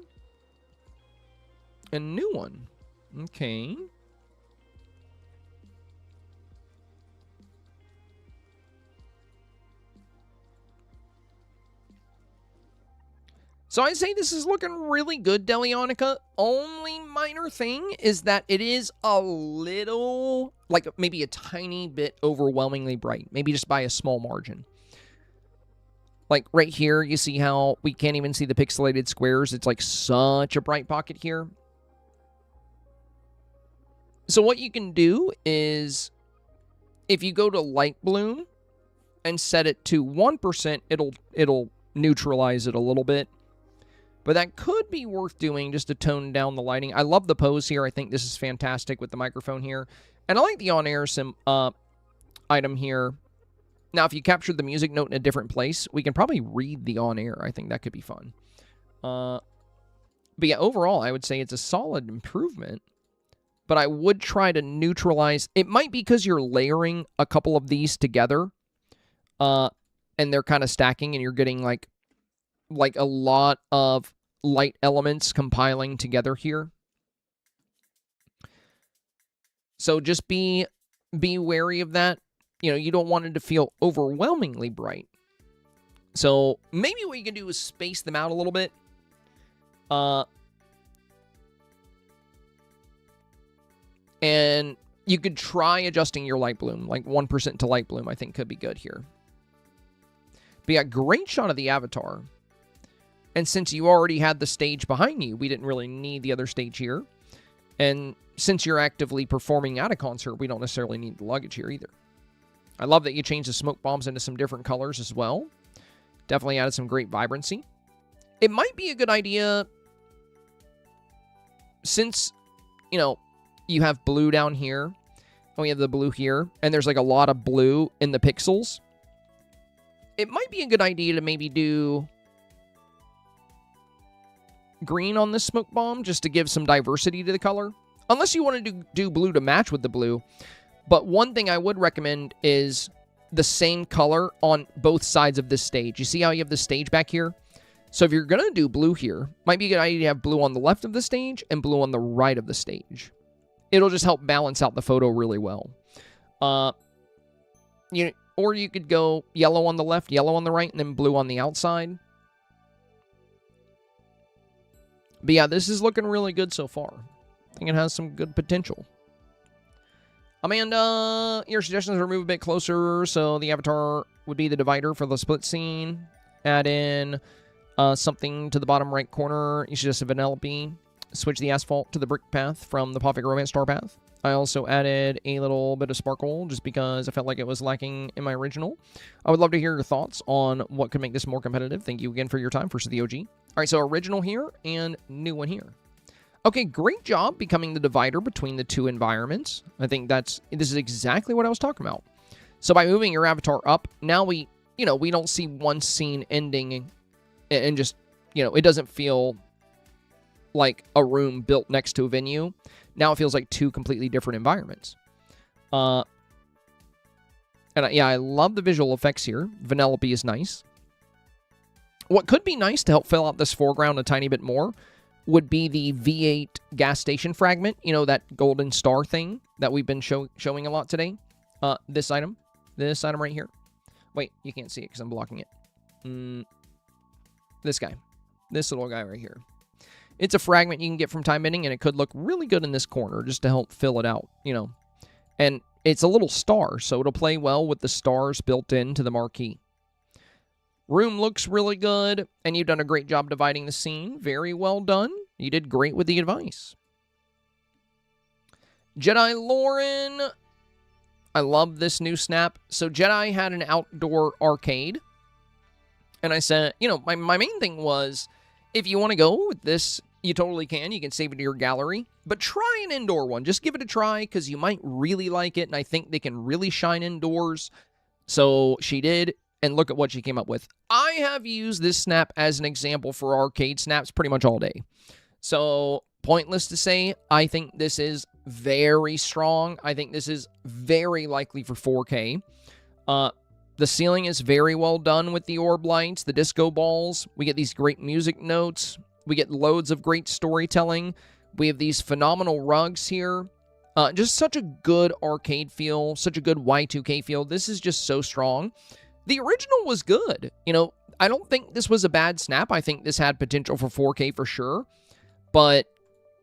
A new one. Okay. So I'd say this is looking really good, Delionica. Only minor thing is that it is a little, like maybe a tiny bit overwhelmingly bright. Maybe just by a small margin. Like right here, you see how we can't even see the pixelated squares. It's like such a bright pocket here. So what you can do is, if you go to light bloom and set it to 1%, it'll neutralize it a little bit. But that could be worth doing just to tone down the lighting. I love the pose here. I think this is fantastic with the microphone here. And I like the on-air item here. Now, if you captured the music note in a different place, we can probably read the on-air. I think that could be fun. But yeah, overall, I would say it's a solid improvement. But I would try to neutralize. It might be because you're layering a couple of these together. And they're kind of stacking, and you're getting like a lot of light elements compiling together here. So just be wary of that. You know, you don't want it to feel overwhelmingly bright. So maybe what you can do is space them out a little bit. And you could try adjusting your light bloom, like 1% to light bloom, I think could be good here. But yeah, great shot of the avatar. And since you already had the stage behind you, we didn't really need the other stage here. And since you're actively performing at a concert, we don't necessarily need the luggage here either. I love that you changed the smoke bombs into some different colors as well. Definitely added some great vibrancy. It might be a good idea, since, you know, you have blue down here, and we have the blue here, and there's like a lot of blue in the pixels. It might be a good idea to maybe do green on this smoke bomb just to give some diversity to the color. Unless you want to do blue to match with the blue. But one thing I would recommend is the same color on both sides of this stage. You see how you have the stage back here? So if you're going to do blue here, might be a good idea to have blue on the left of the stage and blue on the right of the stage. It'll just help balance out the photo really well. Or you could go yellow on the left, yellow on the right, and then blue on the outside. But yeah, this is looking really good so far. I think it has some good potential. Amanda, your suggestions are move a bit closer, so the avatar would be the divider for the split scene. Add in something to the bottom right corner. You suggest a Vanellope. Switch the asphalt to the brick path from the Perfect Romance Star path. I also added a little bit of sparkle just because I felt like it was lacking in my original. I would love to hear your thoughts on what could make this more competitive. Thank you again for your time. First of the OG. All right, so original here and new one here. Okay, great job becoming the divider between the two environments. I think this is exactly what I was talking about. So by moving your avatar up, now we don't see one scene ending and just, it doesn't feel like a room built next to a venue. Now it feels like two completely different environments. And And yeah, I love the visual effects here. Vanellope is nice. What could be nice to help fill out this foreground a tiny bit more would be the V8 gas station fragment. You know, that golden star thing that we've been showing a lot today. This item right here. Wait, you can't see it because I'm blocking it. This guy. This little guy right here. It's a fragment you can get from time bending, and it could look really good in this corner just to help fill it out, you know. And it's a little star, so it'll play well with the stars built into the marquee. Room looks really good, and you've done a great job dividing the scene. Very well done. You did great with the advice. Jedi Lauren. I love this new snap. So Jedi had an outdoor arcade. And I said, you know, my main thing was, if you want to go with this, you totally can. You can save it to your gallery. But try an indoor one. Just give it a try, because you might really like it, and I think they can really shine indoors. So she did, and look at what she came up with. I have used this snap as an example for arcade snaps pretty much all day. So, pointless to say, I think this is very strong. I think this is very likely for 4K. The ceiling is very well done with the orb lights, the disco balls. We get these great music notes. We get loads of great storytelling. We have these phenomenal rugs here. Just such a good arcade feel, such a good Y2K feel. This is just so strong. The original was good. You know, I don't think this was a bad snap. I think this had potential for 4K for sure. But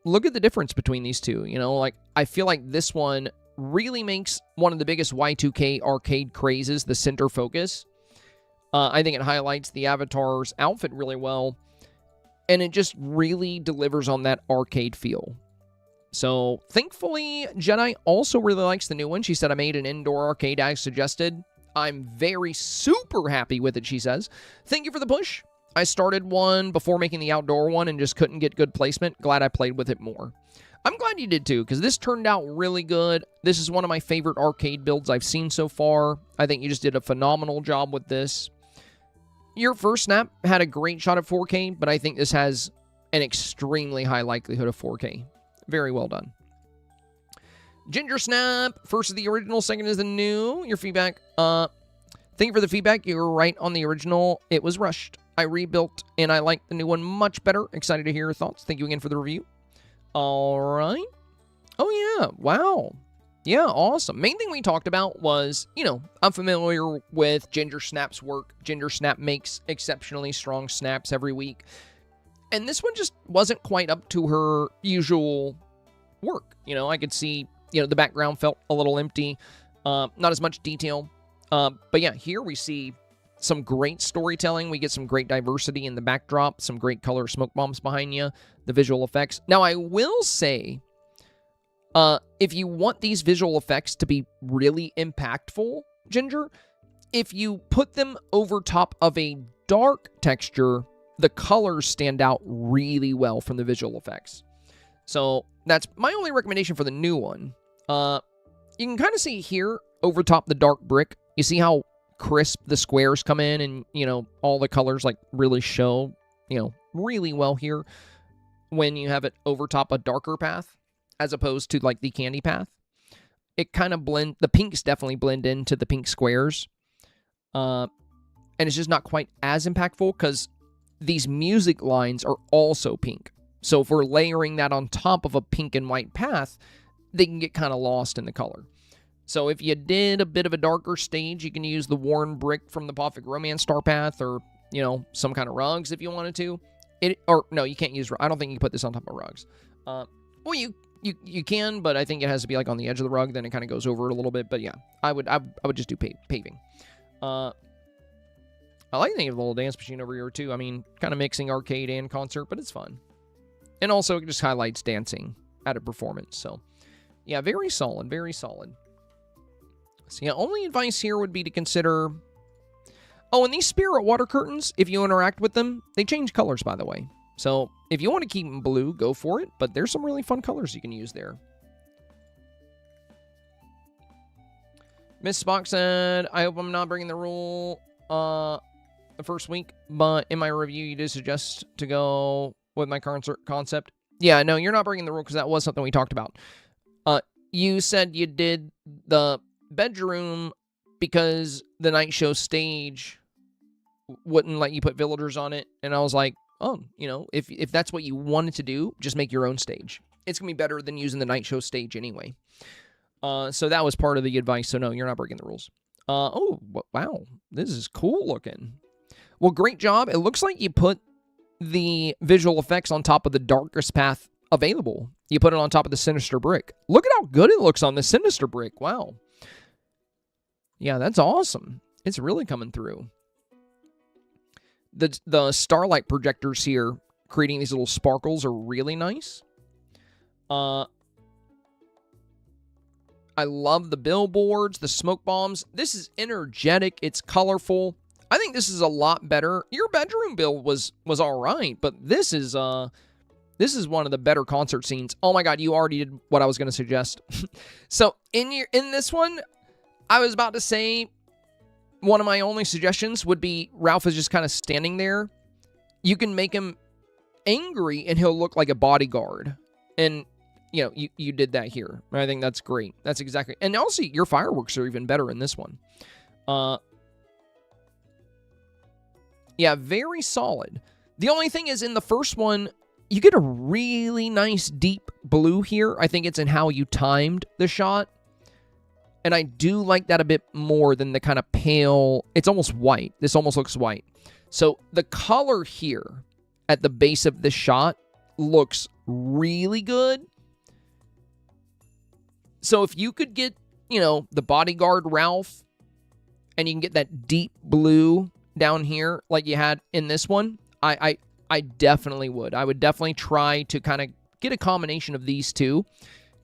look at the difference between these two. You know, like, I feel like this one really makes one of the biggest Y2K arcade crazes the center focus. I think it highlights the Avatar's outfit really well, and it just really delivers on that arcade feel. So, thankfully, Jedi also really likes the new one. She said, I made an indoor arcade as suggested. I'm very super happy with it, she says. Thank you for the push. I started one before making the outdoor one and just couldn't get good placement. Glad I played with it more. I'm glad you did too, because this turned out really good. This is one of my favorite arcade builds I've seen so far. I think you just did a phenomenal job with this. Your first snap had a great shot at 4K, but I think this has an extremely high likelihood of 4K. Very well done. Ginger Snap. First is the original, second is the new. Your feedback. Thank you for the feedback. You were right on the original. It was rushed. I rebuilt, and I like the new one much better. Excited to hear your thoughts. Thank you again for the review. All right. Oh, yeah. Wow. Yeah, awesome. Main thing we talked about was, you know, I'm familiar with Ginger Snap's work. Ginger Snap makes exceptionally strong snaps every week. And this one just wasn't quite up to her usual work. You know, I could see, you know, the background felt a little empty. Not as much detail. But yeah, here we see some great storytelling. We get some great diversity in the backdrop, some great color smoke bombs behind you, the visual effects. Now, I will say, if you want these visual effects to be really impactful, Ginger, if you put them over top of a dark texture, the colors stand out really well from the visual effects. So that's my only recommendation for the new one. You can kind of see here over top the dark brick, you see how crisp the squares come in, and, you know, all the colors like really show, you know, really well here when you have it over top a darker path as opposed to like the candy path. It kind of the pinks definitely blend into the pink squares. And it's just not quite as impactful because these music lines are also pink. So if we're layering that on top of a pink and white path, they can get kind of lost in the color. So if you did a bit of a darker stage, you can use the worn brick from the Perfect Romance Star Path, or, you know, some kind of rugs if you wanted to. Or no, you can't use. I don't think you can put this on top of rugs. Well, you can, but I think it has to be like on the edge of the rug. Then it kind of goes over it a little bit. But yeah, I would just do paving. I like the little dance machine over here too. I mean, kind of mixing arcade and concert, but it's fun. And also, it just highlights dancing at a performance. So yeah, very solid, very solid. So yeah, only advice here would be to consider... Oh, and these spirit water curtains, if you interact with them, they change colors, by the way. So if you want to keep them blue, go for it. But there's some really fun colors you can use there. Miss Spock said, I hope I'm not breaking the rule the first week. But in my review, you did suggest to go with my concert concept. Yeah, no, you're not breaking the rule because that was something we talked about. You said you did the bedroom because the night show stage wouldn't let you put villagers on it. And I was like, oh, you know, if that's what you wanted to do, just make your own stage. It's going to be better than using the night show stage anyway. So that was part of the advice. So no, you're not breaking the rules. Oh, wow. This is cool looking. Well, great job. It looks like you put the visual effects on top of the darkest path available. You put it on top of the sinister brick. Look at how good it looks on the sinister brick. Wow. Yeah, that's awesome. It's really coming through. The starlight projectors here, creating these little sparkles, are really nice. I love the billboards, the smoke bombs. This is energetic. It's colorful. I think this is a lot better. Your bedroom build was all right, but this is one of the better concert scenes. Oh my god, you already did what I was going to suggest. So in this one, I was about to say one of my only suggestions would be Ralph is just kind of standing there. You can make him angry and he'll look like a bodyguard. And you know, you did that here. I think that's great. That's exactly. And also, your fireworks are even better in this one. Yeah, very solid. The only thing is, in the first one, you get a really nice deep blue here. I think it's in how you timed the shot. And I do like that a bit more than the kind of pale. It's almost white. This almost looks white. So the color here at the base of the shot looks really good. So if you could get, you know, the bodyguard Ralph, and you can get that deep blue down here like you had in this one, I definitely would. I would definitely try to kind of get a combination of these two,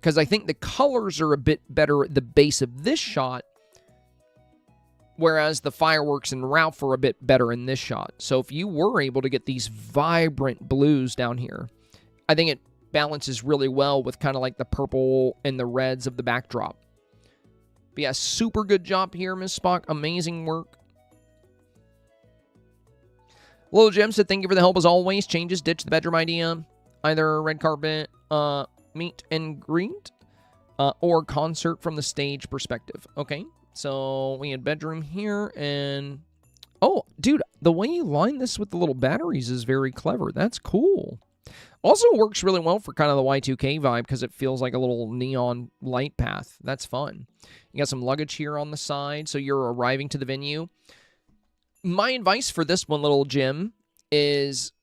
because I think the colors are a bit better at the base of this shot, whereas the fireworks and Ralph are a bit better in this shot. So if you were able to get these vibrant blues down here, I think it balances really well with kind of like the purple and the reds of the backdrop. But yeah, super good job here, Miss Spock. Amazing work. Little Jim said, thank you for the help as always. Changes, ditch the bedroom idea. Either red carpet, meet and greet, or concert from the stage perspective. Okay, so we had bedroom here, and... Oh, dude, the way you line this with the little batteries is very clever. That's cool. Also works really well for kind of the Y2K vibe, because it feels like a little neon light path. That's fun. You got some luggage here on the side, so you're arriving to the venue. My advice for this one, little Jim, is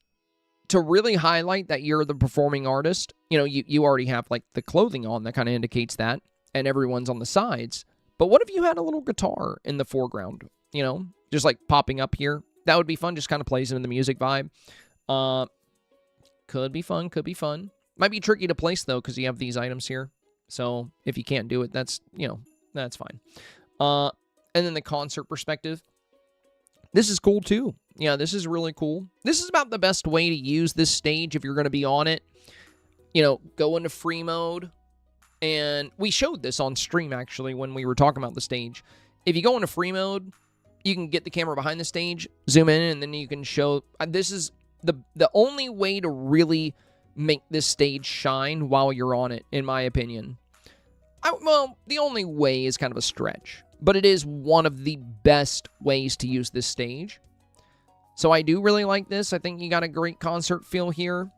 to really highlight that you're the performing artist. You know, you already have, like, the clothing on that kind of indicates that, and everyone's on the sides. But what if you had a little guitar in the foreground, you know, just, like, popping up here? That would be fun, just kind of plays into the music vibe. Could be fun, could be fun. Might be tricky to place, though, because you have these items here. So, if you can't do it, that's, you know, that's fine. And then the concert perspective. This is cool, too. Yeah, this is really cool. This is about the best way to use this stage if you're going to be on it. You know, go into free mode. And we showed this on stream, actually, when we were talking about the stage. If you go into free mode, you can get the camera behind the stage, zoom in, and then you can show... This is the only way to really make this stage shine while you're on it, in my opinion. Well, the only way is kind of a stretch. But it is one of the best ways to use this stage. So I do really like this. I think you got a great concert feel here.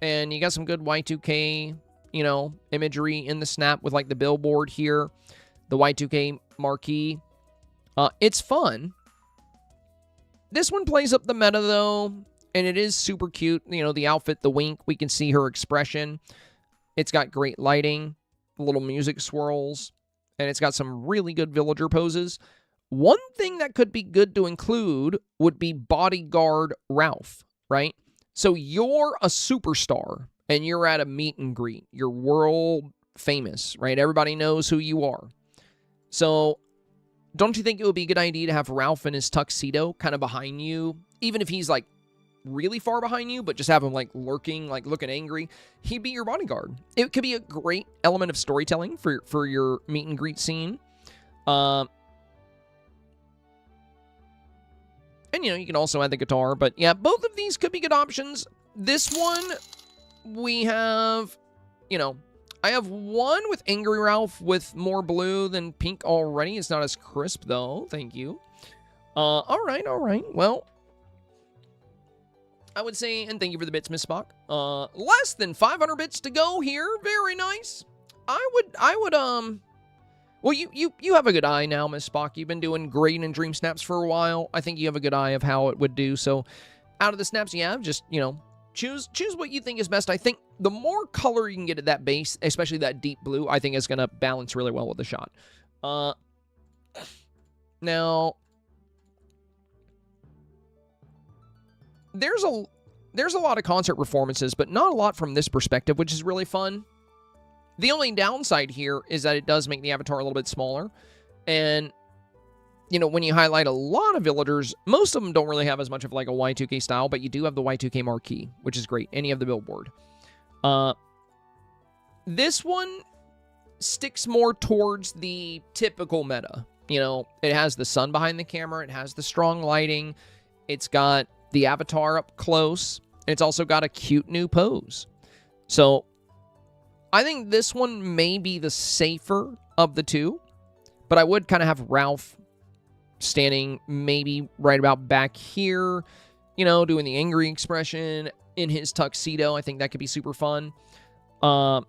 And you got some good Y2K, you know, imagery in the snap with, like, the billboard here. The Y2K marquee. It's fun. This one plays up the meta, though. And it is super cute. You know, the outfit, the wink. We can see her expression. It's got great lighting. Little music swirls. And it's got some really good villager poses. One thing that could be good to include would be bodyguard Ralph, right? So you're a superstar, and you're at a meet and greet. You're world famous, right? Everybody knows who you are. So don't you think it would be a good idea to have Ralph in his tuxedo kind of behind you? Even if he's, like, really far behind you, but just have him, like, lurking, like, looking angry. He'd be your bodyguard. It could be a great element of storytelling for your meet and greet scene. And, you know, you can also add the guitar. But, yeah, both of these could be good options. This one, we have, you know, I have one with Angry Ralph with more blue than pink already. It's not as crisp, though. Thank you. All right. Well, I would say, and thank you for the bits, Miss Spock. Less than 500 bits to go here. Very nice. I would, well, you have a good eye now, Miss Spock. You've been doing great in Dream Snaps for a while. I think you have a good eye of how it would do. So, out of the snaps you have, just, you know, choose what you think is best. I think the more color you can get at that base, especially that deep blue, I think is going to balance really well with the shot. Now, there's a lot of concert performances, but not a lot from this perspective, which is really fun. The only downside here is that it does make the avatar a little bit smaller. And, you know, when you highlight a lot of villagers, most of them don't really have as much of like a Y2K style, but you do have the Y2K marquee, which is great. Any of the billboard. This one sticks more towards the typical meta. You know, it has the sun behind the camera. It has the strong lighting. It's got the avatar up close. And it's also got a cute new pose. So, I think this one may be the safer of the two. But I would kind of have Ralph standing maybe right about back here. You know, doing the angry expression in his tuxedo. I think that could be super fun. And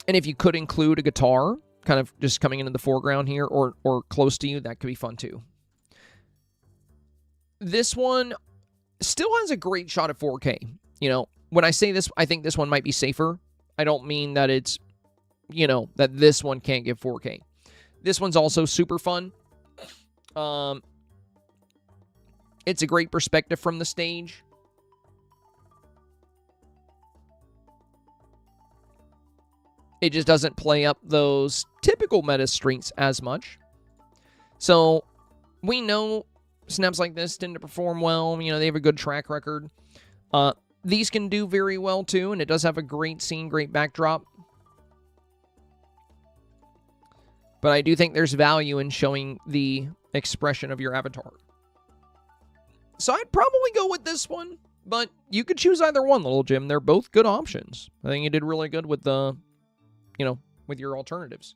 if you could include a guitar, kind of just coming into the foreground here or close to you, that could be fun too. This one still has a great shot at 4K. You know, when I say this, I think this one might be safer. I don't mean that it's, you know, that this one can't give 4K. This one's also super fun. It's a great perspective from the stage. It just doesn't play up those typical meta strengths as much. So, we know snaps like this tend to perform well. You know, they have a good track record. These can do very well, too, and it does have a great scene, great backdrop. But I do think there's value in showing the expression of your avatar. So I'd probably go with this one, but you could choose either one, Little Jim. They're both good options. I think you did really good with the, you know, with your alternatives.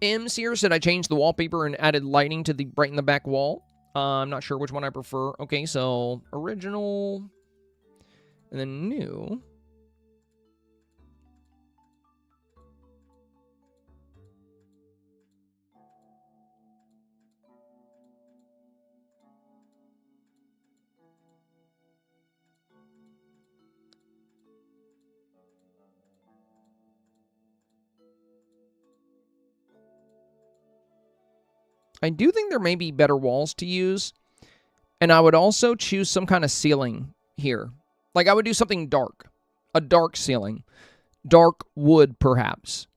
M. Sear said I changed the wallpaper and added lighting to the brighten the back wall. I'm not sure which one I prefer. Okay, so original and then new. I do think there may be better walls to use. And I would also choose some kind of ceiling here. Like I would do something dark. A dark ceiling. Dark wood, perhaps.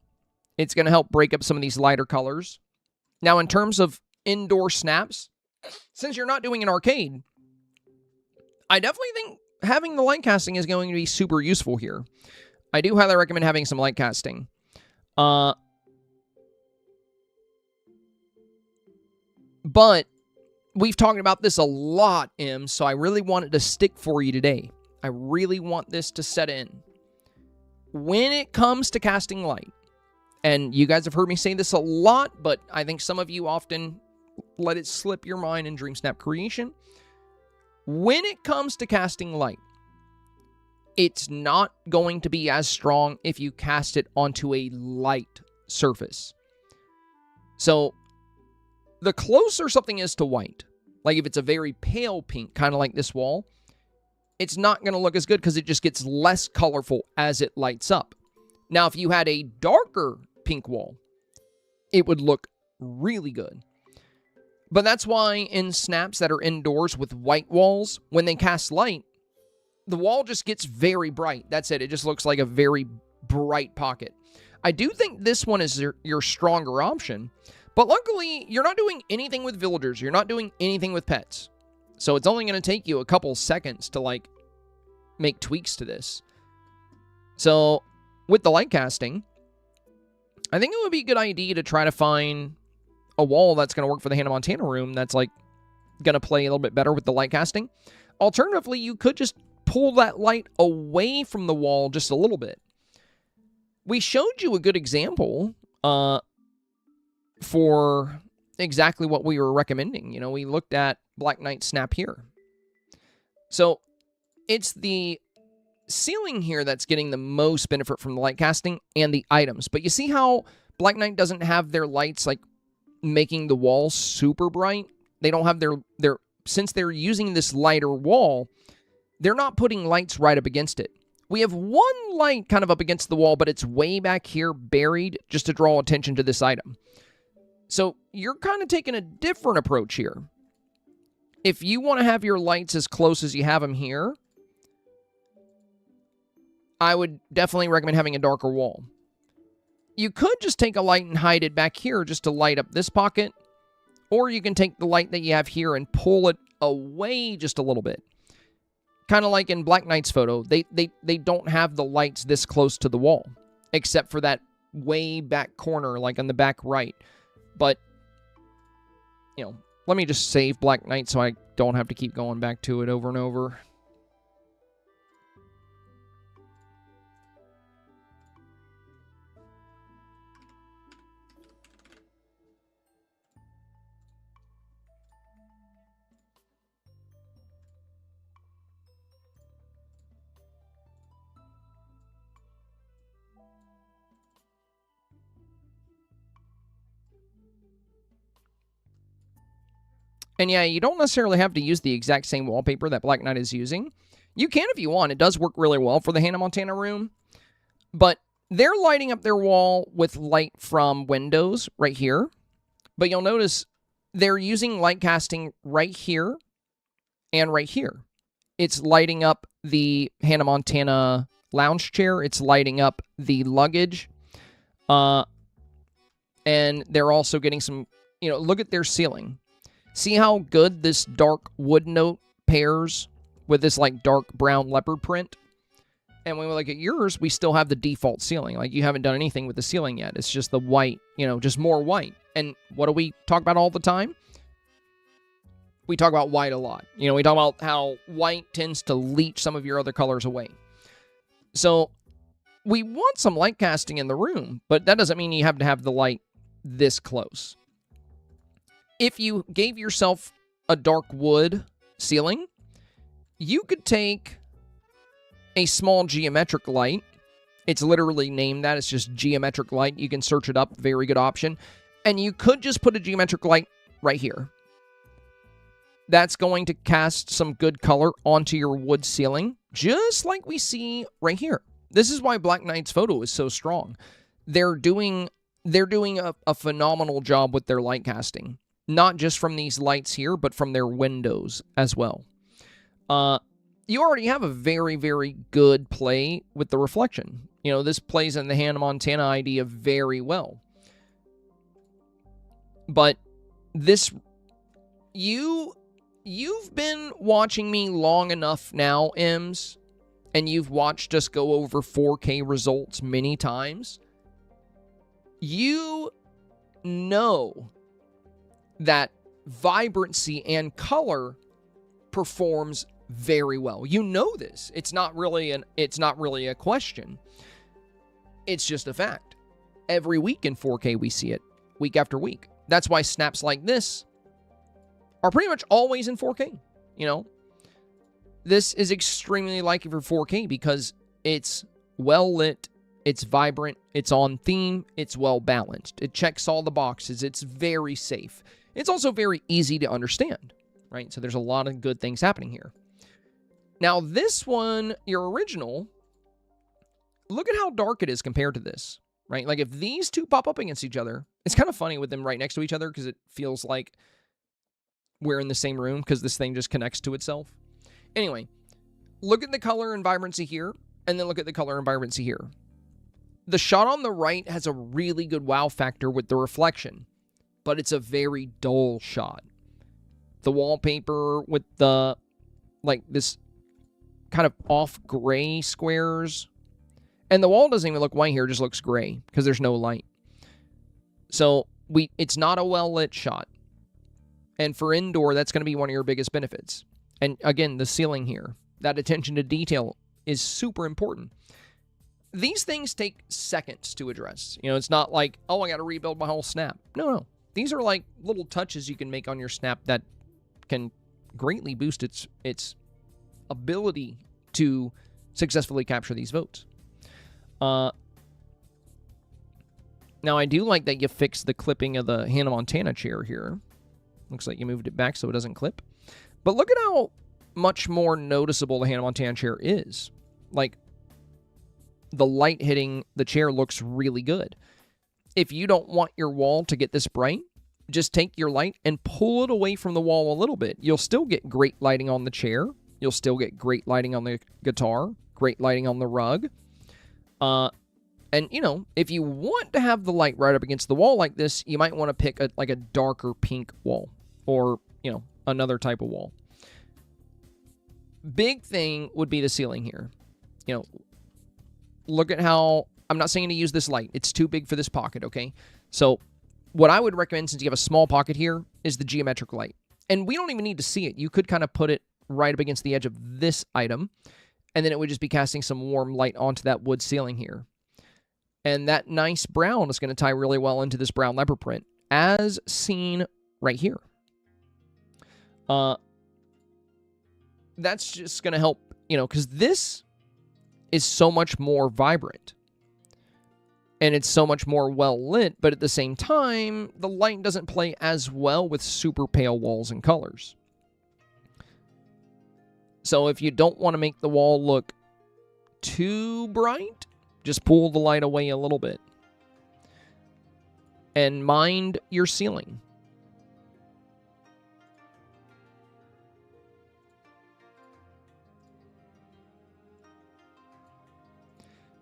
It's going to help break up some of these lighter colors. Now, in terms of indoor snaps, since you're not doing an arcade, I definitely think having the light casting is going to be super useful here. I do highly recommend having some light casting. But we've talked about this a lot, Em, so I really wanted to stick for you today. I really want this to set in. When it comes to casting light, and you guys have heard me say this a lot, but I think some of you often let it slip your mind in Dreamsnap creation. When it comes to casting light, it's not going to be as strong if you cast it onto a light surface. So, the closer something is to white, like if it's a very pale pink, kind of like this wall, it's not going to look as good because it just gets less colorful as it lights up. Now, if you had a darker pink wall, it would look really good. But that's why in snaps that are indoors with white walls, when they cast light, the wall just gets very bright. That's it. It just looks like a very bright pocket. I do think this one is your stronger option. But luckily, you're not doing anything with villagers. You're not doing anything with pets. So it's only going to take you a couple seconds to, like, make tweaks to this. So, with the light casting, I think it would be a good idea to try to find a wall that's going to work for the Hannah Montana room that's, like, going to play a little bit better with the light casting. Alternatively, you could just pull that light away from the wall just a little bit. We showed you a good example for exactly what we were recommending. You know, we looked at Black Knight Snap here. So it's the ceiling here that's getting the most benefit from the light casting and the items. But you see how Black Knight doesn't have their lights like making the wall super bright? They don't have their since they're using this lighter wall, they're not putting lights right up against it. We have one light kind of up against the wall, but it's way back here buried just to draw attention to this item. So you're kind of taking a different approach here. If you want to have your lights as close as you have them here, I would definitely recommend having a darker wall. You could just take a light and hide it back here just to light up this pocket, or you can take the light that you have here and pull it away just a little bit. Kind of like in Black Knight's photo, they don't have the lights this close to the wall, except for that way back corner, like on the back right. But, you know, let me just save Black Knight so I don't have to keep going back to it over and over. And yeah, you don't necessarily have to use the exact same wallpaper that Black Knight is using. You can if you want. It does work really well for the Hannah Montana room. But they're lighting up their wall with light from windows right here. But you'll notice they're using light casting right here and right here. It's lighting up the Hannah Montana lounge chair. It's lighting up the luggage. And they're also getting some, you know, look at their ceiling. See how good this dark wood note pairs with this like dark brown leopard print? And when we look at yours, we still have the default ceiling. Like you haven't done anything with the ceiling yet. It's just the white, you know, just more white. And what do we talk about all the time? We talk about white a lot. You know, we talk about how white tends to leach some of your other colors away. So we want some light casting in the room, but that doesn't mean you have to have the light this close. If you gave yourself a dark wood ceiling, you could take a small geometric light. It's literally named that. It's just geometric light. You can search it up. Very good option. And you could just put a geometric light right here. That's going to cast some good color onto your wood ceiling, just like we see right here. This is why Black Knight's photo is so strong. They're doing a phenomenal job with their light casting. Not just from these lights here, but from their windows as well. You already have a very, very good play with the reflection. You know, this plays in the Hannah Montana idea very well. But this, you've been watching me long enough now, Ems, and you've watched us go over 4K results many times. You know that vibrancy and color performs very well. You know this. It's not really a question. It's just a fact. Every week in 4K we see it, week after week. That's why snaps like this are pretty much always in 4K. You know, this is extremely likely for 4K because it's well lit, it's vibrant, it's on theme, it's well balanced. It checks all the boxes. It's very safe. It's also very easy to understand, right? So there's a lot of good things happening here. Now, this one, your original, look at how dark it is compared to this, right? Like, if these two pop up against each other, it's kind of funny with them right next to each other because it feels like we're in the same room because this thing just connects to itself. Anyway, look at the color and vibrancy here, and then look at the color and vibrancy here. The shot on the right has a really good wow factor with the reflection, but it's a very dull shot. The wallpaper with the, like, this kind of off gray squares. And the wall doesn't even look white here, it just looks gray because there's no light. So it's not a well-lit shot. And for indoor, that's going to be one of your biggest benefits. And again, the ceiling here. That attention to detail is super important. These things take seconds to address. You know, it's not like, oh, I got to rebuild my whole snap. No. These are like little touches you can make on your snap that can greatly boost its ability to successfully capture these votes. Now, I do like that you fixed the clipping of the Hannah Montana chair here. Looks like you moved it back so it doesn't clip. But look at how much more noticeable the Hannah Montana chair is. Like, the light hitting the chair looks really good. If you don't want your wall to get this bright, just take your light and pull it away from the wall a little bit. You'll still get great lighting on the chair. You'll still get great lighting on the guitar, great lighting on the rug. And, you know, if you want to have the light right up against the wall like this, you might want to pick like a darker pink wall or, you know, another type of wall. Big thing would be the ceiling here. You know, look at how, I'm not saying to use this light. It's too big for this pocket, okay? So what I would recommend, since you have a small pocket here, is the geometric light. And we don't even need to see it. You could kind of put it right up against the edge of this item, and then it would just be casting some warm light onto that wood ceiling here. And that nice brown is going to tie really well into this brown leopard print, as seen right here. That's just going to help, you know, because this is so much more vibrant. And it's so much more well lit, but at the same time, the light doesn't play as well with super pale walls and colors. So if you don't want to make the wall look too bright, just pull the light away a little bit. And mind your ceiling.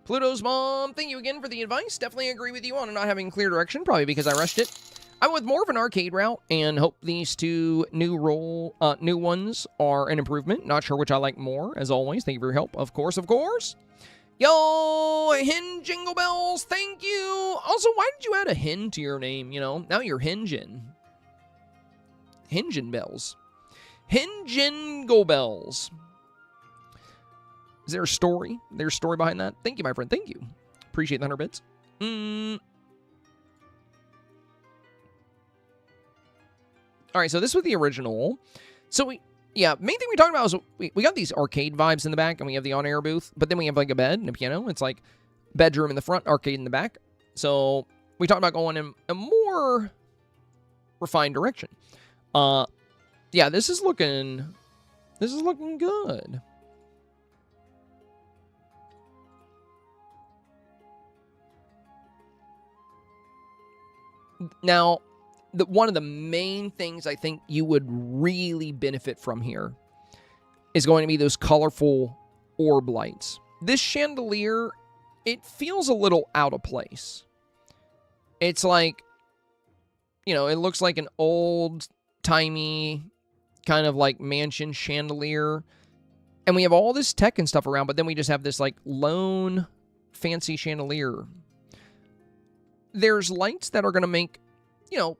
Pluto's mom, thank you again for the advice. Definitely agree with you on not having clear direction, probably because I rushed it. I went with more of an arcade route and hope these two new ones are an improvement. Not sure which I like more, as always. Thank you for your help. Of course, of course. Yo, Hen Jingle Bells, thank you. Also, why did you add a hen to your name, you know? Now you're Hengin. Hengin Bells. Hen Jingle Bells. Is there a story? There's a story behind that? Thank you, my friend. Thank you. Appreciate the 100 bits. All right, so this was the original. So main thing we talked about was we got these arcade vibes in the back, and we have the on-air booth, but then we have like a bed and a piano. It's like bedroom in the front, arcade in the back. So we talked about going in a more refined direction. Yeah, this is looking good. Now, one of the main things I think you would really benefit from here is going to be those colorful orb lights. This chandelier, it feels a little out of place. It's like, you know, it looks like an old-timey kind of like mansion chandelier. And we have all this tech and stuff around, but then we just have this like lone fancy chandelier. There's lights that are going to make, you know,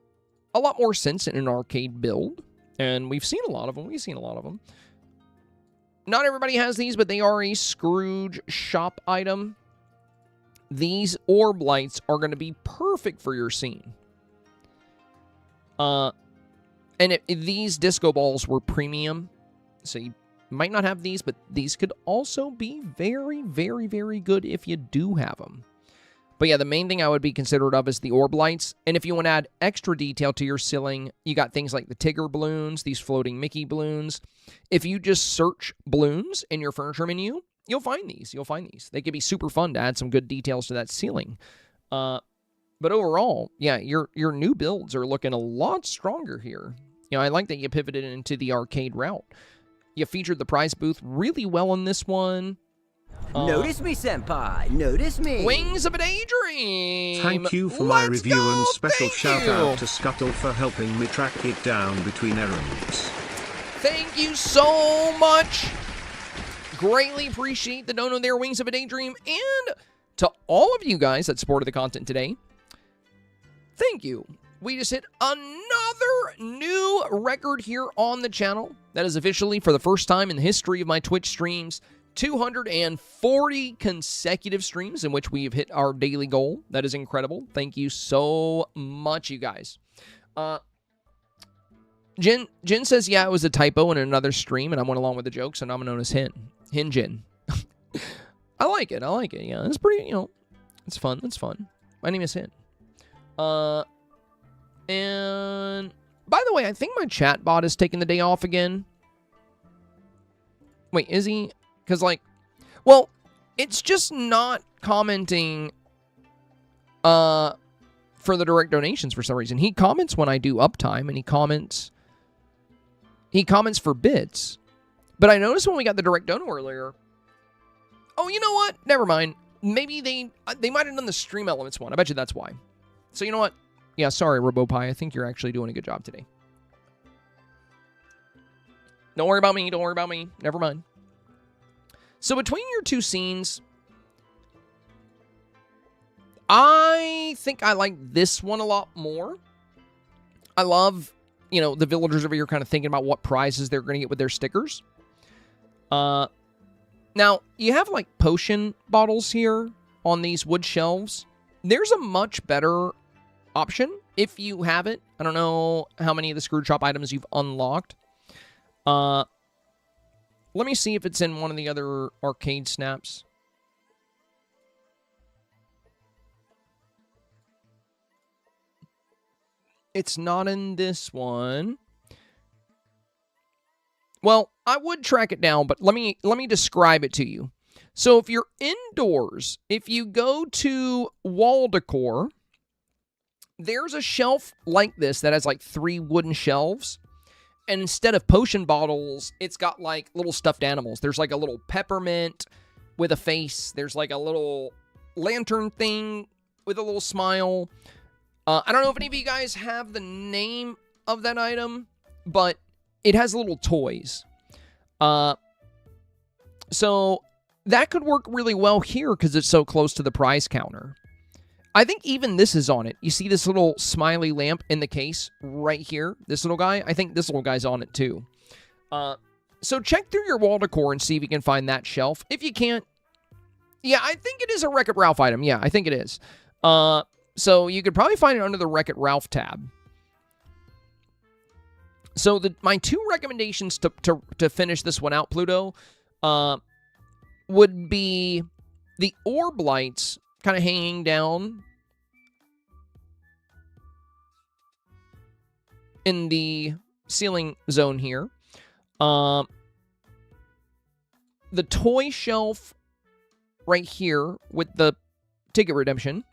a lot more sense in an arcade build. And we've seen a lot of them. Not everybody has these, but they are a Scrooge shop item. These orb lights are going to be perfect for your scene. And if these disco balls were premium, so you might not have these, but these could also be very, very, very good if you do have them. But yeah, the main thing I would be considerate of is the orb lights. And if you want to add extra detail to your ceiling, you got things like the Tigger balloons, these floating Mickey balloons. If you just search balloons in your furniture menu, you'll find these. They could be super fun to add some good details to that ceiling. But overall, yeah, your new builds are looking a lot stronger here. You know, I like that you pivoted into the arcade route. You featured the prize booth really well in this one. Notice me, senpai. Notice me. Wings of a Daydream. Thank you for my review and special shout out to Scuttle for helping me track it down between errands. Thank you so much. Greatly appreciate the dono there, Wings of a Daydream. And to all of you guys that supported the content today, thank you. we just hit another new record here on the channel. That is officially, for the first time in the history of my Twitch streams, 240 consecutive streams in which we have hit our daily goal. That is incredible. Thank you so much, you guys. Jin says, yeah, it was a typo in another stream, and I went along with the joke, so now I'm known as Jin. I like it. Yeah, it's pretty, it's fun. My name is Hin. And by the way, I think my chat bot is taking the day off again. Wait, is he? Because, well, it's just not commenting for the direct donations for some reason. He comments when I do uptime, and he comments for bits. But I noticed when we got the direct donor earlier. Oh, you know what? Never mind. Maybe they might have done the stream elements one. I bet you that's why. So you know what? Yeah, sorry, RoboPie. I think you're actually doing a good job today. Don't worry about me. Never mind. So between your two scenes, I think I like this one a lot more. I love, the villagers over here kind of thinking about what prizes they're going to get with their stickers. Now, you have, potion bottles here on these wood shelves. There's a much better option if you have it. I don't know how many of the Screwed Shop items you've unlocked. Let me see if it's in one of the other arcade snaps. It's not in this one. Well, I would track it down, but let me describe it to you. So if you're indoors, if you go to wall decor, there's a shelf like this that has 3 wooden shelves. And instead of potion bottles, it's got little stuffed animals. There's a little peppermint with a face. There's a little lantern thing with a little smile. I don't know if any of you guys have the name of that item, but it has little toys. So that could work really well here because it's so close to the prize counter. I think even this is on it. You see this little smiley lamp in the case right here? This little guy? I think this little guy's on it too. So check through your wall decor and see if you can find that shelf. If you can't, yeah, I think it is a Wreck-It Ralph item. Yeah, I think it is. So you could probably find it under the Wreck-It Ralph tab. So my 2 recommendations to finish this one out, Pluto, would be the orb lights kind of hanging down in the ceiling zone here. The toy shelf right here with the ticket redemption.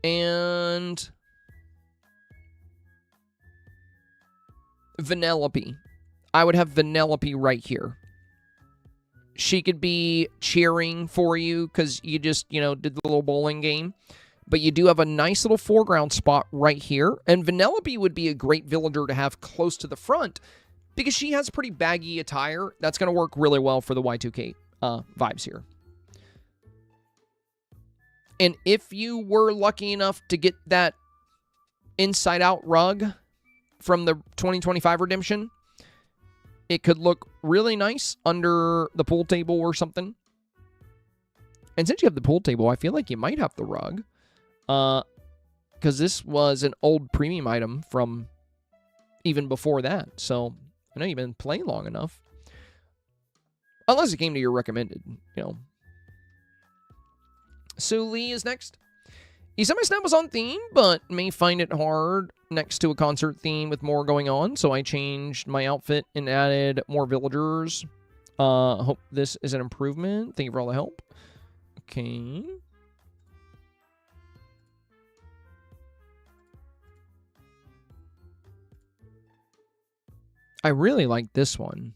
And Vanellope. I would have Vanellope right here. She could be cheering for you because you just, did the little bowling game. But you do have a nice little foreground spot right here. And Vanellope would be a great villager to have close to the front because she has pretty baggy attire. That's going to work really well for the Y2K vibes here. And if you were lucky enough to get that inside-out rug from the 2025 redemption, it could look really nice under the pool table or something. And since you have the pool table, I feel like you might have the rug. Because this was an old premium item from even before that. So, I know you've been playing long enough. Unless it came to your recommended, So Lee is next. He said my snap was on theme, but may find it hard next to a concert theme with more going on, so I changed my outfit and added more villagers. Hope this is an improvement. Thank you for all the help. Okay. I really like this one.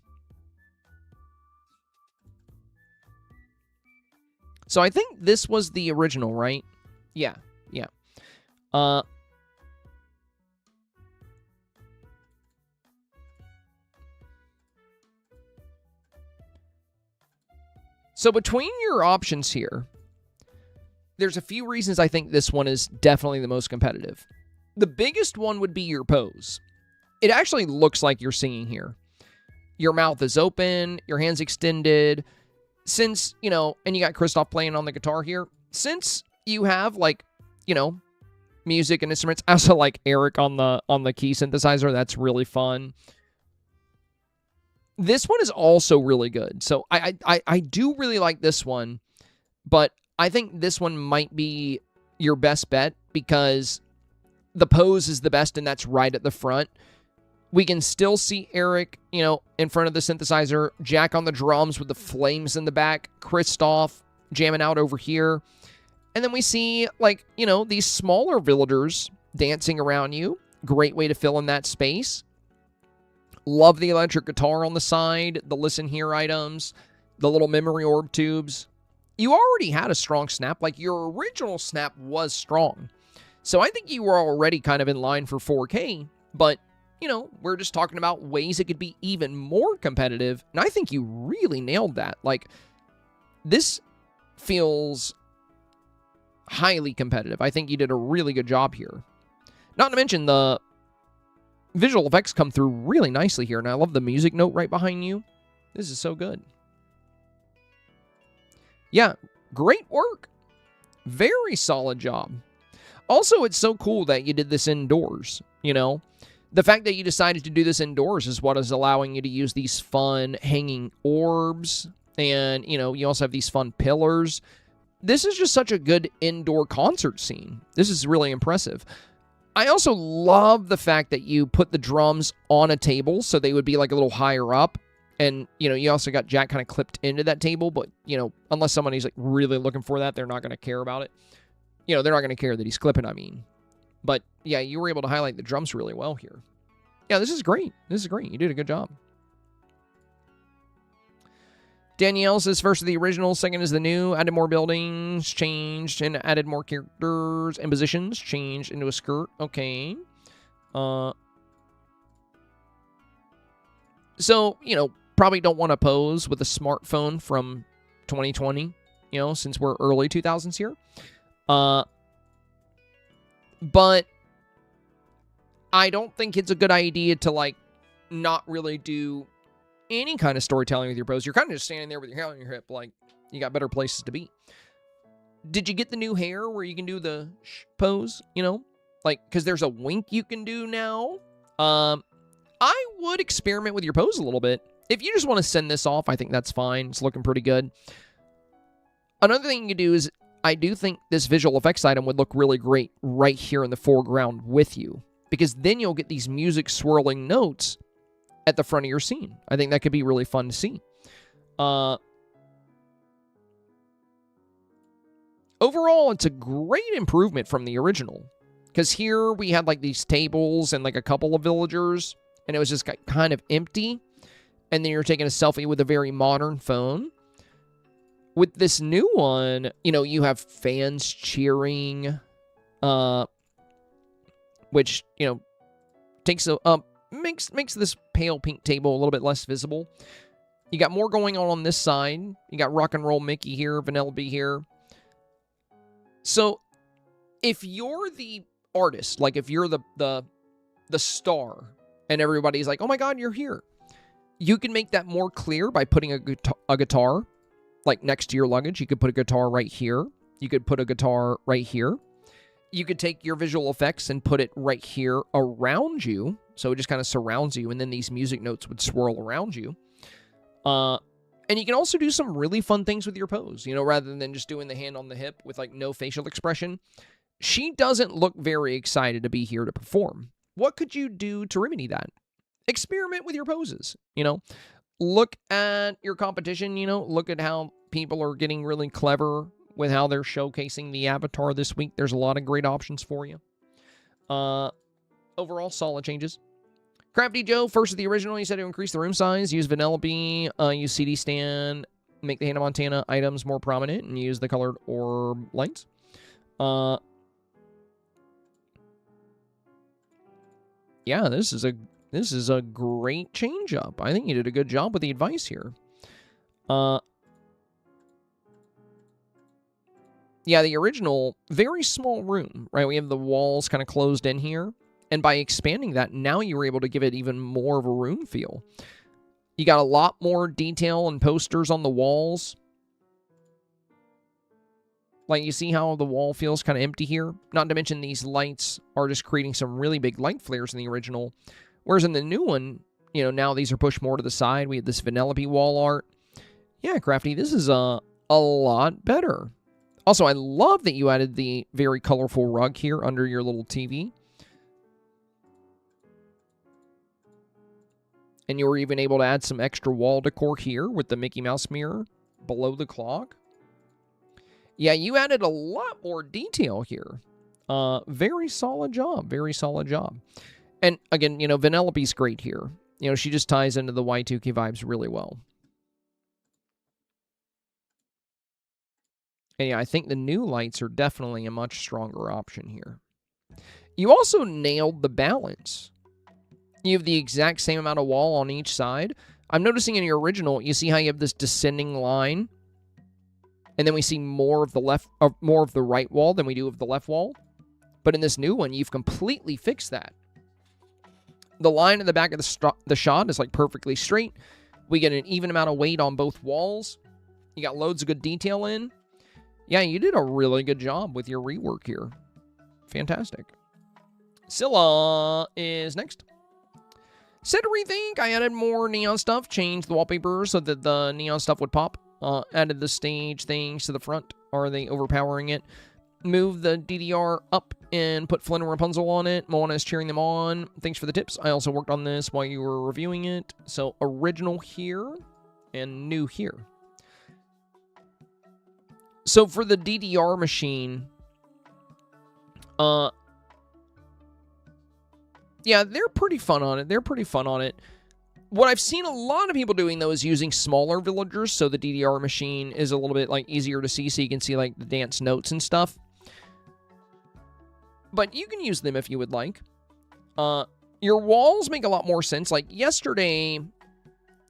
So I think this was the original, right? Yeah. So between your options here, there's a few reasons I think this one is definitely the most competitive. The biggest one would be your pose. It actually looks like you're singing here. Your mouth is open, your hands extended. Since, you know, and you got Christoph playing on the guitar here. Since you have, like, you know, music and instruments. I also like Eric on the key synthesizer. That's really fun. This one is also really good. So I do really like this one, but I think this one might be your best bet because the pose is the best, and that's right at the front. We can still see Eric, you know, in front of the synthesizer, Jack on the drums with the flames in the back, Christoph jamming out over here. And then we see, like, you know, these smaller villagers dancing around you. Great way to fill in that space. Love the electric guitar on the side, the listen here items, the little memory orb tubes. You already had a strong snap. Like, your original snap was strong. So I think you were already kind of in line for 4K, but, you know, we're just talking about ways it could be even more competitive, and I think you really nailed that. Like, this feels highly competitive. I think you did a really good job here. Not to mention the visual effects come through really nicely here, and I love the music note right behind you. This is so good. Yeah, great work. Very solid job. Also, it's so cool that you did this indoors, you know? The fact that you decided to do this indoors is what is allowing you to use these fun hanging orbs, and, you know, you also have these fun pillars. This is just such a good indoor concert scene. This is really impressive. I also love the fact that you put the drums on a table so they would be like a little higher up. And, you know, you also got Jack kind of clipped into that table, but, you know, unless somebody's like really looking for that, they're not going to care about it. You know, they're not going to care that he's clipping, I mean. But, yeah, you were able to highlight the drums really well here. Yeah, this is great. This is great. You did a good job. Danielle says, first is the original, second is the new. Added more buildings, changed, and added more characters and positions. Changed into a skirt. Okay. So, you know, probably don't want to pose with a smartphone from 2020, you know, since we're early 2000s here. But I don't think it's a good idea to, like, not really do any kind of storytelling with your pose. You're kind of just standing there with your hand on your hip, like, you got better places to be. Did you get the new hair where you can do the pose, you know? Like, because there's a wink you can do now. I would experiment with your pose a little bit. If you just want to send this off, I think that's fine. It's looking pretty good. Another thing you can do is, I do think this visual effects item would look really great right here in the foreground with you, because then you'll get these music swirling notes at the front of your scene. I think that could be really fun to see. Overall, it's a great improvement from the original, because here we had like these tables and like a couple of villagers, and it was just kind of empty, and then you're taking a selfie with a very modern phone. With this new one, you know, you have fans cheering, which, you know, takes makes this pale pink table a little bit less visible. You got more going on this side. You got Rock and Roll Mickey here, Vanellope here. So, if you're the artist, like if you're the star, and everybody's like, "Oh my God, you're here," you can make that more clear by putting a guitar like next to your luggage. You could put a guitar right here. You could put a guitar right here. You could take your visual effects and put it right here around you. So it just kind of surrounds you, and then these music notes would swirl around you. And you can also do some really fun things with your pose, you know, rather than just doing the hand on the hip with like no facial expression. She doesn't look very excited to be here to perform. What could you do to remedy that? Experiment with your poses, you know. Look at your competition, you know. Look at how people are getting really clever with how they're showcasing the avatar this week. There's a lot of great options for you. Overall, solid changes. Crafty Joe, first of the original, he said to increase the room size, use Vanellope, use CD stand, make the Hannah Montana items more prominent, and use the colored orb lights. Yeah, this is a great change up. I think you did a good job with the advice here. Yeah, the original, very small room, right? We have the walls kind of closed in here. And by expanding that, now you were able to give it even more of a room feel. You got a lot more detail and posters on the walls. Like, you see how the wall feels kind of empty here? Not to mention these lights are just creating some really big light flares in the original. Whereas in the new one, you know, now these are pushed more to the side. We have this Vanellope wall art. Yeah, Crafty, this is a lot better. Also, I love that you added the very colorful rug here under your little TV. And you were even able to add some extra wall decor here with the Mickey Mouse mirror below the clock. Yeah, you added a lot more detail here. Very solid job. Very solid job. And again, you know, Vanellope's great here. You know, she just ties into the Y2K vibes really well. And yeah, I think the new lights are definitely a much stronger option here. You also nailed the balance. You have the exact same amount of wall on each side. I'm noticing in your original, you see how you have this descending line, and then we see more of the right wall than we do of the left wall. But in this new one, you've completely fixed that. The line in the back of the shot is like perfectly straight. We get an even amount of weight on both walls. You got loads of good detail in. Yeah, you did a really good job with your rework here. Fantastic. Scylla is next. Said to rethink, I added more neon stuff, changed the wallpaper so that the neon stuff would pop. Added the stage things to the front. Are they overpowering it? Move the DDR up and put Flynn and Rapunzel on it. Moana is cheering them on. Thanks for the tips. I also worked on this while you were reviewing it. So original here and new here. So for the DDR machine, yeah, they're pretty fun on it. What I've seen a lot of people doing, though, is using smaller villagers, so the DDR machine is a little bit, like, easier to see, so you can see, like, the dance notes and stuff. But you can use them if you would like. Your walls make a lot more sense. Like, yesterday,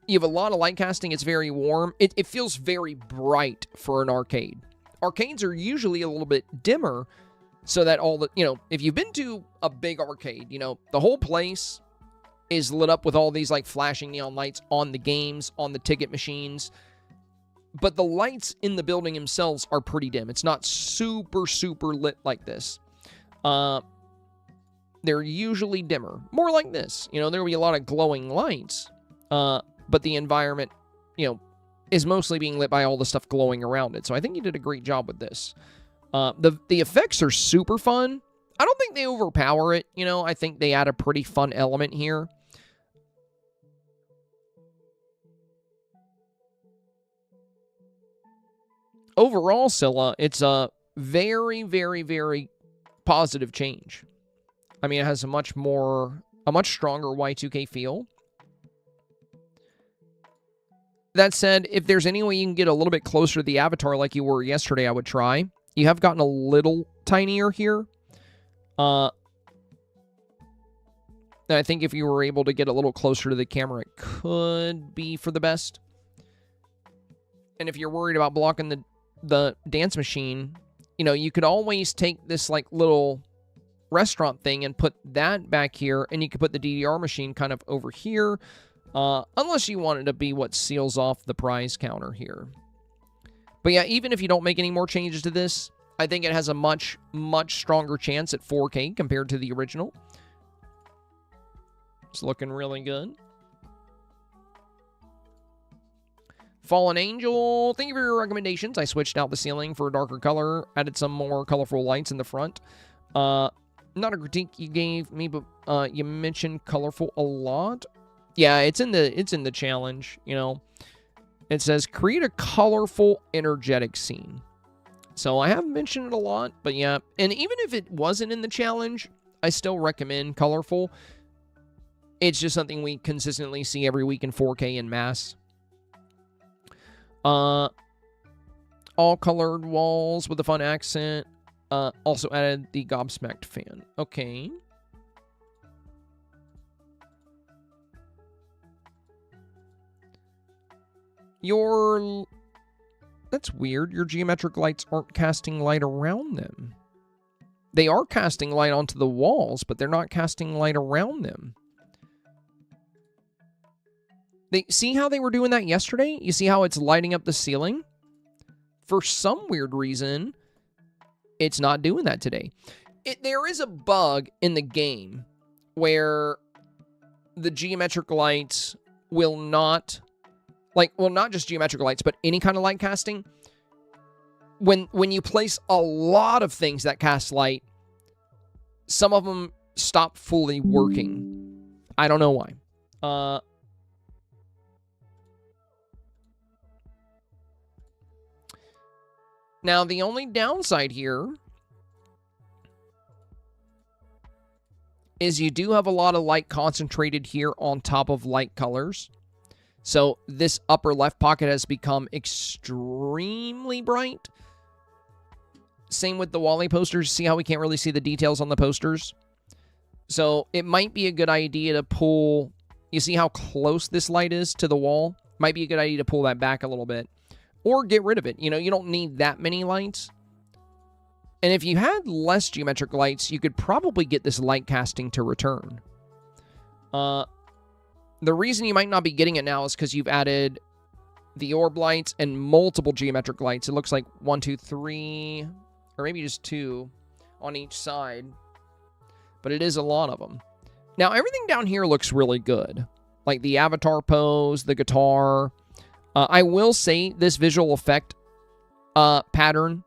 you have a lot of light casting. It's very warm. It feels very bright for an arcade. Arcades are usually a little bit dimmer, so that all the, you know, if you've been to a big arcade, you know, the whole place is lit up with all these, like, flashing neon lights on the games, on the ticket machines. But the lights in the building themselves are pretty dim. It's not super, super lit like this. They're usually dimmer. More like this. You know, there will be a lot of glowing lights. But the environment, you know, is mostly being lit by all the stuff glowing around it. So I think you did a great job with this. The effects are super fun. I don't think they overpower it. You know, I think they add a pretty fun element here. Overall, Scylla, it's a very, very, very positive change. I mean, it has a much stronger Y2K feel. That said, if there's any way you can get a little bit closer to the avatar like you were yesterday, I would try. You have gotten a little tinier here. And I think if you were able to get a little closer to the camera, it could be for the best. And if you're worried about blocking the dance machine, you know, you could always take this, like, little restaurant thing and put that back here, and you could put the DDR machine kind of over here, unless you want it to be what seals off the prize counter here. But yeah, even if you don't make any more changes to this, I think it has a much, much stronger chance at 4K compared to the original. It's looking really good. Fallen Angel, thank you for your recommendations. I switched out the ceiling for a darker color, added some more colorful lights in the front. Not a critique you gave me, but you mentioned colorful a lot. Yeah, it's in the challenge, you know. It says create a colorful, energetic scene. So I haven't mentioned it a lot, but yeah. And even if it wasn't in the challenge, I still recommend colorful. It's just something we consistently see every week in 4K in mass. All colored walls with a fun accent. Also added the gobsmacked fan. Okay. Your That's weird. Your geometric lights aren't casting light around them. They are casting light onto the walls, but they're not casting light around them. See how they were doing that yesterday? You see how it's lighting up the ceiling? For some weird reason, it's not doing that today. There is a bug in the game where the geometric lights will not, not just geometric lights, but any kind of light casting. When you place a lot of things that cast light, some of them stop fully working. I don't know why. Now, the only downside here is you do have a lot of light concentrated here on top of light colors. So this upper left pocket has become extremely bright. Same with the Wally posters. See how we can't really see the details on the posters? So it might be a good idea to pull... You see how close this light is to the wall? Might be a good idea to pull that back a little bit. Or get rid of it. You know, you don't need that many lights. And if you had less geometric lights, you could probably get this light casting to return. The reason you might not be getting it now is because you've added the orb lights and multiple geometric lights. It looks like 1, 2, 3, or maybe just 2 on each side. But it is a lot of them. Now, everything down here looks really good. Like the avatar pose, the guitar. I will say this visual effect pattern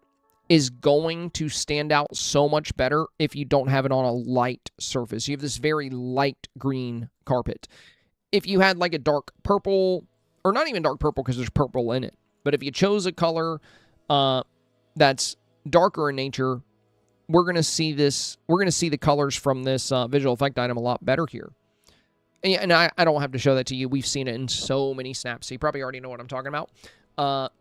is going to stand out so much better if you don't have it on a light surface. You have this very light green carpet. If you had like a dark purple, or not even dark purple because there's purple in it, but if you chose a color that's darker in nature, we're going to see this, we're going to see the colors from this visual effect item a lot better here. And I don't have to show that to you. We've seen it in so many snaps, so you probably already know what I'm talking about.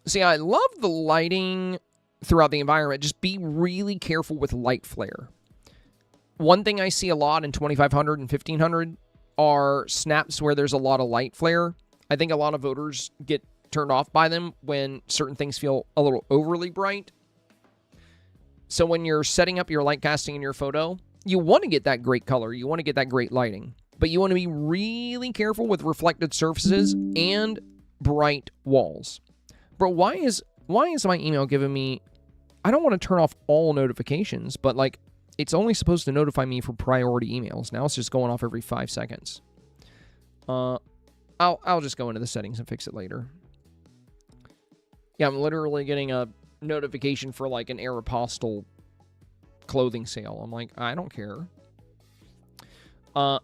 See, I love the lighting throughout the environment. Just be really careful with light flare. One thing I see a lot in 2500 and 1500 are snaps where there's a lot of light flare. I think a lot of voters get turned off by them when certain things feel a little overly bright. So when you're setting up your light casting in your photo, you want to get that great color. You want to get that great lighting. But you want to be really careful with reflected surfaces and bright walls. Bro, why is my email giving me... I don't want to turn off all notifications, but like, it's only supposed to notify me for priority emails. Now it's just going off every 5 seconds. I'll just go into the settings and fix it later. Yeah, I'm literally getting a notification for like an Aeropostale clothing sale. I'm like, I don't care. So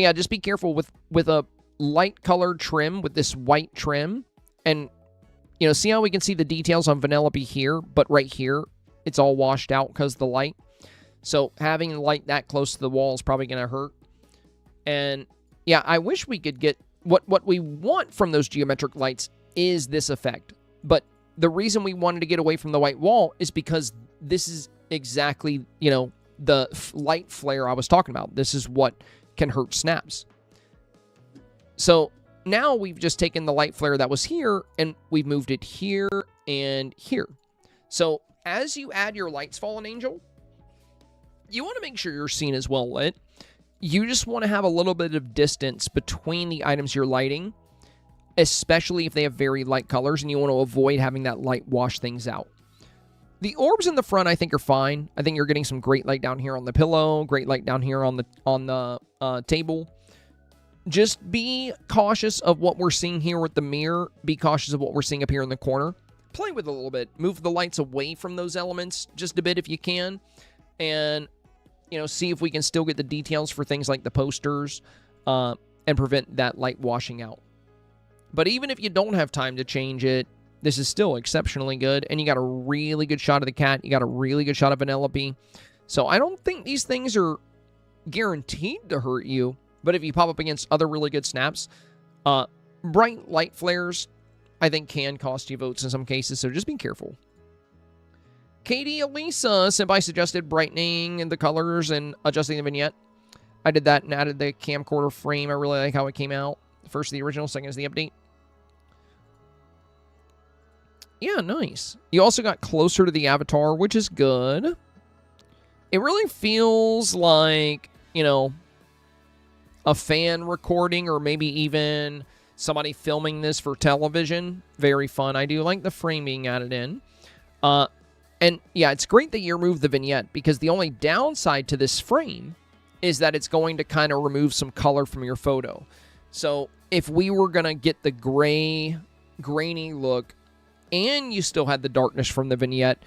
yeah, just be careful with a light colored trim, with this white trim. And, you know, see how we can see the details on Vanellope here, but right here, it's all washed out because of the light. So having the light that close to the wall is probably going to hurt. And yeah, I wish we could get... What we want from those geometric lights is this effect. But the reason we wanted to get away from the white wall is because this is exactly, you know, the light flare I was talking about. This is what can hurt snaps. So now we've just taken the light flare that was here and we've moved it here and here. So as you add your lights, Fallen Angel, you want to make sure your scene is well lit. You just want to have a little bit of distance between the items you're lighting, especially if they have very light colors, and you want to avoid having that light wash things out. The orbs in the front, I think, are fine. I think you're getting some great light down here on the pillow, great light down here on the table. Just be cautious of what we're seeing here with the mirror. Be cautious of what we're seeing up here in the corner. Play with it a little bit. Move the lights away from those elements just a bit if you can. And, you know, see if we can still get the details for things like the posters and prevent that light washing out. But even if you don't have time to change it, this is still exceptionally good. And you got a really good shot of the cat. You got a really good shot of Vanellope. So I don't think these things are guaranteed to hurt you. But if you pop up against other really good snaps, bright light flares, I think, can cost you votes in some cases. So just be careful. Katie Elisa Senpai suggested brightening the colors and adjusting the vignette. I did that and added the camcorder frame. I really like how it came out. First, the original, second is the update. Yeah, nice. You also got closer to the avatar, which is good. It really feels like, you know, a fan recording or maybe even somebody filming this for television. Very fun. I do like the frame being added in. And yeah, it's great that you removed the vignette because the only downside to this frame is that it's going to kind of remove some color from your photo. So if we were going to get the gray, grainy look and you still had the darkness from the vignette,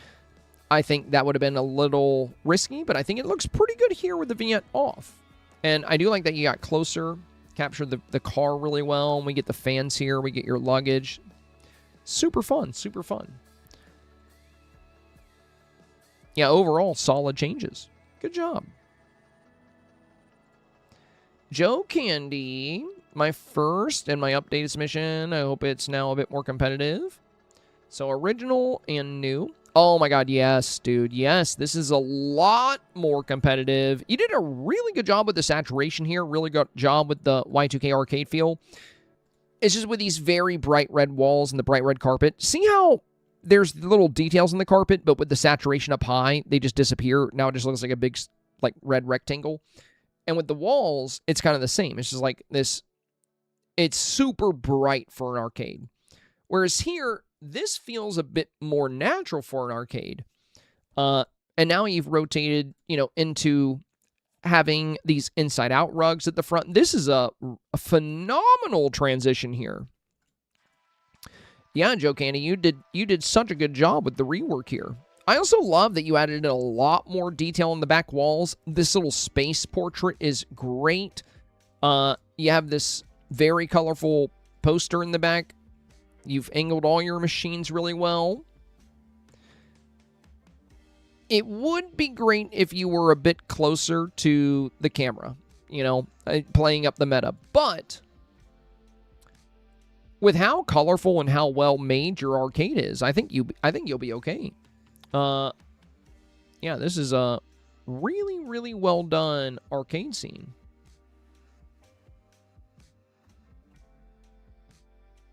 I think that would have been a little risky, but I think it looks pretty good here with the vignette off. And I do like that you got closer, captured the car really well, and we get the fans here, we get your luggage. Super fun, super fun. Yeah, overall, solid changes. Good job. Joe Candy, my first and my updated submission. I hope it's now a bit more competitive. So original and new. Oh my god, yes, dude. Yes, this is a lot more competitive. You did a really good job with the saturation here. Really good job with the Y2K arcade feel. It's just with these very bright red walls and the bright red carpet. See how there's little details in the carpet, but with the saturation up high, they just disappear. Now it just looks like a big, like, red rectangle. And with the walls, it's kind of the same. It's just like this. It's super bright for an arcade. Whereas here, this feels a bit more natural for an arcade. And now you've rotated, you know, into having these inside-out rugs at the front. This is a phenomenal transition here. Yeah, Joe Candy, you did such a good job with the rework here. I also love that you added in a lot more detail in the back walls. This little space portrait is great. You have this very colorful poster in the back. You've angled all your machines really well. It would be great if you were a bit closer to the camera, you know, playing up the meta. But with how colorful and how well made your arcade is, I think you'll be okay. Yeah, this is a really, really well done arcade scene.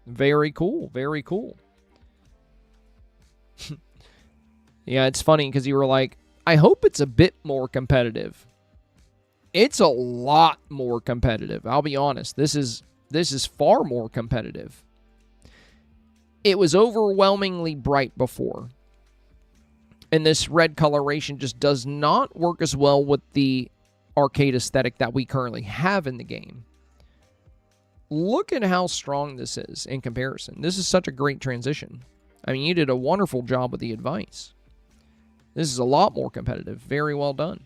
Very cool. Very cool. Yeah, it's funny because you were like, I hope it's a bit more competitive. It's a lot more competitive. I'll be honest. This is far more competitive. It was overwhelmingly bright before. And this red coloration just does not work as well with the arcade aesthetic that we currently have in the game. Look at how strong this is in comparison. This is such a great transition. I mean, you did a wonderful job with the advice. This is a lot more competitive. Very well done.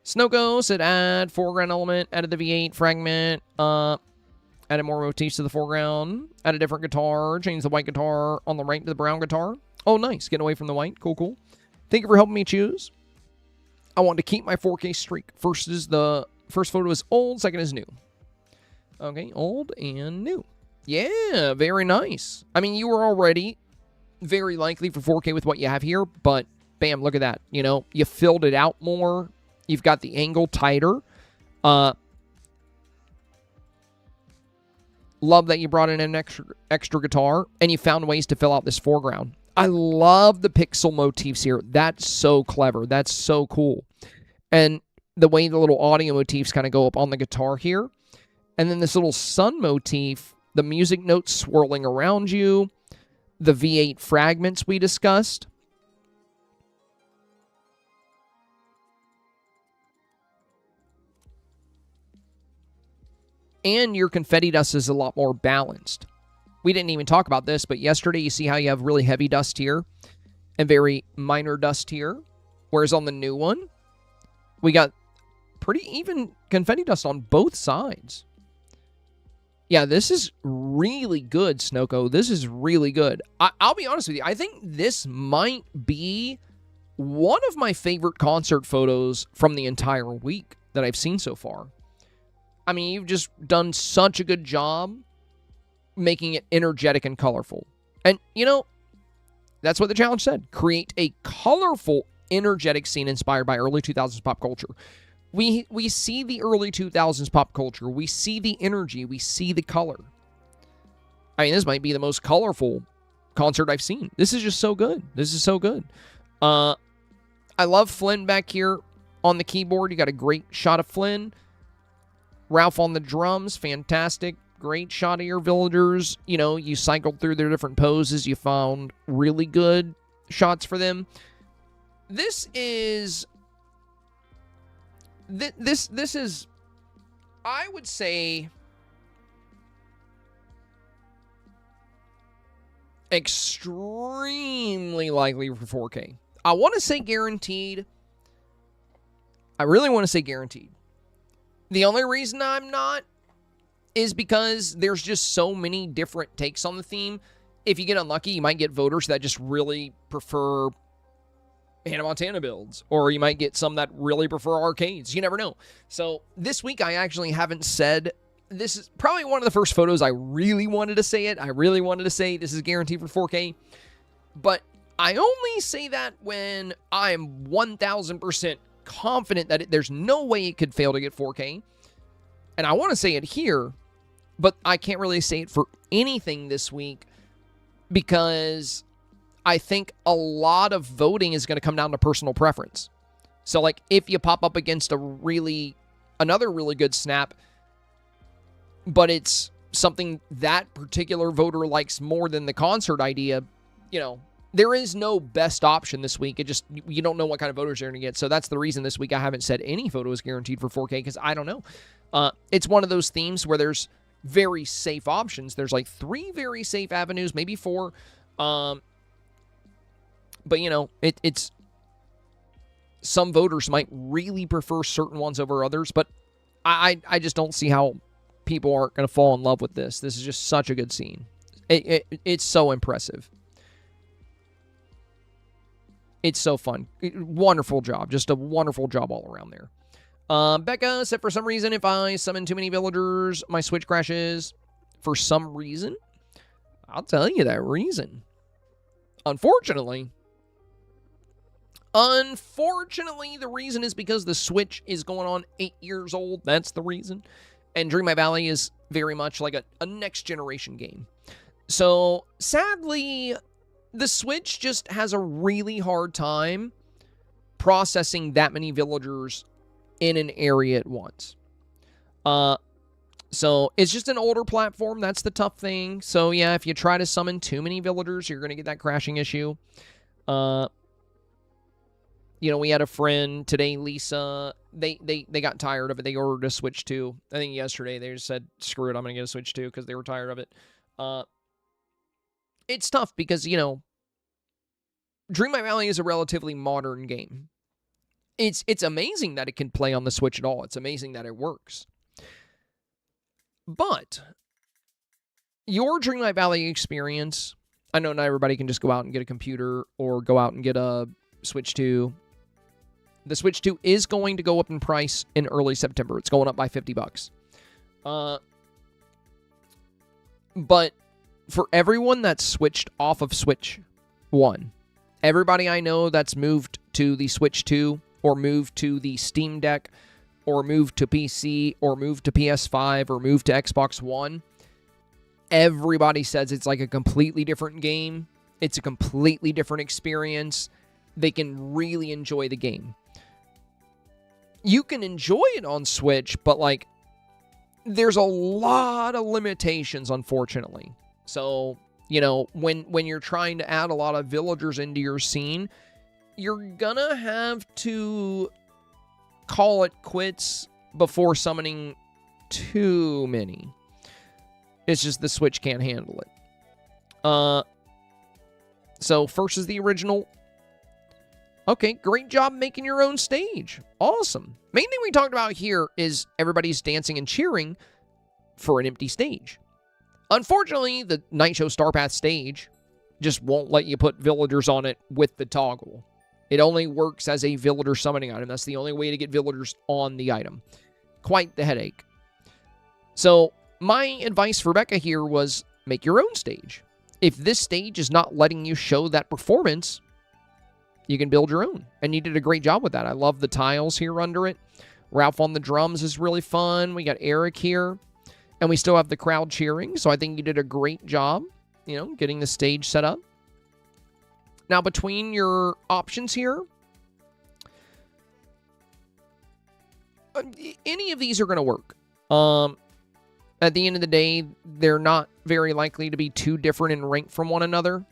Snoko said add foreground element, added the V8 fragment, added more motifs to the foreground, add a different guitar, change the white guitar on the right to the brown guitar. Oh, nice. Getting away from the white. Cool, cool. Thank you for helping me choose. I want to keep my 4K streak. First photo is old, second is new. Okay, old and new. Yeah, very nice. I mean, you were already very likely for 4K with what you have here, but bam, look at that. You know, you filled it out more. You've got the angle tighter. Love that you brought in an extra guitar, and you found ways to fill out this foreground. I love the pixel motifs here. That's so clever. That's so cool. And the way the little audio motifs kind of go up on the guitar here. And then this little sun motif, the music notes swirling around you, the V8 fragments we discussed. And your confetti dust is a lot more balanced. We didn't even talk about this, but yesterday you see how you have really heavy dust here and very minor dust here. Whereas on the new one, we got pretty even confetti dust on both sides. Yeah, this is really good, Snoko. This is really good. I'll be honest with you. I think this might be one of my favorite concert photos from the entire week that I've seen so far. I mean, you've just done such a good job making it energetic and colorful. And, you know, that's what the challenge said. Create a colorful, energetic scene inspired by early 2000s pop culture. We see the early 2000s pop culture. We see the energy. We see the color. I mean, this might be the most colorful concert I've seen. This is just so good. This is so good. I love Flynn back here on the keyboard. You got a great shot of Flynn. Ralph on the drums, fantastic. Great shot of your villagers. You know, you cycled through their different poses. You found really good shots for them. This is... This is, I would say, extremely likely for 4K. I want to say guaranteed. I really want to say guaranteed. The only reason I'm not is because there's just so many different takes on the theme. If you get unlucky, you might get voters that just really prefer Hannah Montana builds, or you might get some that really prefer arcades. You never know. So this week, I actually haven't said, this is probably one of the first photos I really wanted to say it. I really wanted to say this is guaranteed for 4K, but I only say that when I'm 1000% confident that there's no way it could fail to get 4K. And I want to say it here, but I can't really say it for anything this week because I think a lot of voting is going to come down to personal preference. So, like, if you pop up against another really good snap, but it's something that particular voter likes more than the concert idea, you know, there is no best option this week. It just, you don't know what kind of voters you're going to get. So that's the reason this week I haven't said any photo is guaranteed for 4K, because I don't know. It's one of those themes where there's very safe options. There's like 3 very safe avenues, maybe 4. But, you know, it's some voters might really prefer certain ones over others, but I just don't see how people aren't going to fall in love with this. This is just such a good scene. It's so impressive. It's so fun. Wonderful job. Just a wonderful job all around there. Becca said, for some reason, if I summon too many villagers, my Switch crashes. For some reason? I'll tell you that reason. Unfortunately, the reason is because the Switch is going on 8 years old. That's the reason. And Dreamlight Valley is very much like a next-generation game. So, sadly, the Switch just has a really hard time processing that many villagers in an area at once. So, it's just an older platform. That's the tough thing. So, yeah, if you try to summon too many villagers, you're going to get that crashing issue. You know, we had a friend today, Lisa. They got tired of it. They ordered a Switch 2. I think yesterday they just said, screw it, I'm going to get a Switch 2 because they were tired of it. It's tough because, you know, Dreamlight Valley is a relatively modern game. It's amazing that it can play on the Switch at all. It's amazing that it works. But your Dreamlight Valley experience, I know not everybody can just go out and get a computer or go out and get a Switch 2. The Switch 2 is going to go up in price in early September. It's going up by $50. But for everyone that's switched off of Switch 1, everybody I know that's moved to the Switch 2 or moved to the Steam Deck or moved to PC or moved to PS5 or moved to Xbox One, everybody says it's like a completely different game. It's a completely different experience. They can really enjoy the game. You can enjoy it on Switch, but, like, there's a lot of limitations, unfortunately. So, you know, when you're trying to add a lot of villagers into your scene, you're gonna have to call it quits before summoning too many. It's just the Switch can't handle it. So, first is the original. Okay, great job making your own stage. Awesome. Main thing we talked about here is everybody's dancing and cheering for an empty stage. Unfortunately, the Night Show Star Path stage just won't let you put villagers on it with the toggle. It only works as a villager summoning item. That's the only way to get villagers on the item. Quite the headache. So, my advice for Becca here was make your own stage. If this stage is not letting you show that performance, you can build your own. And you did a great job with that. I love the tiles here under it. Ralph on the drums is really fun. We got Eric here. And we still have the crowd cheering, so I think you did a great job, getting the stage set up. Now, between your options here, any of these are going to work. At the end of the day, they're not very likely to be too different in rank from one another.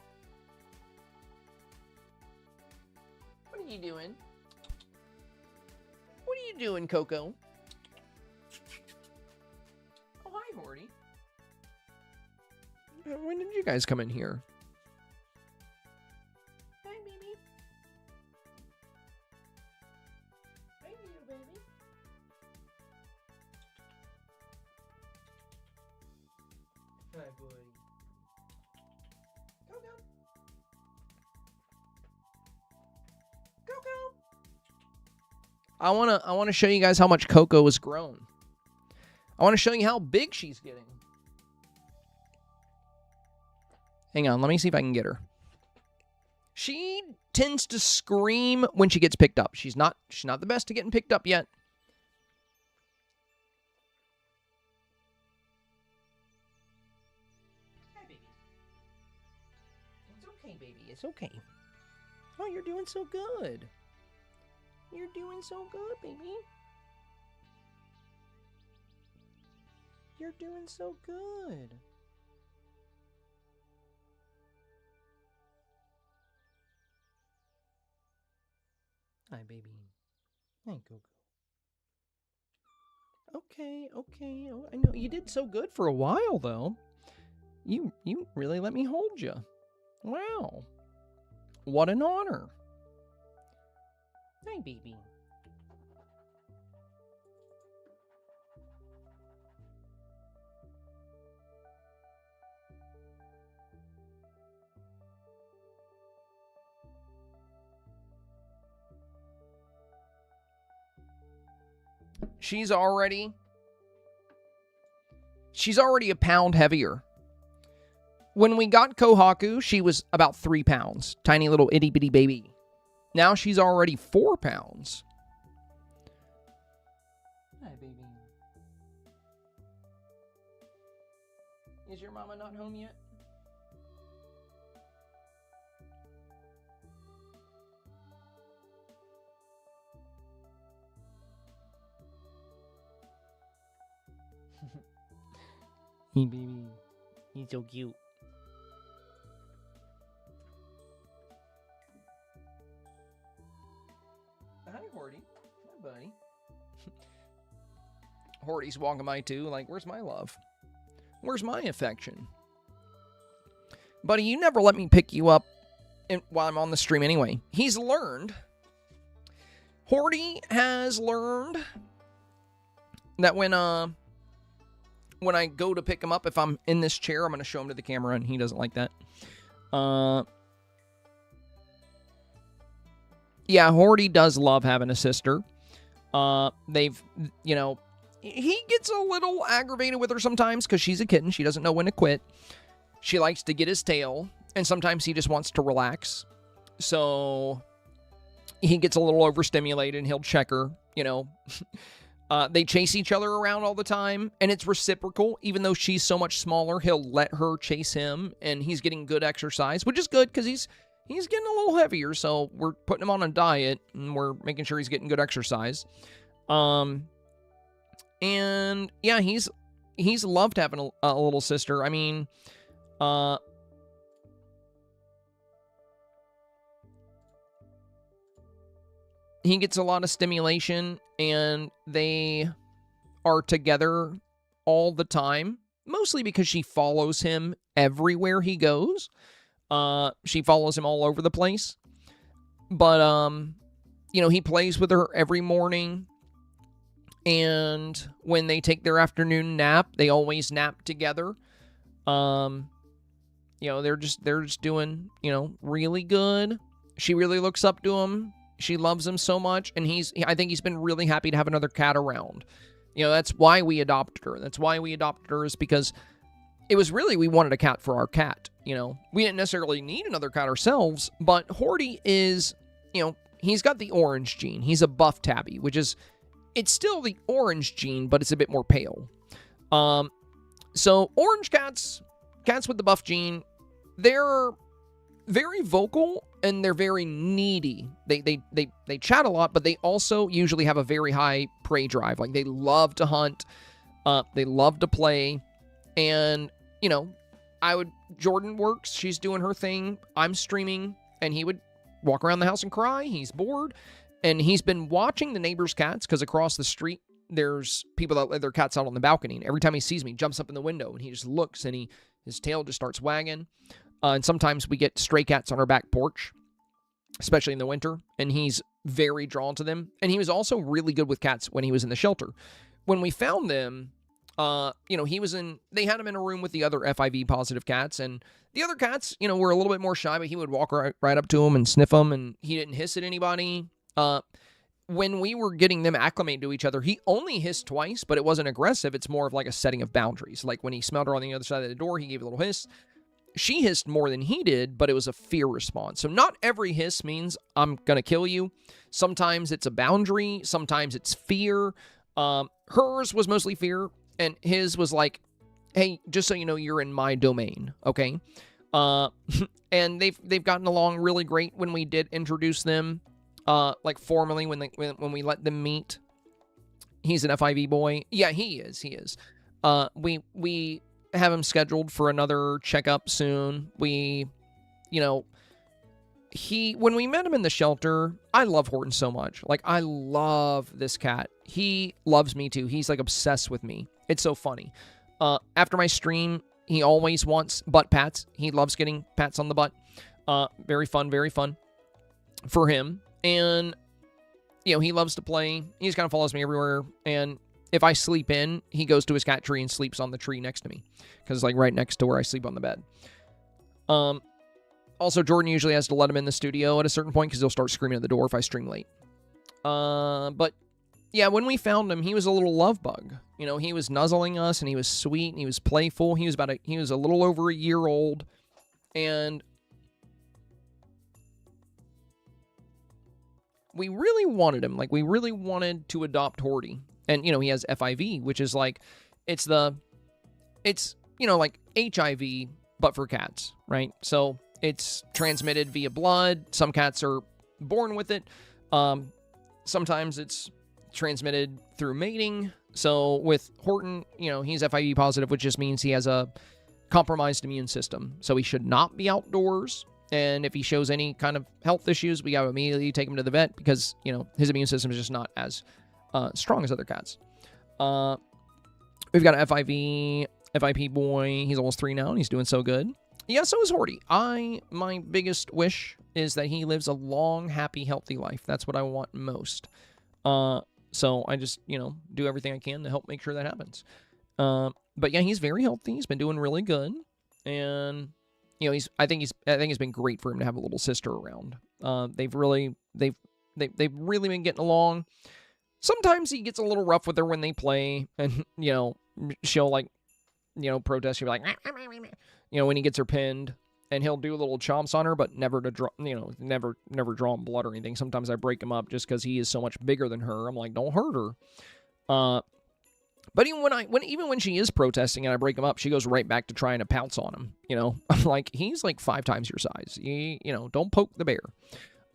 What are you doing? What are you doing, Coco? Oh, hi, Horty. When did you guys come in here? Hi, baby. Hi, little baby. Hi, buddy. Coco. Coco. I wanna show you guys how much Coco has grown. I want to show you how big she's getting. Hang on, let me see if I can get her. She tends to scream when she gets picked up. She's not the best at getting picked up yet. Hi, baby. It's okay, baby. It's okay. Oh, you're doing so good. You're doing so good, baby. You're doing so good. Hi, baby. Hi, Coco. Okay. Oh, I know you did so good for a while, though. You really let me hold you. Wow. What an honor. Hi, baby. She's already a pound heavier. When we got Kohaku, she was about 3 pounds. Tiny little itty bitty baby. Now she's already 4 pounds. Hi, baby. Is your mama not home yet? Hey, baby. He's so cute. Hi, Horty. Hi, buddy. Horty's walking by, too. Like, where's my love? Where's my affection? Buddy, you never let me pick you up while I'm on the stream anyway. He's learned. Horty has learned that when I go to pick him up, if I'm in this chair, I'm going to show him to the camera, and he doesn't like that. Yeah, Horty does love having a sister. They've, he gets a little aggravated with her sometimes because she's a kitten. She doesn't know when to quit. She likes to get his tail, and sometimes he just wants to relax. So he gets a little overstimulated, and he'll check her, They chase each other around all the time, and it's reciprocal. Even though she's so much smaller, he'll let her chase him, and he's getting good exercise, which is good because he's getting a little heavier, so we're putting him on a diet, and we're making sure he's getting good exercise. And yeah, he's loved having a little sister. I mean, he gets a lot of stimulation, and they are together all the time, mostly because she follows him everywhere he goes. She follows him all over the place. But, he plays with her every morning, and when they take their afternoon nap, they always nap together. They're just doing, really good. She really looks up to him. She loves him so much, and I think he's been really happy to have another cat around. That's why we adopted her. That's why we adopted her, is because it was really, we wanted a cat for our cat. We didn't necessarily need another cat ourselves, but Horty is, he's got the orange gene. He's a buff tabby, which is, it's still the orange gene, but it's a bit more pale. So orange cats, cats with the buff gene, they're very vocal and they're very needy. They chat a lot, but they also usually have a very high prey drive. Like, they love to hunt, they love to play, and, you know, Jordan works, she's doing her thing, I'm streaming, and he would walk around the house and cry. He's bored, and he's been watching the neighbors' cats, because across the street, there's people that let their cats out on the balcony, and every time he sees me, he jumps up in the window, and he just looks, and his tail just starts wagging. And sometimes we get stray cats on our back porch, especially in the winter, and he's very drawn to them. And he was also really good with cats when he was in the shelter. When we found them, you know, they had him in a room with the other FIV positive cats, and the other cats, you know, were a little bit more shy, but he would walk right up to them and sniff them, and he didn't hiss at anybody. When we were getting them acclimated to each other, he only hissed twice, but it wasn't aggressive. It's more of like a setting of boundaries. Like, when he smelled her on the other side of the door, he gave a little hiss. She hissed more than he did, but it was a fear response. So not every hiss means I'm going to kill you. Sometimes it's a boundary. Sometimes it's fear. Hers was mostly fear, and his was like, hey, just so you know, you're in my domain, okay? And they've gotten along really great when we did introduce them, like formally when we let them meet. He's an FIV boy. Yeah, he is. We have him scheduled for another checkup soon. When we met him in the shelter, I love Horton so much. Like, I love this cat. He loves me too. He's like obsessed with me. It's so funny. After my stream, he always wants butt pats. He loves getting pats on the butt. Very fun for him. And, you know, he loves to play. He just kind of follows me everywhere. And if I sleep in, he goes to his cat tree and sleeps on the tree next to me, because it's like right next to where I sleep on the bed. Also, Jordan usually has to let him in the studio at a certain point, because he'll start screaming at the door if I stream late. But yeah, when we found him, he was a little love bug. You know, he was nuzzling us, and he was sweet, and he was playful. He was a little over a year old, and we really wanted him. Like, we really wanted to adopt Horty. And, you know, he has FIV, which is like, it's, you know, like HIV, but for cats, right? So it's transmitted via blood. Some cats are born with it. Sometimes it's transmitted through mating. So with Horton, you know, he's FIV positive, which just means he has a compromised immune system. So he should not be outdoors. And if he shows any kind of health issues, we gotta immediately take him to the vet, because, you know, his immune system is just not as strong as other cats. We've got an FIP boy. He's almost 3 now, and he's doing so good. Yeah, so is Horty. My biggest wish is that he lives a long, happy, healthy life. That's what I want most. So I just, you know, do everything I can to help make sure that happens. But yeah, he's very healthy. He's been doing really good, and, you know, I think it's been great for him to have a little sister around. They've really been getting along. Sometimes he gets a little rough with her when they play, and, you know, she'll, like, you know, protest. She'll be like, you know, when he gets her pinned, and he'll do little chomps on her, but never to draw, you know, never draw him blood or anything. Sometimes I break him up just because he is so much bigger than her. I'm like, don't hurt her. But even when she is protesting and I break him up, she goes right back to trying to pounce on him. You know, I'm like, he's like 5 times your size. You know, don't poke the bear.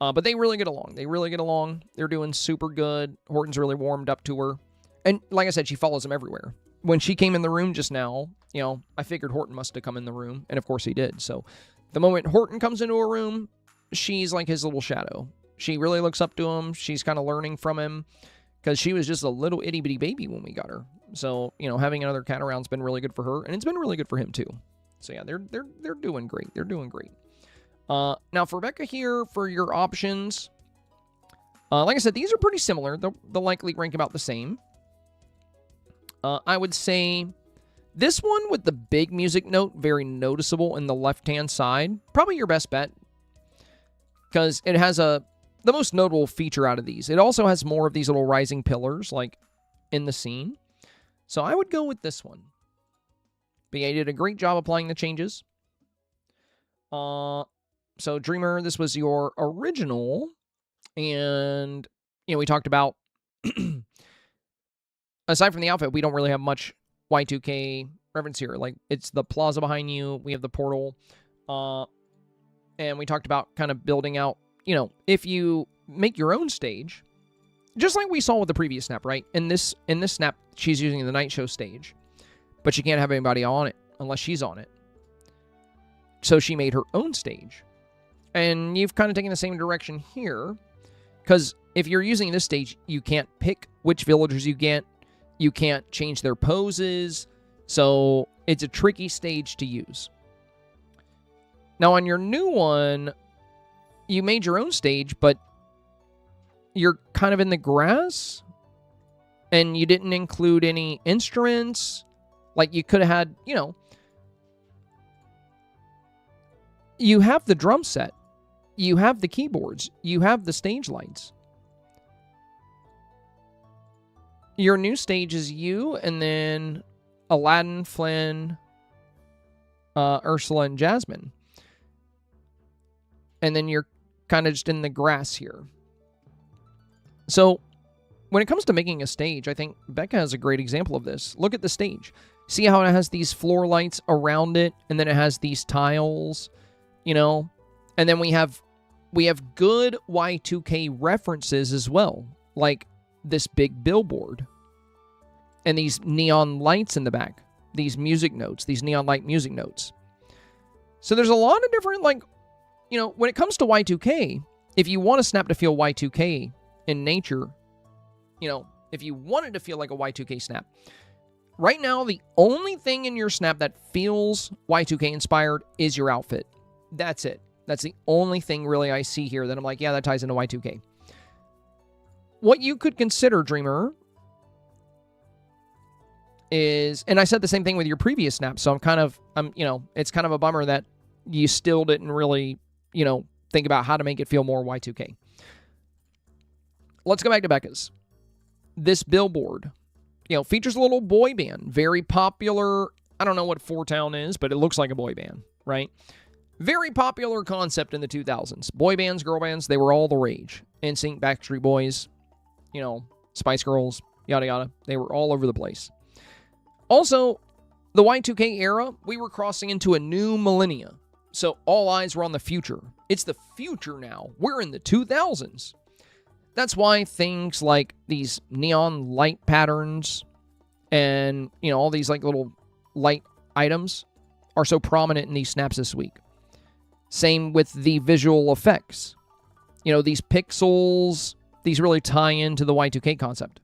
But they really get along. They're doing super good. Horton's really warmed up to her. And like I said, she follows him everywhere. When she came in the room just now, you know, I figured Horton must have come in the room. And of course he did. So the moment Horton comes into a room, she's like his little shadow. She really looks up to him. She's kind of learning from him, because she was just a little itty bitty baby when we got her. So, you know, having another cat around's been really good for her, and it's been really good for him too. So yeah, they're doing great. They're doing great. Now for Rebecca here, for your options, like I said, these are pretty similar. They'll likely rank about the same. I would say this one with the big music note, very noticeable in the left-hand side, probably your best bet, because it has the most notable feature out of these. It also has more of these little rising pillars, like, in the scene. So I would go with this one. But yeah, you did a great job applying the changes. So Dreamer, this was your original. And, you know, we talked about, aside from the outfit, we don't really have much Y2K reference here. Like, it's the plaza behind you. We have the portal. And we talked about kind of building out, you know, if you make your own stage, just like we saw with the previous snap, right? In this snap, she's using the night show stage, but she can't have anybody on it unless she's on it. So she made her own stage. And you've kind of taken the same direction here, because if you're using this stage, you can't pick which villagers you get. You can't change their poses. So it's a tricky stage to use. Now, on your new one, you made your own stage, but you're kind of in the grass, and you didn't include any instruments. Like, you could have had, you know, you have the drum set, you have the keyboards, you have the stage lights. Your new stage is you, and then Aladdin, Flynn, Ursula, and Jasmine. And then you're kind of just in the grass here. So, when it comes to making a stage, I think Becca has a great example of this. Look at the stage. See how it has these floor lights around it, and then it has these tiles, you know? And then we have good Y2K references as well, like this big billboard and these neon lights in the back, these music notes, these neon light music notes. So there's a lot of different, like, you know, when it comes to Y2K, if you want a snap to feel Y2K in nature, you know, if you want it to feel like a Y2K snap, right now, the only thing in your snap that feels Y2K inspired is your outfit. That's it. That's the only thing really I see here that I'm like, yeah, that ties into Y2K. What you could consider, Dreamer, is, and I said the same thing with your previous snap, so you know, it's kind of a bummer that you still didn't really, you know, think about how to make it feel more Y2K. Let's go back to Becca's. This billboard, you know, features a little boy band. Very popular. I don't know what Four Town is, but it looks like a boy band, right? Very popular concept in the 2000s. Boy bands, girl bands, they were all the rage. NSYNC, Backstreet Boys, you know, Spice Girls, yada yada. They were all over the place. Also, the Y2K era, we were crossing into a new millennia. So all eyes were on the future. It's the future now. We're in the 2000s. That's why things like these neon light patterns and, you know, all these like little light items are so prominent in these snaps this week. Same with the visual effects. You know, these pixels, these really tie into the Y2K concept.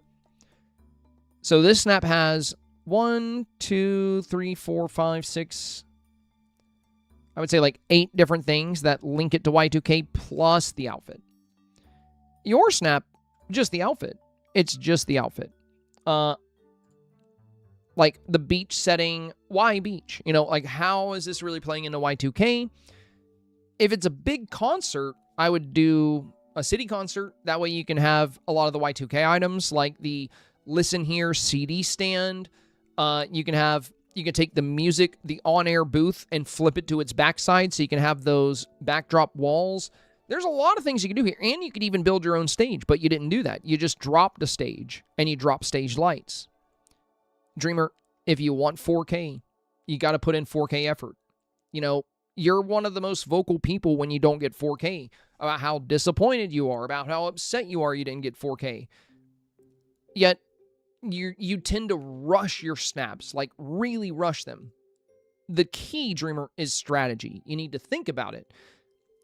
So this snap has 1, 2, 3, 4, 5, 6, I would say like 8 different things that link it to Y2K plus the outfit. Your snap, just the outfit. It's just the outfit. Like the beach setting, why beach? You know, like how is this really playing into Y2K? If it's a big concert, I would do a city concert. That way you can have a lot of the Y2K items, like the Listen Here CD stand. You can take the music, the on-air booth, and flip it to its backside so you can have those backdrop walls. There's a lot of things you can do here, and you could even build your own stage, but you didn't do that. You just dropped a stage, and you dropped stage lights. Dreamer, if you want 4K, you got to put in 4K effort. You know, you're one of the most vocal people when you don't get 4K, about how disappointed you are, about how upset you are you didn't get 4K. Yet, you tend to rush your snaps, like really rush them. The key, Dreamer, is strategy. You need to think about it.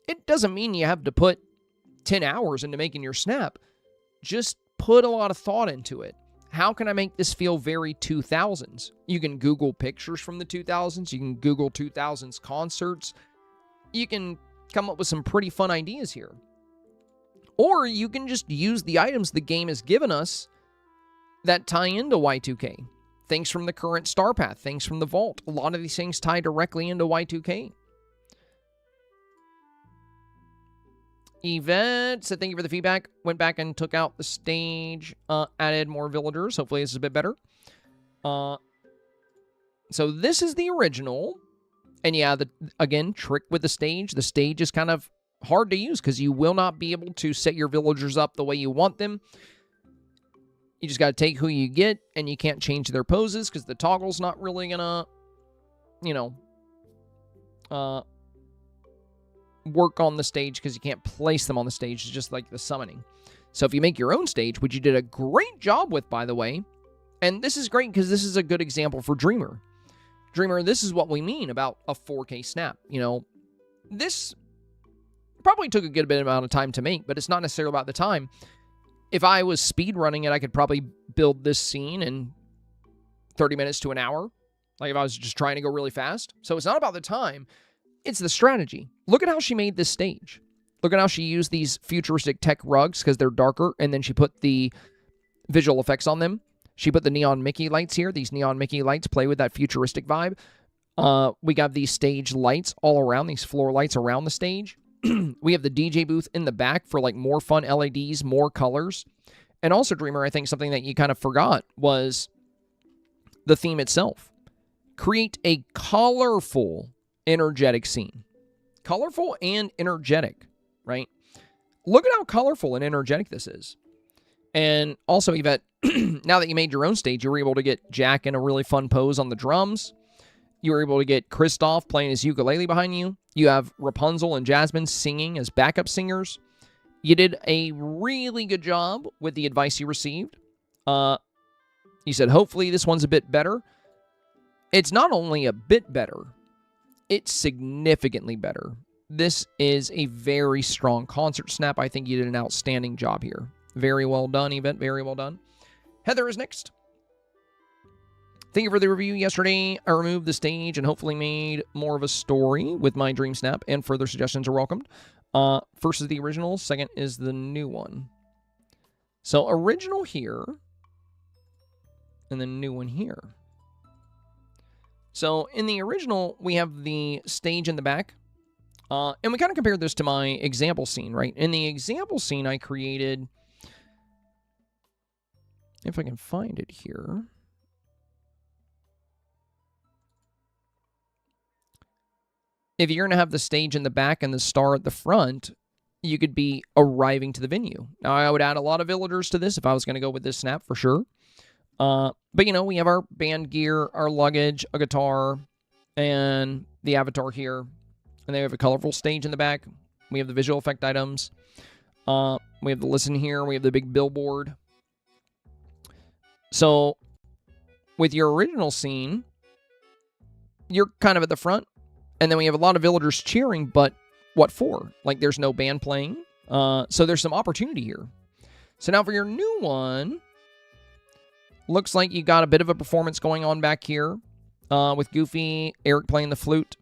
It doesn't mean you have to put 10 hours into making your snap. Just put a lot of thought into it. How can I make this feel very 2000s? You can Google pictures from the 2000s. You can Google 2000s concerts. You can come up with some pretty fun ideas here. Or you can just use the items the game has given us that tie into Y2K. Things from the current star path, things from the vault. A lot of these things tie directly into Y2K. Yvette said, thank you for the feedback. Went back and took out the stage, added more villagers. Hopefully this is a bit better. So this is the original. And yeah, again, trick with the stage. The stage is kind of hard to use because you will not be able to set your villagers up the way you want them. You just got to take who you get, and you can't change their poses because the toggle's not really going to, you know, work on the stage because you can't place them on the stage. It's just like the summoning. So if you make your own stage, which you did a great job with, by the way, and this is great because this is a good example for Dreamer. Dreamer, this is what we mean about a 4K snap. You know, this probably took a good bit amount of time to make, but it's not necessarily about the time. If I was speed running it, I could probably build this scene in 30 minutes to an hour. Like if I was just trying to go really fast. So it's not about the time. It's the strategy. Look at how she made this stage. Look at how she used these futuristic tech rugs because they're darker, and then she put the visual effects on them. She put the neon Mickey lights here. These neon Mickey lights play with that futuristic vibe. We got these stage lights all around, these floor lights around the stage. We have the DJ booth in the back for like more fun LEDs, more colors. And also, Dreamer, I think something that you kind of forgot was the theme itself. Create a colorful, energetic scene. Colorful and energetic, right? Look at how colorful and energetic this is. And also, Yvette, now that you made your own stage, you were able to get Jack in a really fun pose on the drums. You were able to get Kristoff playing his ukulele behind you. You have Rapunzel and Jasmine singing as backup singers. You did a really good job with the advice you received. You said, hopefully this one's a bit better. It's not only a bit better, it's significantly better. This is a very strong concert snap. I think you did an outstanding job here. Very well done, Yvette. Very well done. Heather is next. Thank you for the review yesterday. I removed the stage and hopefully made more of a story with my Dreamsnap, and further suggestions are welcomed. First is the original, second is the new one. So original here, and the new one here. So in the original, we have the stage in the back. And we kind of compared this to my example scene, right? In the example scene, I created, if I can find it here. If you're going to have the stage in the back and the star at the front, you could be arriving to the venue. Now, I would add a lot of villagers to this if I was going to go with this snap for sure. But, you know, we have our band gear, our luggage, a guitar, and the avatar here. And then we have a colorful stage in the back. We have the visual effect items. We have the listen here. We have the big billboard. So, with your original scene, you're kind of at the front. And then we have a lot of villagers cheering, but what for? Like, there's no band playing. So there's some opportunity here. So now for your new one, looks like you got a bit of a performance going on back here with Goofy, Eric playing the flute.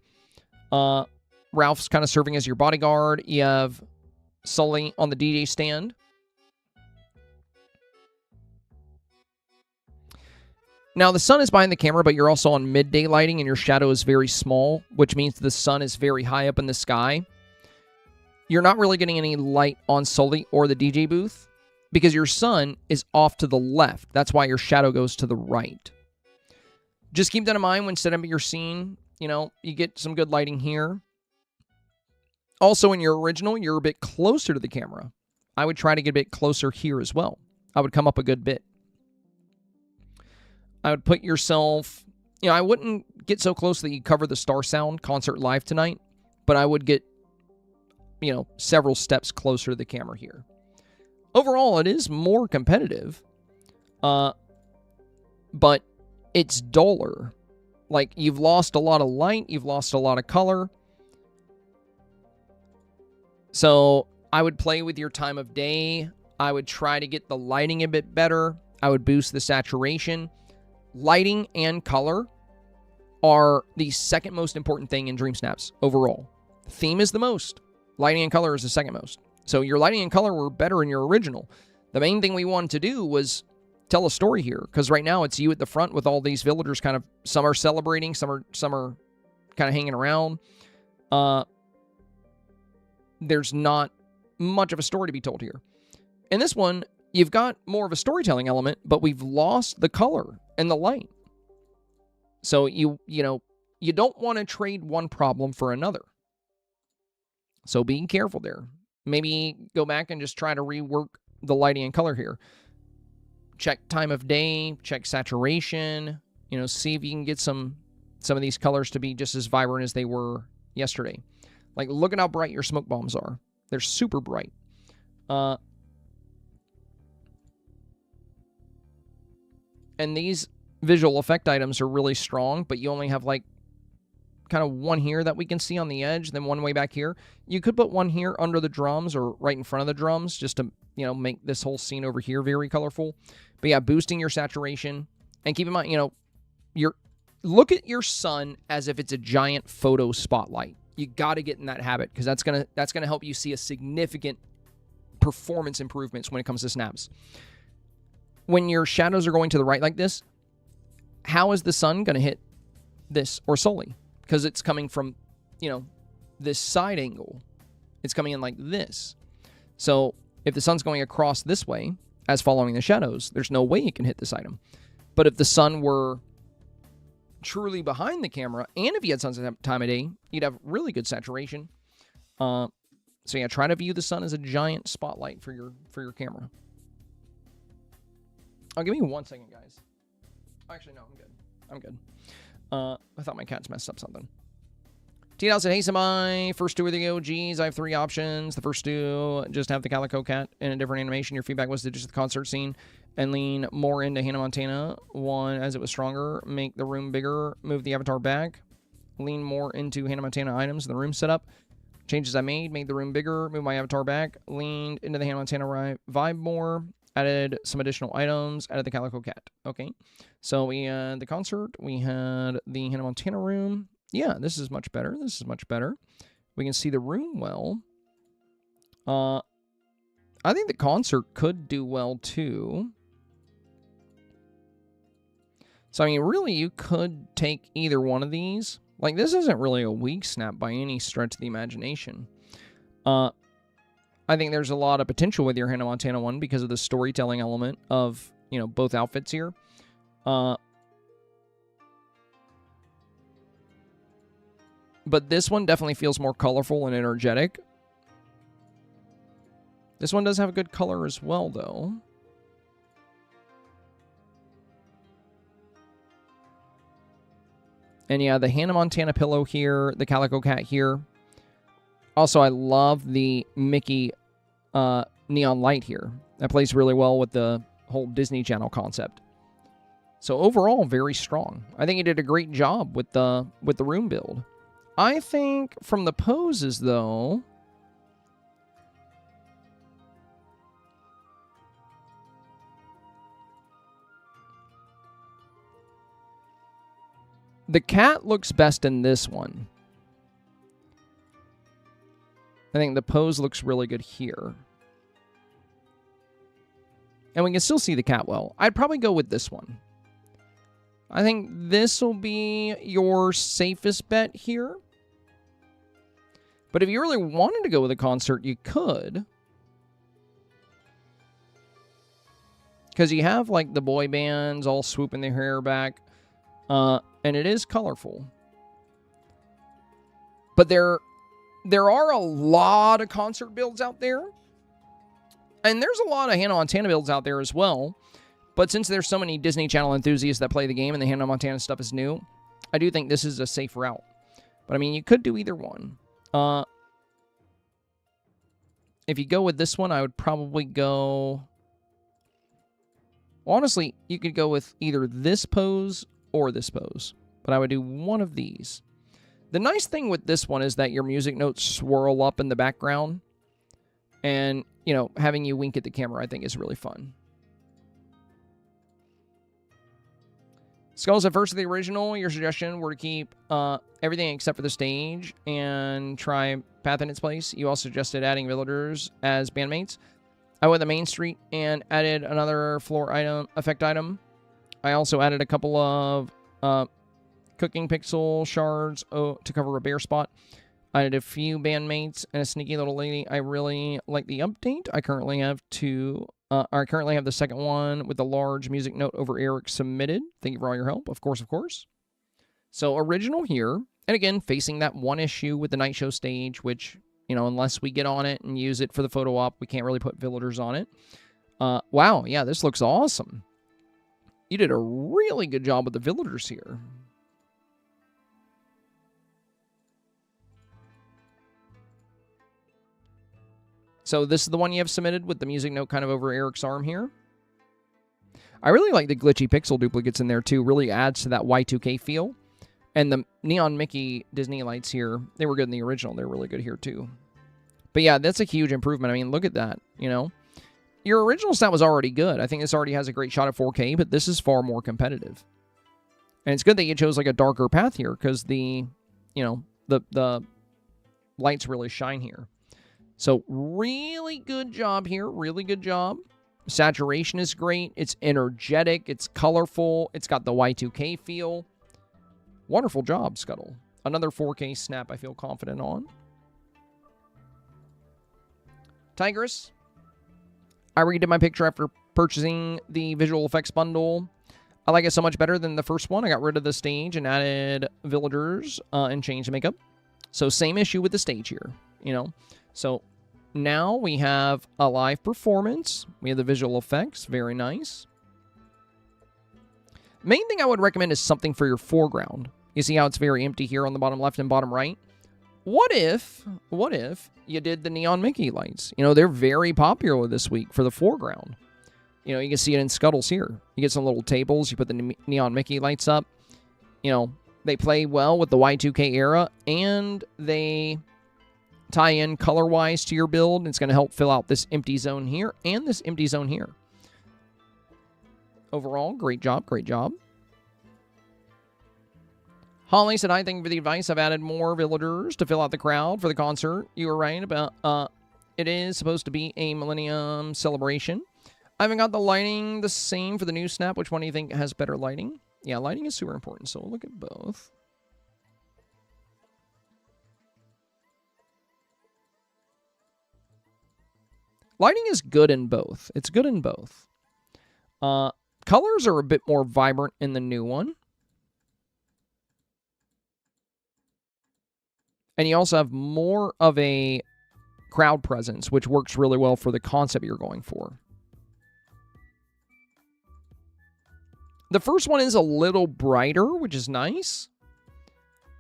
Ralph's kind of serving as your bodyguard. You have Sully on the DJ stand. Now, the sun is behind the camera, but you're also on midday lighting, and your shadow is very small, which means the sun is very high up in the sky. You're not really getting any light on Sully or the DJ booth, because your sun is off to the left. That's why your shadow goes to the right. Just keep that in mind when setting up your scene. You know, you get some good lighting here. Also, in your original, you're a bit closer to the camera. I would try to get a bit closer here as well. I would come up a good bit. I would put yourself, you know, I wouldn't get so close that you cover the Star Sound concert live tonight, but I would get, you know, several steps closer to the camera here. Overall, it is more competitive, but it's duller. Like, you've lost a lot of light, you've lost a lot of color. So I would play with your time of day. I would try to get the lighting a bit better. I would boost the saturation. Lighting and color are the second most important thing in Dreamsnaps overall. Theme is the most. Lighting and color is the second most. So your lighting and color were better in your original. The main thing we wanted to do was tell a story here, because right now it's you at the front with all these villagers kind of, some are celebrating, some are kind of hanging around. There's not much of a story to be told here. In this one, you've got more of a storytelling element, but we've lost the color and the light. So you don't want to trade one problem for another. So being careful there. Maybe go back and just try to rework the lighting and color here. check time of day, check saturation, you know, see if you can get some of these colors to be just as vibrant as they were yesterday. Like, look at how bright your smoke bombs are. They're super bright. And these visual effect items are really strong, but you only have, like, kind of one here that we can see on the edge, then one way back here. You could put one here under the drums or right in front of the drums just to, you know, make this whole scene over here very colorful. But yeah, boosting your saturation. And keep in mind, you know, look at your sun as if it's a giant photo spotlight. You got to get in that habit, because that's gonna help you see a significant performance improvements when it comes to snaps. When your shadows are going to the right like this, how is the sun going to hit this or solely? Because it's coming from, you know, this side angle. It's coming in like this. So if the sun's going across this way as following the shadows, there's no way it can hit this item. But if the sun were truly behind the camera, and if you had sunset time of day, you'd have really good saturation. So yeah, try to view the sun as a giant spotlight for your camera. Oh, give me 1 second, guys. Actually, no, I'm good. I thought my cat's messed up something. T-Dow said, hey, Samai, first two are the OGs. I have 3 options. The first 2 just have the Calico Cat in a different animation. Your feedback was to just the concert scene and lean more into Hannah Montana. 1, as it was stronger. Make the room bigger. Move the avatar back. Lean more into Hannah Montana items in the room setup. Changes I made the room bigger. Move my avatar back. Leaned into the Hannah Montana vibe more. Added some additional items. Added the Calico Cat. Okay. So we had the concert. We had the Hannah Montana room. Yeah, this is much better. This is much better. We can see the room well. I think the concert could do well, too. So, I mean, really, you could take either one of these. Like, this isn't really a weak snap by any stretch of the imagination. I think there's a lot of potential with your Hannah Montana one because of the storytelling element of, you know, both outfits here. But this one definitely feels more colorful and energetic. This one does have a good color as well, though. And yeah, the Hannah Montana pillow here, the Calico Cat here. Also, I love the Mickey neon light here. That plays really well with the whole Disney Channel concept. So overall, very strong. I think he did a great job with the room build. I think from the poses, though, the cat looks best in this one. I think the pose looks really good here. And we can still see the cat well. I'd probably go with this one. I think this will be your safest bet here. But if you really wanted to go with a concert, you could. Because you have, like, the boy bands all swooping their hair back. And it is colorful. But there are a lot of concert builds out there. And there's a lot of Hannah Montana builds out there as well. But since there's so many Disney Channel enthusiasts that play the game and the Hannah Montana stuff is new, I do think this is a safe route. But, I mean, you could do either one. If you go with this one, I would probably go... Well, honestly, you could go with either this pose or this pose. But I would do one of these. The nice thing with this one is that your music notes swirl up in the background. And, you know, having you wink at the camera, I think, is really fun. Skulls at first of the original. Your suggestion were to keep everything except for the stage and try Path in its place. You also suggested adding villagers as bandmates. I went to Main Street and added another floor item, effect item. I also added a couple of cooking pixel shards to cover a bare spot. I added a few bandmates and a sneaky little lady. I really like the update. I currently have two. I currently have the second one with the large music note over Eric submitted. Thank you for all your help. Of course, of course. So original here. And again, facing that one issue with the night show stage, which, you know, unless we get on it and use it for the photo op, we can't really put villagers on it. Wow, yeah, this looks awesome. You did a really good job with the villagers here. So this is the one you have submitted with the music note kind of over Eric's arm here. I really like the glitchy pixel duplicates in there too. Really adds to that Y2K feel. And the Neon Mickey Disney lights here, they were good in the original. They're really good here too. But yeah, that's a huge improvement. I mean, look at that, you know. Your original snap was already good. I think this already has a great shot at 4K, but this is far more competitive. And it's good that you chose like a darker path here because the, you know, the lights really shine here. So really good job here. Really good job. Saturation is great. It's energetic. It's colorful. It's got the Y2K feel. Wonderful job, Scuttle. Another 4K snap I feel confident on. Tigress. I redid my picture after purchasing the visual effects bundle. I like it so much better than the first one. I got rid of the stage and added villagers and changed the makeup. So same issue with the stage here, you know. So now we have a live performance. We have the visual effects. Very nice. Main thing I would recommend is something for your foreground. You see how it's very empty here on the bottom left and bottom right? What if you did the Neon Mickey lights? You know, they're very popular this week for the foreground. You know, you can see it in Scuttles here. You get some little tables. You put the Neon Mickey lights up. You know, they play well with the Y2K era, and they tie in color-wise to your build. It's going to help fill out this empty zone here and this empty zone here. Overall, great job, great job. Holly said, "I thank you for the advice. I've added more villagers to fill out the crowd for the concert. You were right about it is supposed to be a Millennium celebration. I haven't got the lighting the same for the new snap. Which one do you think has better lighting?" Yeah, lighting is super important, so we'll look at both. Lighting is good in both. It's good in both. Colors are a bit more vibrant in the new one. And you also have more of a crowd presence, which works really well for the concept you're going for. The first one is a little brighter, which is nice.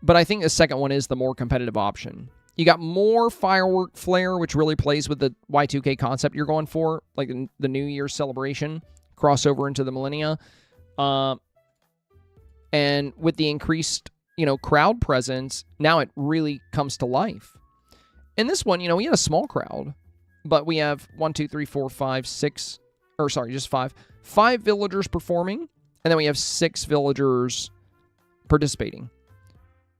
But I think the second one is the more competitive option. You got more firework flare, which really plays with the Y2K concept you're going for, like the New Year's celebration, crossover into the millennia. And with the increased, you know, crowd presence, now it really comes to life. In this one, you know, we had a small crowd, but we have 1, 2, 3, 4, 5, 6, or sorry, just 5. 5 villagers performing, and then we have 6 villagers participating.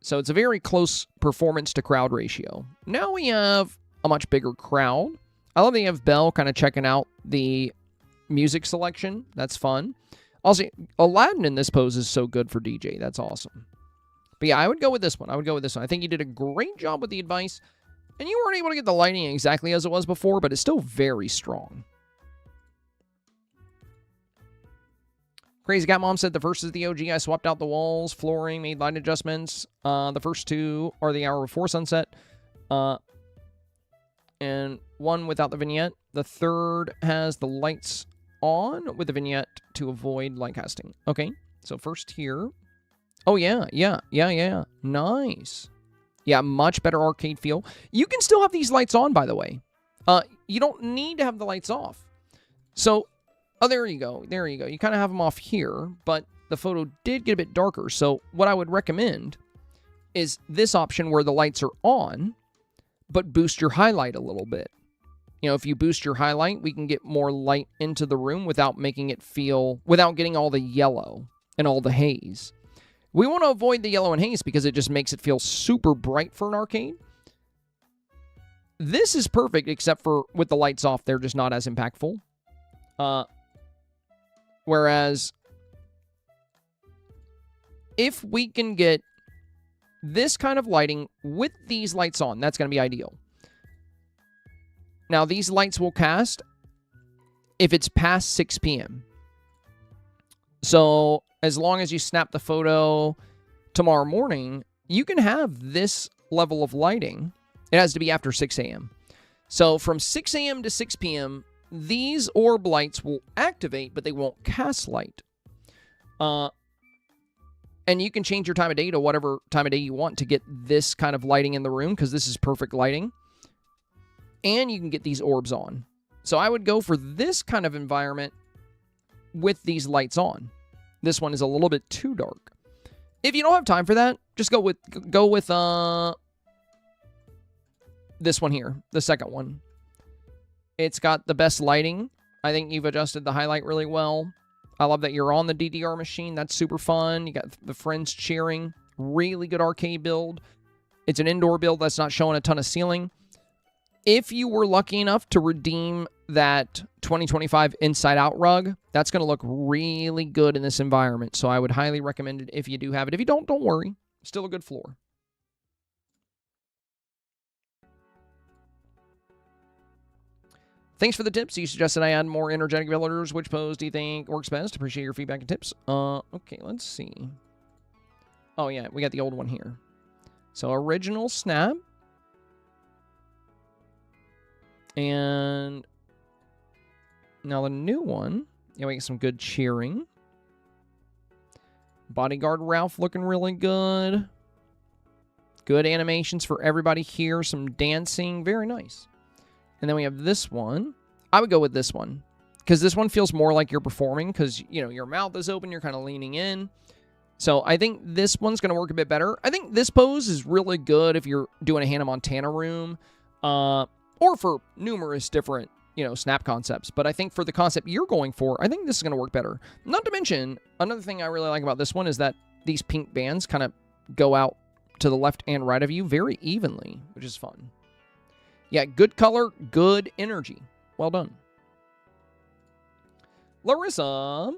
So it's a very close performance to crowd ratio. Now we have a much bigger crowd. I love that you have Belle kind of checking out the music selection. That's fun. Also, Aladdin in this pose is so good for DJ. That's awesome. But yeah, I would go with this one. I think you did a great job with the advice. And you weren't able to get the lighting exactly as it was before, but it's still very strong. Crazy Cat Mom said the first is the OG. I swapped out the walls, flooring, made light adjustments. The first 2 are the hour before sunset. And 1 without the vignette. The third has the lights on with the vignette to avoid light casting. Okay, so first here. Oh, yeah. Nice. Yeah, much better arcade feel. You can still have these lights on, by the way. You don't need to have the lights off. So, oh, there you go. There you go. You kind of have them off here, but the photo did get a bit darker. So, what I would recommend is this option where the lights are on, but boost your highlight a little bit. You know, if you boost your highlight, we can get more light into the room without making it feel, without getting all the yellow and all the haze. We want to avoid the yellow and haze because it just makes it feel super bright for an arcade. This is perfect, except for with the lights off, they're just not as impactful. Whereas, if we can get this kind of lighting with these lights on, that's going to be ideal. Now, these lights will cast if it's past 6 p.m. So, as long as you snap the photo tomorrow morning, you can have this level of lighting. It has to be after 6 a.m. So, from 6 a.m. to 6 p.m., these orb lights will activate, but they won't cast light. And you can change your time of day to whatever time of day you want to get this kind of lighting in the room, because this is perfect lighting. And you can get these orbs on. So I would go for this kind of environment with these lights on. This one is a little bit too dark. If you don't have time for that, just go with this one here, the second one. It's got the best lighting. I think you've adjusted the highlight really well. I love that you're on the DDR machine. That's super fun. You got the friends cheering. Really good arcade build. It's an indoor build that's not showing a ton of ceiling. If you were lucky enough to redeem that 2025 Inside Out rug, that's going to look really good in this environment. So I would highly recommend it if you do have it. If you don't worry. Still a good floor. Thanks for the tips. You suggested I add more energetic villagers. Which pose do you think works best? Appreciate your feedback and tips. Okay, let's see. Oh, yeah, we got the old one here. So, original snap. And now the new one. Yeah, we get some good cheering. Bodyguard Ralph looking really good. Good animations for everybody here. Some dancing. Very nice. And then we have this one. I would go with this one, because this one feels more like you're performing, because, you know, your mouth is open, you're kind of leaning in. So I think this one's going to work a bit better. I think this pose is really good if you're doing a Hannah Montana room, or for numerous different, you know, snap concepts. But I think for the concept you're going for, I think this is going to work better. Not to mention, another thing I really like about this one is that these pink bands kind of go out to the left and right of you very evenly, which is fun. Yeah, good color, good energy. Well done. Larissa.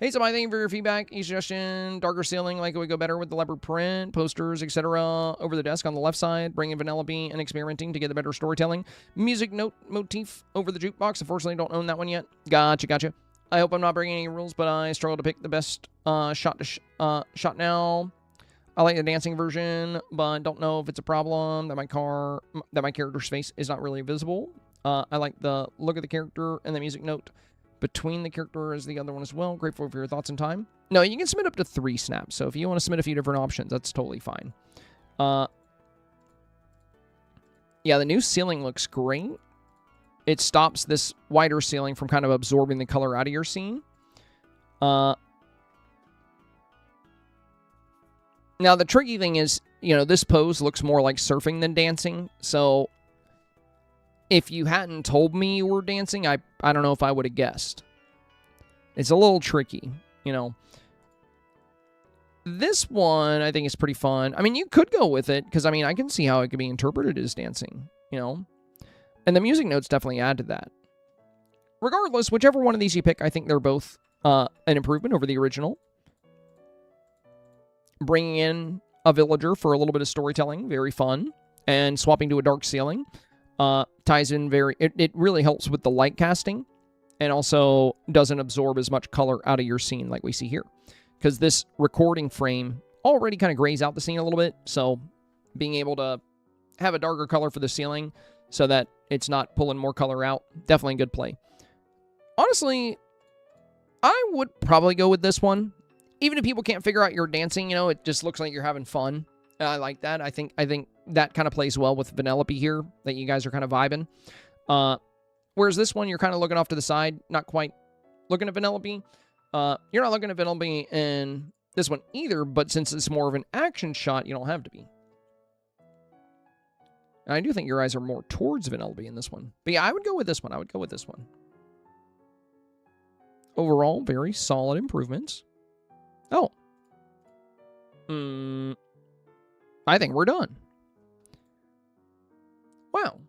Hey, somebody, thank you for your feedback. Any suggestion? Darker ceiling, like it would go better with the leopard print, posters, etc. over the desk on the left side. Bringing Vanellope and experimenting to get the better storytelling. Music note motif over the jukebox. Unfortunately, don't own that one yet. Gotcha. I hope I'm not breaking any rules, but I struggle to pick the best shot now. I like the dancing version, but don't know if it's a problem that my character's face is not really visible. I like the look of the character and the music note between the character as the other one as well. Grateful for your thoughts and time. No, you can submit up to 3 snaps, so if you want to submit a few different options, that's totally fine. Yeah, the new ceiling looks great. It stops this wider ceiling from kind of absorbing the color out of your scene. Now, the tricky thing is, you know, this pose looks more like surfing than dancing. So, if you hadn't told me you were dancing, I don't know if I would have guessed. It's a little tricky, you know. This one, I think, is pretty fun. I mean, you could go with it, because, I mean, I can see how it could be interpreted as dancing, you know. And the music notes definitely add to that. Regardless, whichever one of these you pick, I think they're both an improvement over the original. Bringing in a villager for a little bit of storytelling, very fun. And swapping to a dark ceiling ties in it really helps with the light casting, and also doesn't absorb as much color out of your scene like we see here. Because this recording frame already kind of grays out the scene a little bit, so being able to have a darker color for the ceiling so that it's not pulling more color out, definitely a good play. Honestly, I would probably go with this one. Even if people can't figure out your dancing, you know, it just looks like you're having fun. I like that. I think that kind of plays well with Vanellope here, that you guys are kind of vibing. Whereas this one, you're kind of looking off to the side, not quite looking at Vanellope. You're not looking at Vanellope in this one either, but since it's more of an action shot, you don't have to be. And I do think your eyes are more towards Vanellope in this one. But yeah, I would go with this one. Overall, very solid improvements. Oh. I think we're done. Wow.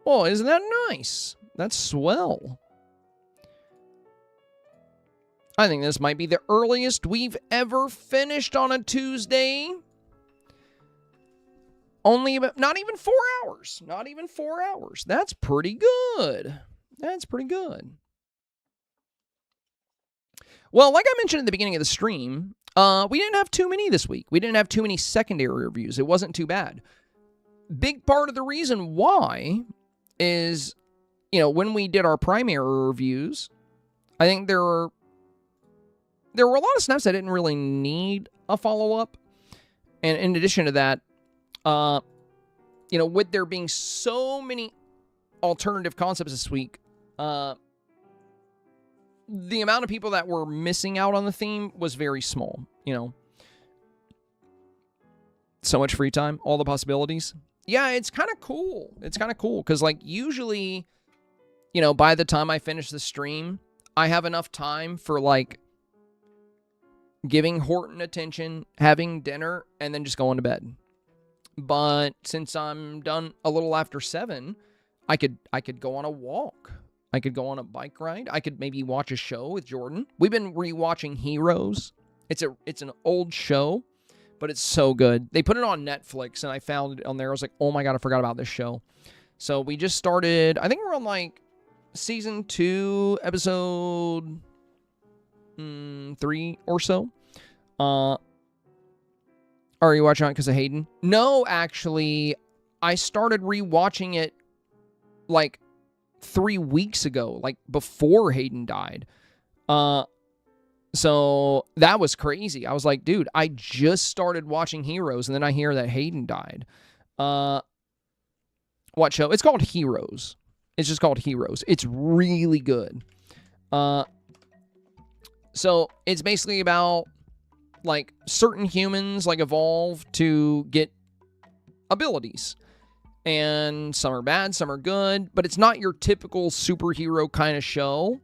Oh, isn't that nice? That's swell. I think this might be the earliest we've ever finished on a Tuesday. Not even 4 hours. Not even 4 hours. That's pretty good. That's pretty good. Well, like I mentioned at the beginning of the stream, we didn't have too many this week. We didn't have too many secondary reviews. It wasn't too bad. Big part of the reason why is, you know, when we did our primary reviews, I think there were there were a lot of snaps that didn't really need a follow-up. And in addition to that, you know, with there being so many alternative concepts this week, the amount of people that were missing out on the theme was very small, you know. So much free time, all the possibilities. Yeah, it's kind of cool. It's kind of cool because, like, usually, you know, by the time I finish the stream, I have enough time for, like, giving Horton attention, having dinner, and then just going to bed. But since I'm done a little after 7, I could go on a walk. I could go on a bike ride. I could maybe watch a show with Jordan. We've been rewatching Heroes. It's an old show, but it's so good. They put it on Netflix, and I found it on there. I was like, oh my God, I forgot about this show. So we just started, I think we're on, like, season 2, episode 3 or so. Are you watching it because of Hayden? No, actually, I started rewatching it, like, 3 weeks ago, like, before Hayden died. So that was crazy. I was like, dude, I just started watching Heroes, and then I hear that Hayden died. What show? It's called Heroes. It's just called Heroes. It's really good. So it's basically about, like, certain humans, like, evolve to get abilities. And some are bad, some are good, but it's not your typical superhero kind of show.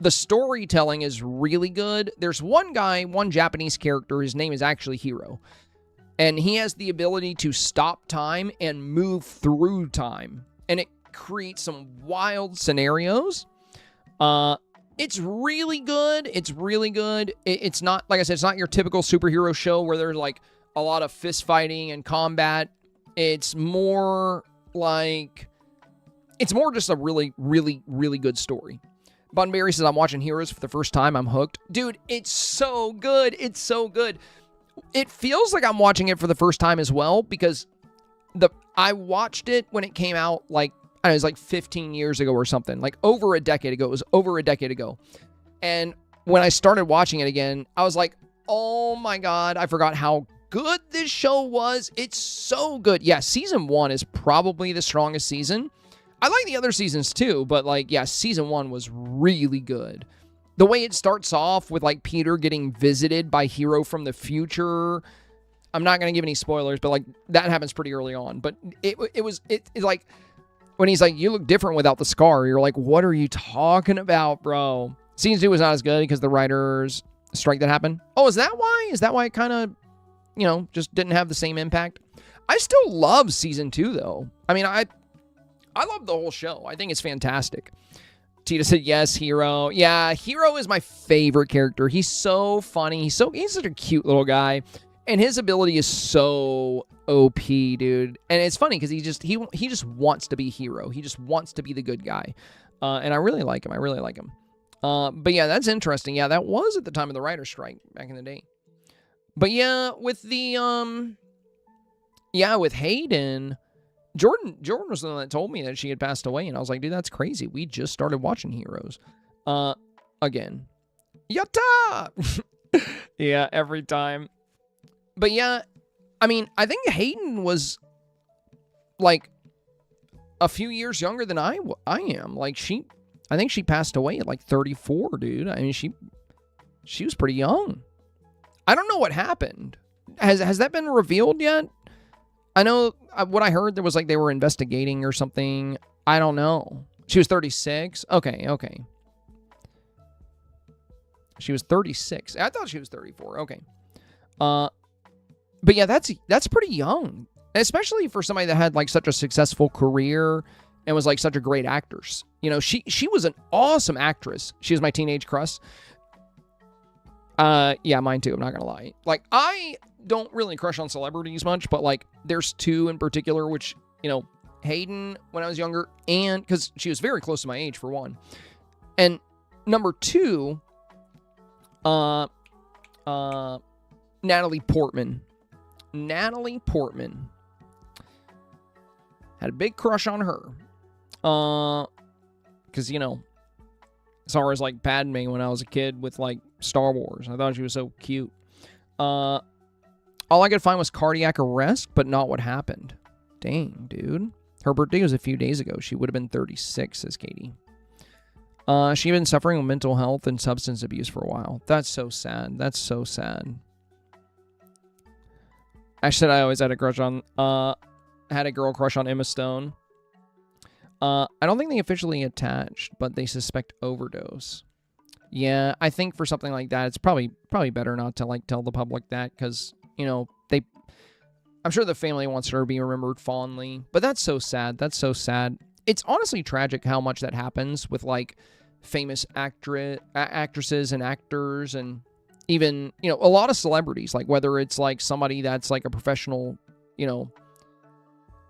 The storytelling is really good. There's one guy, one Japanese character, his name is actually Hero. And he has the ability to stop time and move through time. And it creates some wild scenarios. It's really good. It's really good. It's not, like I said, it's not your typical superhero show where there's, like, a lot of fist fighting and combat. It's more like, it's more just a really, really, really good story. Bunbury says, I'm watching Heroes for the first time. I'm hooked. Dude, it's so good. It's so good. It feels like I'm watching it for the first time as well because I watched it when it came out, like, I don't know, it was like 15 years ago or something. Like, over a decade ago. It was over a decade ago. And when I started watching it again, I was like, oh my God, I forgot how good this show was. It's so good. Yeah, season 1 is probably the strongest season. I like the other seasons too, but, like, yeah, season 1 was really good. The way it starts off with, like, Peter getting visited by Hero from the future. I'm not going to give any spoilers, but, like, that happens pretty early on. But it's like, when he's like, you look different without the scar, you're like, what are you talking about, bro? Season 2 was not as good because the writers' strike that happened. Oh, is that why? Is that why it kind of, you know, just didn't have the same impact? I still love season 2, though. I mean, I love the whole show. I think it's fantastic. Tita said, yes, Hero. Yeah, Hero is my favorite character. He's so funny. He's such a cute little guy. And his ability is so OP, dude. And it's funny because he just wants to be Hero. He just wants to be the good guy. And I really like him. I really like him. But yeah, that's interesting. Yeah, that was at the time of the writer's strike back in the day. But yeah, with the, with Hayden, Jordan was the one that told me that she had passed away, and I was like, dude, that's crazy. We just started watching Heroes. Again. Yatta! Yeah, every time. But yeah, I mean, I think Hayden was, like, a few years younger than I am. Like, I think she passed away at, like, 34, dude. I mean, she was pretty young. I don't know what happened. Has that been revealed yet? I know what I heard, there was, like, they were investigating or something. I don't know. She was 36? Okay. She was 36. I thought she was 34. Okay. But yeah, that's pretty young. Especially for somebody that had, like, such a successful career and was, like, such a great actress. You know, she was an awesome actress. She was my teenage crush. Yeah, mine too, I'm not gonna lie. Like, I don't really crush on celebrities much, but, like, there's two in particular, which, you know, Hayden when I was younger, and because she was very close to my age, for one. And number 2, Natalie Portman. Natalie Portman. Had a big crush on her. Because, you know, as far as, like, Padme when I was a kid with, like, Star Wars. I thought she was so cute. All I could find was cardiac arrest, but not what happened. Dang, dude. Her birthday was a few days ago. She would have been 36, says Katie. She'd been suffering with mental health and substance abuse for a while. That's so sad. That's so sad. I said I always had a crush on, had a girl crush on Emma Stone. I don't think they officially attached, but they suspect overdose. Yeah, I think for something like that, it's probably better not to, like, tell the public that, because, you know, I'm sure the family wants her to be remembered fondly, but that's so sad. That's so sad. It's honestly tragic how much that happens with, like, famous actresses and actors, and even, you know, a lot of celebrities, like, whether it's, like, somebody that's, like, a professional, you know,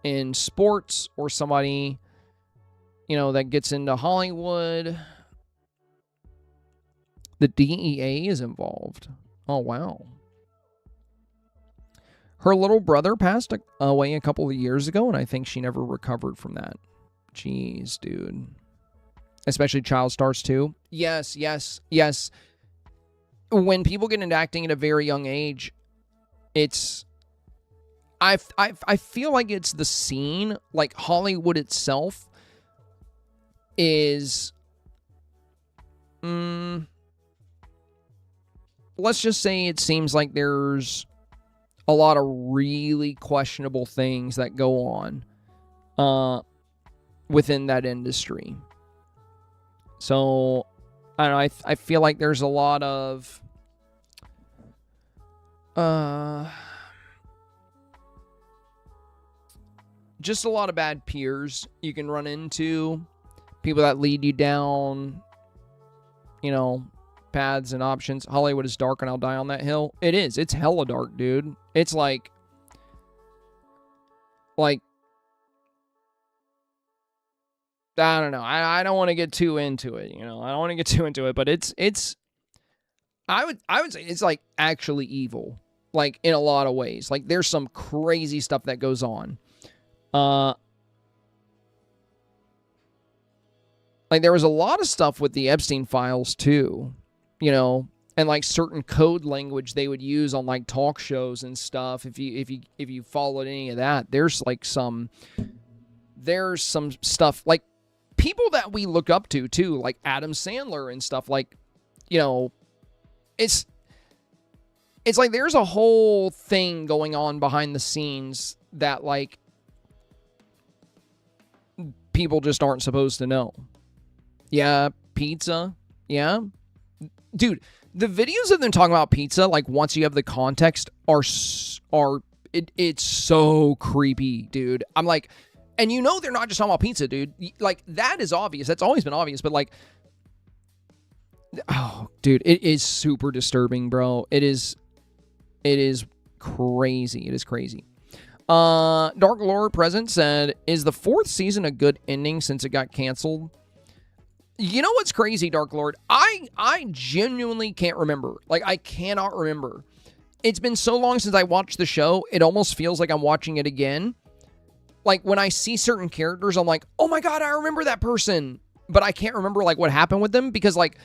in sports, or somebody, you know, that gets into Hollywood. The DEA is involved. Oh, wow. Her little brother passed away a couple of years ago, and I think she never recovered from that. Jeez, dude. Especially child stars, too. Yes, yes, yes. When people get into acting at a very young age, it's... I feel like it's the scene, like Hollywood itself is... let's just say it seems like there's a lot of really questionable things that go on within that industry. So, I don't know, I feel like there's a lot of just a lot of bad peers you can run into. People that lead you down, you know, paths and options. Hollywood is dark and I'll die on that hill. It is. It's hella dark, dude. It's like I don't know. I don't want to get too into it, you know. I don't want to get too into it, but it's I would say it's like actually evil, like in a lot of ways. Like there's some crazy stuff that goes on. Like there was a lot of stuff with the Epstein files too, you know, and like certain code language they would use on like talk shows and stuff. If you followed any of that, there's some stuff like people that we look up to too, like Adam Sandler and stuff, like, you know, it's like there's a whole thing going on behind the scenes that like people just aren't supposed to know. Yeah, pizza. Yeah. Dude, the videos of them talking about pizza, like once you have the context, it's so creepy, dude. I'm like, and you know they're not just talking about pizza, dude. Like that is obvious. That's always been obvious, but like, oh, dude, it is super disturbing, bro. It is crazy. It is crazy. Dark Lord Present said, is the 4th season a good ending since it got canceled? You know what's crazy, Dark Lord? I genuinely can't remember. Like, I cannot remember. It's been so long since I watched the show, it almost feels like I'm watching it again. Like, when I see certain characters, I'm like, oh my god, I remember that person. But I can't remember, like, what happened with them. Because, like,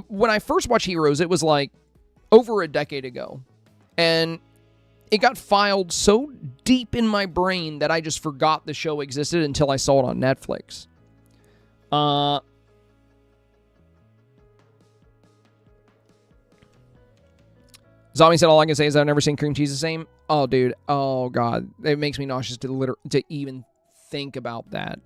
when I first watched Heroes, it was, like, over a decade ago. And it got filed so deep in my brain that I just forgot the show existed until I saw it on Netflix. Zombie said, all I can say is I've never seen cream cheese the same. Oh, dude. Oh, God. It makes me nauseous to even think about that.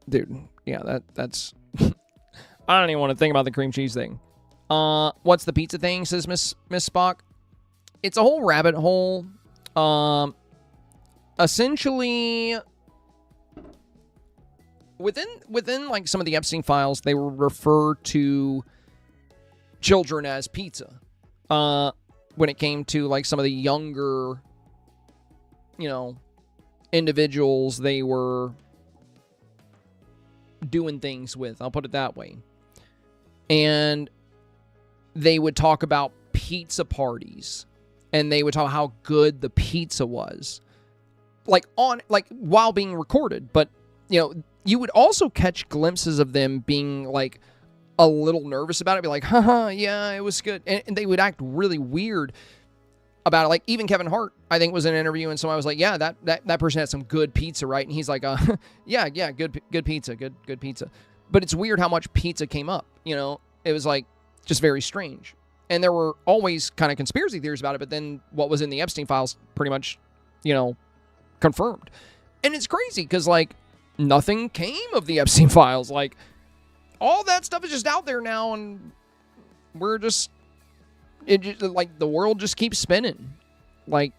Dude, yeah, that's... I don't even want to think about the cream cheese thing. What's the pizza thing, says Miss Spock? It's a whole rabbit hole. Essentially... Within like some of the Epstein files, they will refer to children as pizza. When it came to like some of the younger, you know, individuals they were doing things with, I'll put it that way. And they would talk about pizza parties, and they would talk how good the pizza was, like while being recorded, but you know, you would also catch glimpses of them being like a little nervous about it, be like, haha, yeah, it was good. And they would act really weird about it. Like even Kevin Hart, I think, was in an interview, and someone was like, yeah, that person had some good pizza, right? And he's like, yeah, good pizza, good pizza. But it's weird how much pizza came up, you know? It was like just very strange. And there were always kind of conspiracy theories about it, but then what was in the Epstein files pretty much, you know, confirmed. And it's crazy because, like, nothing came of the Epstein files. Like, all that stuff is just out there now, and we're just, like, the world just keeps spinning. Like,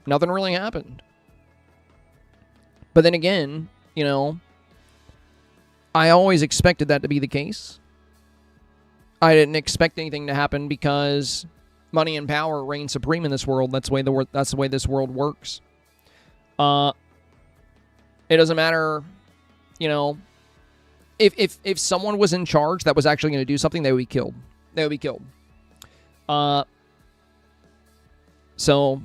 nothing really happened. But then again, you know, I always expected that to be the case. I didn't expect anything to happen because money and power reign supreme in this world. That's the way this world works. It doesn't matter, you know, if someone was in charge that was actually going to do something, they would be killed. They would be killed. So,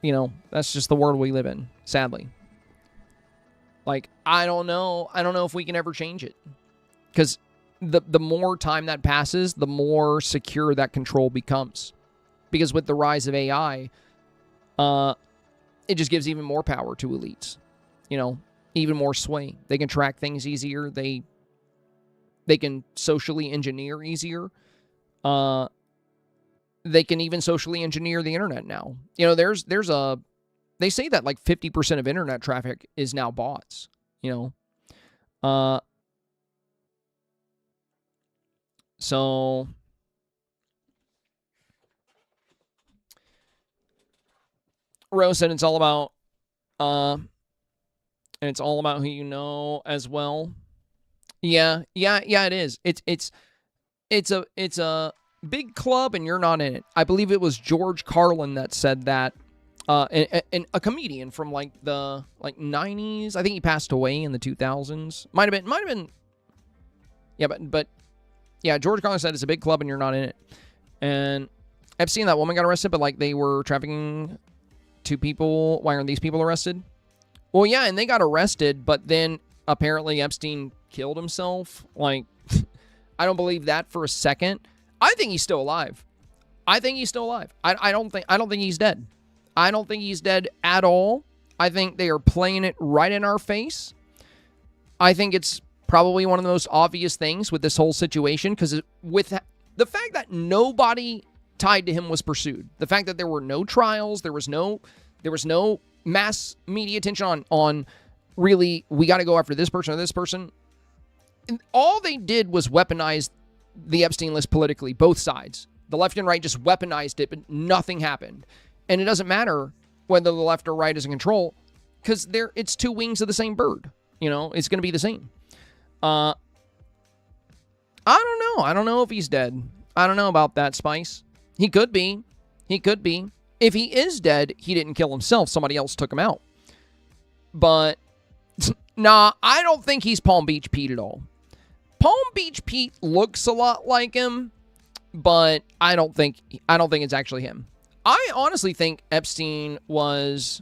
you know, that's just the world we live in, sadly. Like, I don't know if we can ever change it. Because the more time that passes, the more secure that control becomes. Because with the rise of AI, it just gives even more power to elites. You know, even more sway. They can track things easier. They can socially engineer easier. They can even socially engineer the internet now. You know, they say that like 50% of internet traffic is now bots, you know. So Rose said it's all about and it's all about who you know as well. Yeah, it is. It's a big club and you're not in it. I believe it was George Carlin that said that. And a comedian from like the 90s. I think he passed away in the 2000s. Might have been. Yeah, but yeah, George Carlin said it's a big club and you're not in it. And I've seen that woman got arrested, but like they were trafficking two people. Why aren't these people arrested? Well, yeah, and they got arrested, but then apparently Epstein killed himself. Like, I don't believe that for a second. I think he's still alive. I don't think he's dead. I don't think he's dead at all. I think they are playing it right in our face. I think it's probably one of the most obvious things with this whole situation, because with the fact that nobody tied to him was pursued, the fact that there were no trials, there was no mass media attention on really, we got to go after this person or this person. And all they did was weaponize the Epstein list politically, both sides. The left and right just weaponized it, but nothing happened. And it doesn't matter whether the left or right is in control, because it's two wings of the same bird. You know, it's going to be the same. I don't know. I don't know if he's dead. I don't know about that, Spice. He could be. He could be. If he is dead, he didn't kill himself. Somebody else took him out. But, nah, I don't think he's Palm Beach Pete at all. Palm Beach Pete looks a lot like him, but I don't think it's actually him. I honestly think Epstein was...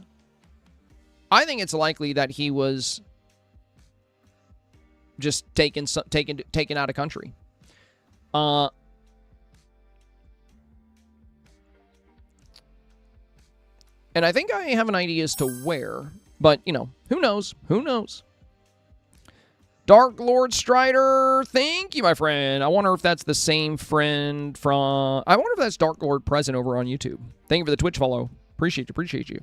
I think it's likely that he was just taken out of country. And I think I have an idea as to where, but, you know, who knows? Who knows? Dark Lord Strider, thank you, my friend. I wonder if that's the same friend from... I wonder if that's Dark Lord present over on YouTube. Thank you for the Twitch follow. Appreciate you.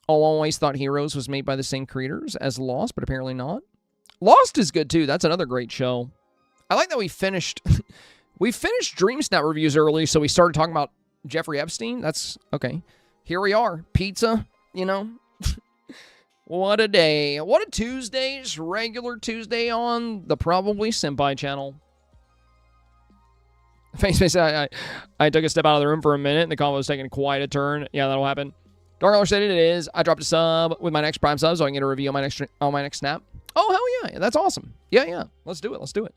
Always thought Heroes was made by the same creators as Lost, but apparently not. Lost is good, too. That's another great show. I like that we finished... we finished Dreamsnap Reviews early, so we started talking about Jeffrey Epstein. That's... okay. Here we are. Pizza, you know... What a day. What a Tuesday. Just regular Tuesday on the Probably Senpai channel. Face, I took a step out of the room for a minute and the convo was taking quite a turn. Yeah, that'll happen. Dark Lord said it is. I dropped a sub with my next Prime sub so I can get a review on my next snap. Oh, hell yeah. That's awesome. Yeah. Let's do it.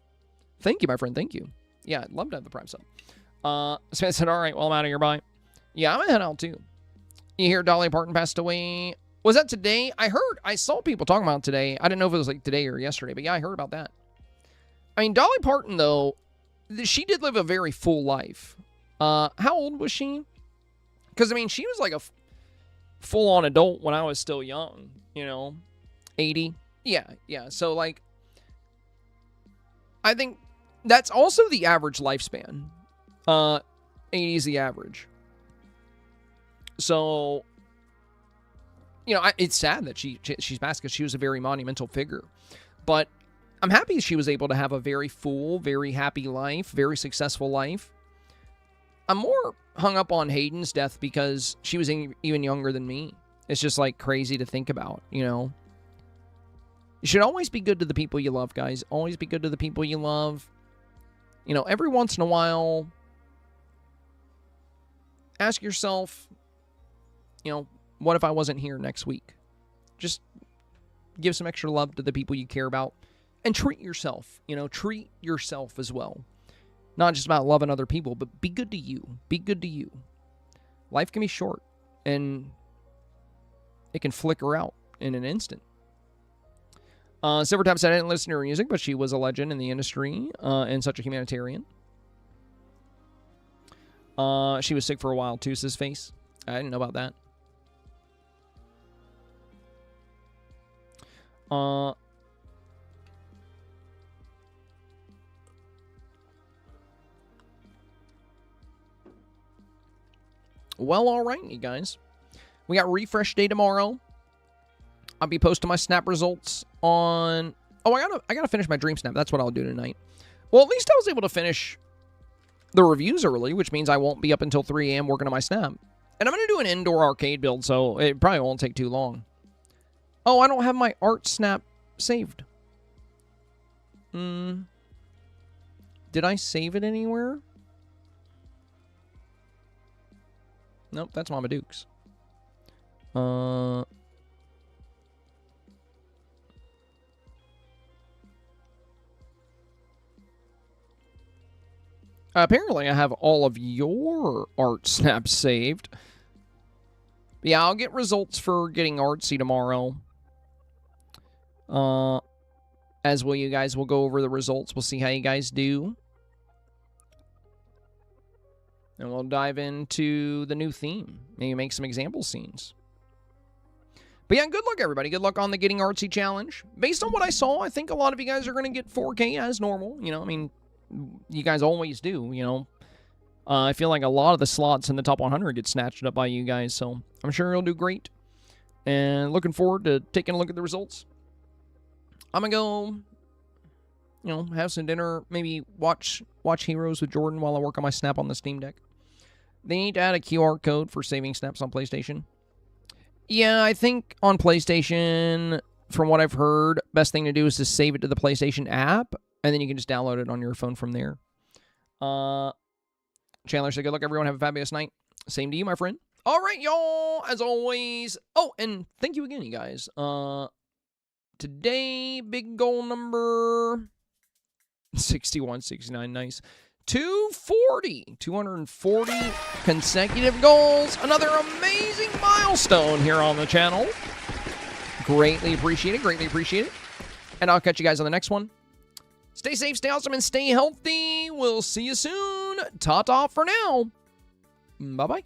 Thank you, my friend. Thank you. Yeah, I'd love to have the Prime sub. Smith said, all right, well, I'm out of here. Bye. Yeah, I'm going to head out too. You hear Dolly Parton passed away Was that today? I saw people talking about it today. I didn't know if it was like today or yesterday, but yeah, I heard about that. I mean, Dolly Parton, though, she did live a very full life. How old was she? Because, I mean, she was like a full-on adult when I was still young, you know? 80? Yeah. So, like, I think that's also the average lifespan. 80 is the average. So, you know, it's sad that she's passed because she was a very monumental figure. But I'm happy she was able to have a very full, very happy life, very successful life. I'm more hung up on Hayden's death because she was even younger than me. It's just, like, crazy to think about, you know? You should always be good to the people you love, guys. Always be good to the people you love. You know, every once in a while, ask yourself, you know, what if I wasn't here next week? Just give some extra love to the people you care about. And treat yourself, you know, treat yourself as well. Not just about loving other people, but be good to you. Be good to you. Life can be short, and it can flicker out in an instant. Silvertop said I didn't listen to her music, but she was a legend in the industry and such a humanitarian. She was sick for a while too, says Face. I didn't know about that. Well, all right, you guys. We got refresh day tomorrow. I'll be posting my snap results on... Oh, I gotta finish my Dreamsnap. That's what I'll do tonight. Well, at least I was able to finish the reviews early, which means I won't be up until 3 a.m. working on my snap. And I'm going to do an indoor arcade build, so it probably won't take too long. Oh, I don't have my art snap saved. Did I save it anywhere? Nope, that's Mama Duke's. Apparently, I have all of your art snaps saved. But yeah, I'll get results for getting artsy tomorrow. As will you guys. We'll go over the results. We'll see how you guys do. And we'll dive into the new theme. Maybe make some example scenes. But yeah, good luck, everybody. Good luck on the Getting Artsy Challenge. Based on what I saw, I think a lot of you guys are going to get 4K as normal. You know, I mean, you guys always do, you know. I feel like a lot of the slots in the top 100 get snatched up by you guys, so I'm sure you'll do great. And looking forward to taking a look at the results. I'm going to go, you know, have some dinner, maybe watch Heroes with Jordan while I work on my snap on the Steam Deck. They need to add a QR code for saving snaps on PlayStation. Yeah, I think on PlayStation, from what I've heard, best thing to do is to save it to the PlayStation app, and then you can just download it on your phone from there. Chandler said, good luck, everyone. Have a fabulous night. Same to you, my friend. All right, y'all. As always. Oh, and thank you again, you guys. Today, big goal number 6169. Nice. 240 consecutive goals. Another amazing milestone here on the channel. Greatly appreciate it. Greatly appreciate it. And I'll catch you guys on the next one. Stay safe, stay awesome, and stay healthy. We'll see you soon. Ta-ta for now. Bye-bye.